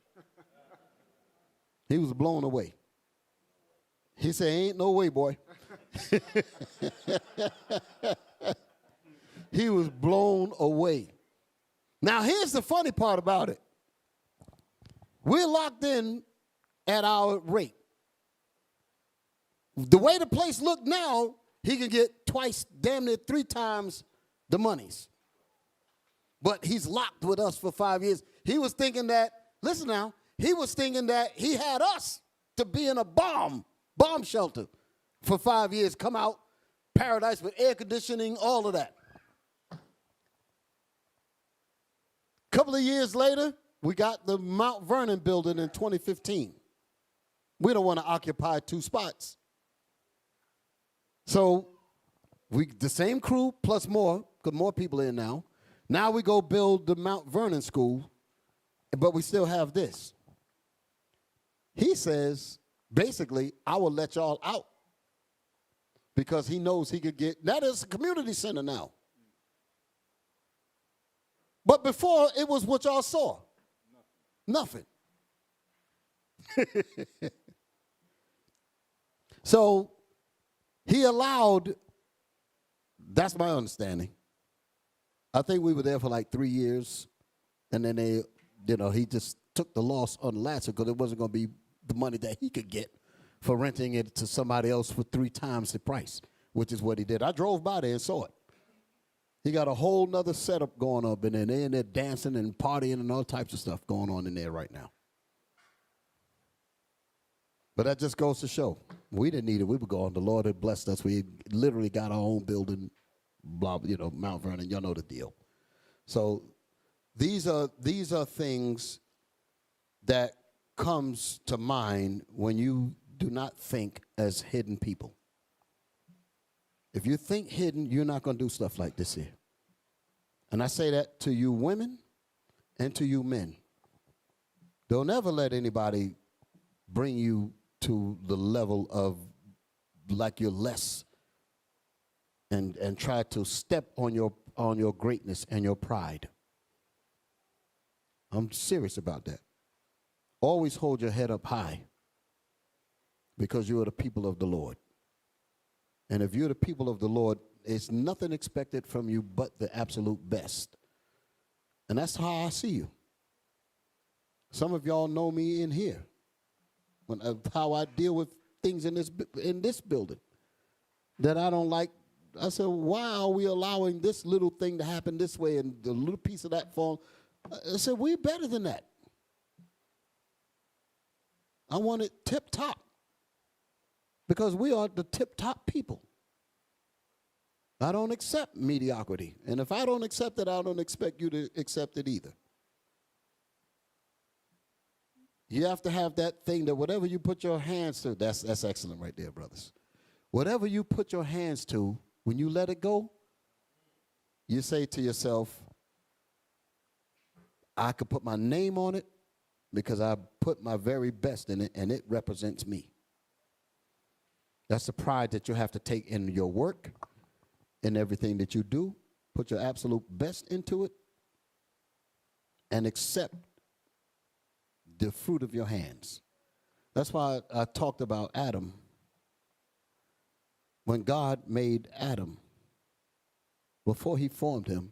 He was blown away. He said, ain't no way, boy. He was blown away. Now, here's the funny part about it. We're locked in at our rate. The way the place looked now, he could get twice, damn near 3 times the monies. But he's locked with us for 5 years. He was thinking that, listen now, he was thinking that he had us to be in a bomb shelter for 5 years, come out, paradise with air conditioning, all of that. A couple of years later, we got the Mount Vernon building in 2015. We don't want to occupy 2 spots. So the same crew plus more, because more people are in now. Now we go build the Mount Vernon school, but we still have this. He says, basically, I will let y'all out because he knows he could get, that is a community center now. But before, it was what y'all saw. Nothing. So he allowed, that's my understanding. I think we were there for like 3 years, and then he just took the loss on the last because it wasn't going to be the money that he could get for renting it to somebody else for 3 times the price, which is what he did. I drove by there and saw it. He got a whole nother setup going up in there. They're in there dancing and partying and all types of stuff going on in there right now. But that just goes to show we didn't need it. We were going. The Lord had blessed us. We literally got our own building, blah, Mount Vernon. Y'all know the deal. So these are things that comes to mind when you do not think as hidden people. If you think hidden, you're not going to do stuff like this here. And I say that to you women and to you men. Don't ever let anybody bring you to the level of like you're less and try to step on your greatness and your pride. I'm serious about that. Always hold your head up high because you are the people of the Lord. And if you're the people of the Lord, it's nothing expected from you but the absolute best. And that's how I see you. Some of y'all know me in here, how I deal with things in this building that I don't like. I said, why are we allowing this little thing to happen this way and the little piece of that fall? I said, we're better than that. I want it tip top because we are the tip top people. I don't accept mediocrity. And if I don't accept it, I don't expect you to accept it either. You have to have that thing that whatever you put your hands to, that's excellent right there, brothers. Whatever you put your hands to, when you let it go, you say to yourself, I could put my name on it because I put my very best in it and it represents me. That's the pride that you have to take in your work, in everything that you do. Put your absolute best into it and accept the fruit of your hands. That's why I talked about Adam. When God made Adam, before he formed him,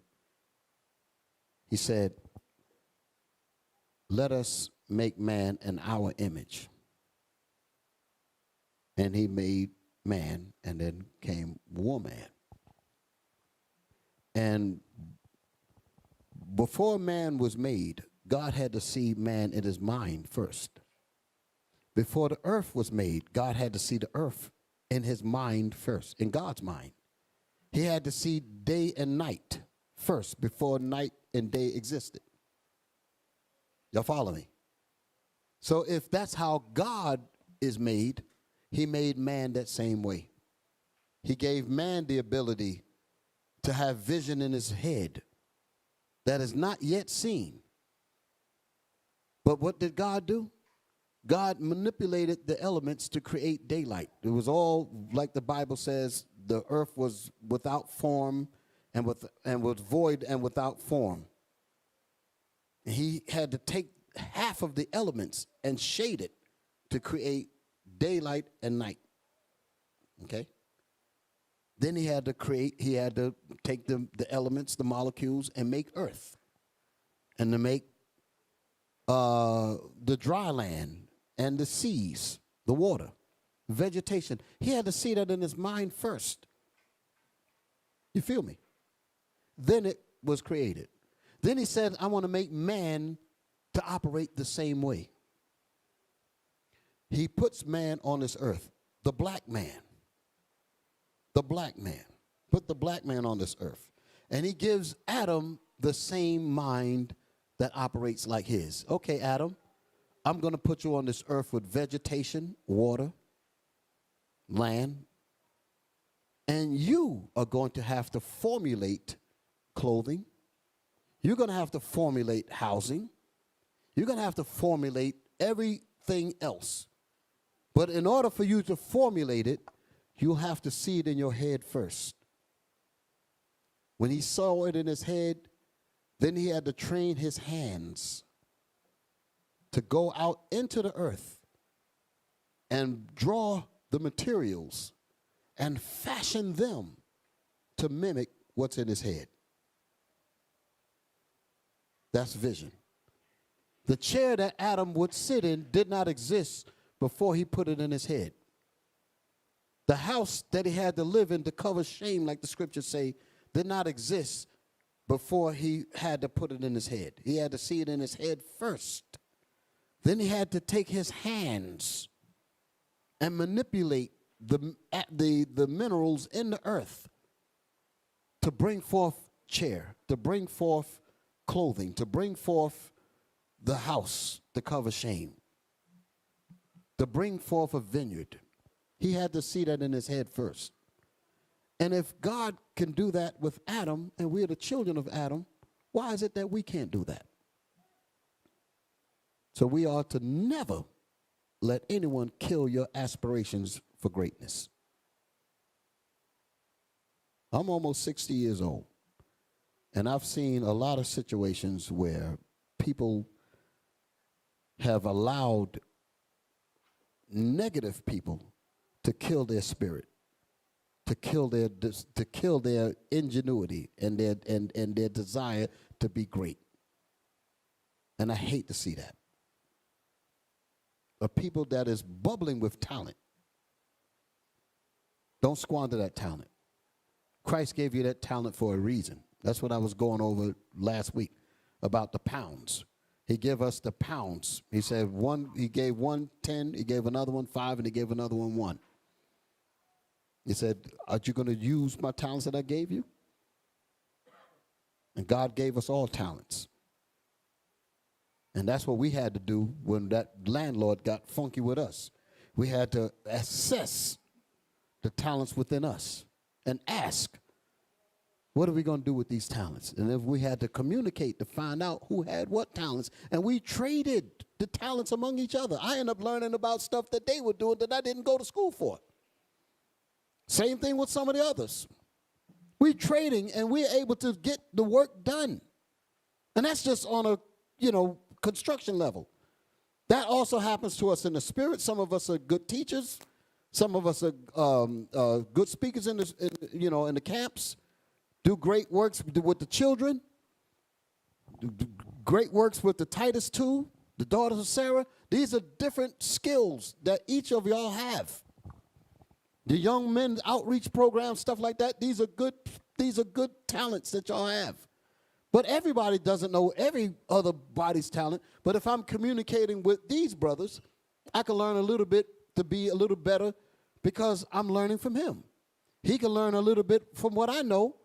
he said, let us make man in our image. And he made man, and then came woman. And before man was made, God had to see man in his mind first. Before the earth was made, God had to see the earth in his mind first, in God's mind. He had to see day and night first before night and day existed. Y'all follow me? So if that's how God is made, he made man that same way. He gave man the ability to have vision in his head that is not yet seen. But what did God do? God manipulated the elements to create daylight. It was all, like the Bible says, the earth was without form and was void and without form. And he had to take half of the elements and shade it to create daylight and night. Okay? Then he had to take the elements, the molecules, and make earth. And to make the dry land and the seas, the water, vegetation. He had to see that in his mind first. You feel me? Then it was created. Then he said, I want to make man to operate the same way. He puts man on this earth, the black man. The black man. Put the black man on this earth. And he gives Adam the same mind that operates like his. Okay, Adam, I'm going to put you on this earth with vegetation, water, land, and you are going to have to formulate clothing. You're going to have to formulate housing. You're going to have to formulate everything else. But in order for you to formulate it, you'll have to see it in your head first. When he saw it in his head, then he had to train his hands to go out into the earth and draw the materials and fashion them to mimic what's in his head. That's vision. The chair that Adam would sit in did not exist before he put it in his head. The house that he had to live in to cover shame, like the scriptures say, did not exist before he had to put it in his head. He had to see it in his head first. Then he had to take his hands and manipulate the minerals in the earth to bring forth chair, to bring forth clothing, to bring forth the house to cover shame, to bring forth a vineyard. He had to see that in his head first. And if God can do that with Adam, and we're the children of Adam, why is it that we can't do that? So we are to never let anyone kill your aspirations for greatness. I'm almost 60 years old, and I've seen a lot of situations where people have allowed negative people to kill their spirit, to kill their ingenuity and their desire to be great. And I hate to see that. A people that is bubbling with talent, don't squander that talent. Christ gave you that talent for a reason. That's what I was going over last week about the pounds. He gave us the pounds. He said he gave one 10, he gave another one 5, and he gave another one 1. He said, are you going to use my talents that I gave you? And God gave us all talents. And that's what we had to do when that landlord got funky with us. We had to assess the talents within us and ask, what are we going to do with these talents? And if we had to communicate to find out who had what talents, and we traded the talents among each other. I ended up learning about stuff that they were doing that I didn't go to school for. Same thing with some of the others. We're trading, and we're able to get the work done. And that's just on a, construction level. That also happens to us in the spirit. Some of us are good teachers. Some of us are good speakers in the camps. Do great works with the children. Do great works with the Titus 2, the daughters of Sarah. These are different skills that each of y'all have. The young men outreach programs, stuff like that. These are good talents that y'all have. But everybody doesn't know every other body's talent. But if I'm communicating with these brothers, I can learn a little bit to be a little better because I'm learning from him. He can learn a little bit from what I know,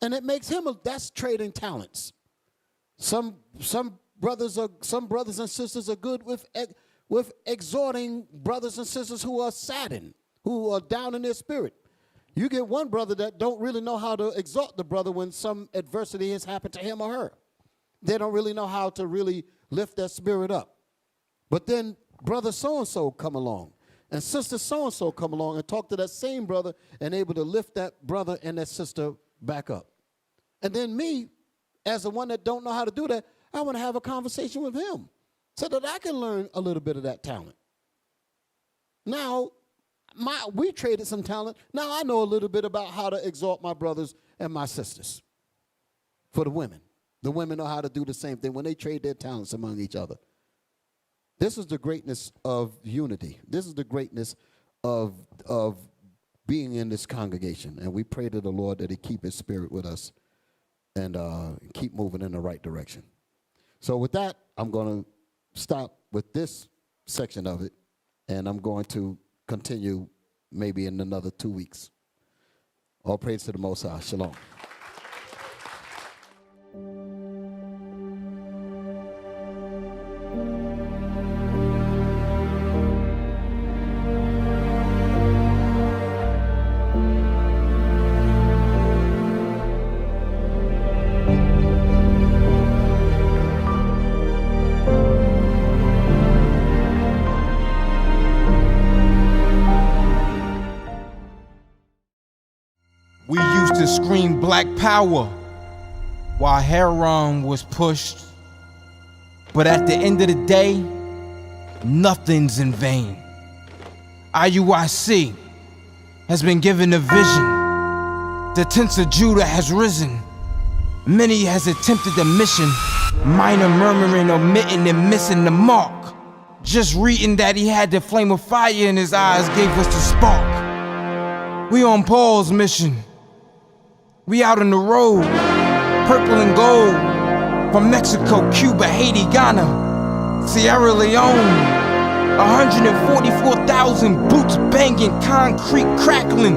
and it makes him that's trading talents. Some brothers and sisters are good with exhorting brothers and sisters who are saddened, who are down in their spirit. You get one brother that don't really know how to exhort the brother when some adversity has happened to him or her. They don't really know how to really lift their spirit up. But then brother so-and-so come along, and sister so-and-so come along and talk to that same brother and able to lift that brother and that sister back up. And then me, as the one that don't know how to do that, I want to have a conversation with him so that I can learn a little bit of that talent. Now, we traded some talent. Now I know a little bit about how to exhort my brothers and my sisters. For the women. The women know how to do the same thing when they trade their talents among each other. This is the greatness of unity. This is the greatness of being in this congregation. And we pray to the Lord that he keep his spirit with us and keep moving in the right direction. So with that, I'm going to stop with this section of it, and I'm going to continue maybe in another 2 weeks. All praise to the Most High. Shalom. We used to scream black power while heroin was pushed. But at the end of the day, nothing's in vain. IUIC has been given a vision. The tents of Judah has risen. Many has attempted the mission, minor murmuring, omitting, and missing the mark. Just reading that he had the flame of fire in his eyes gave us the spark. We on Paul's mission. We out on the road, purple and gold, from Mexico, Cuba, Haiti, Ghana, Sierra Leone, 144,000 boots banging, concrete crackling.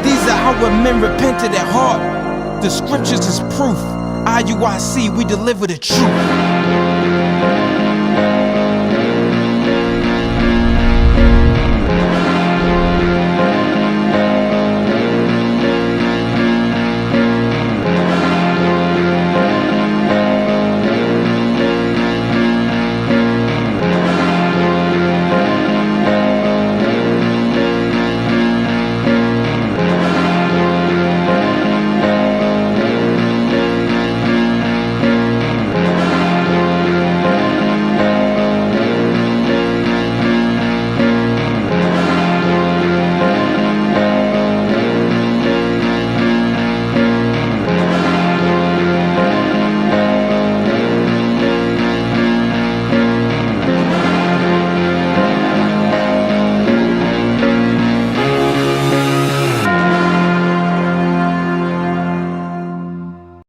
These are how men repented at heart. The scriptures is proof. IUIC, we deliver the truth.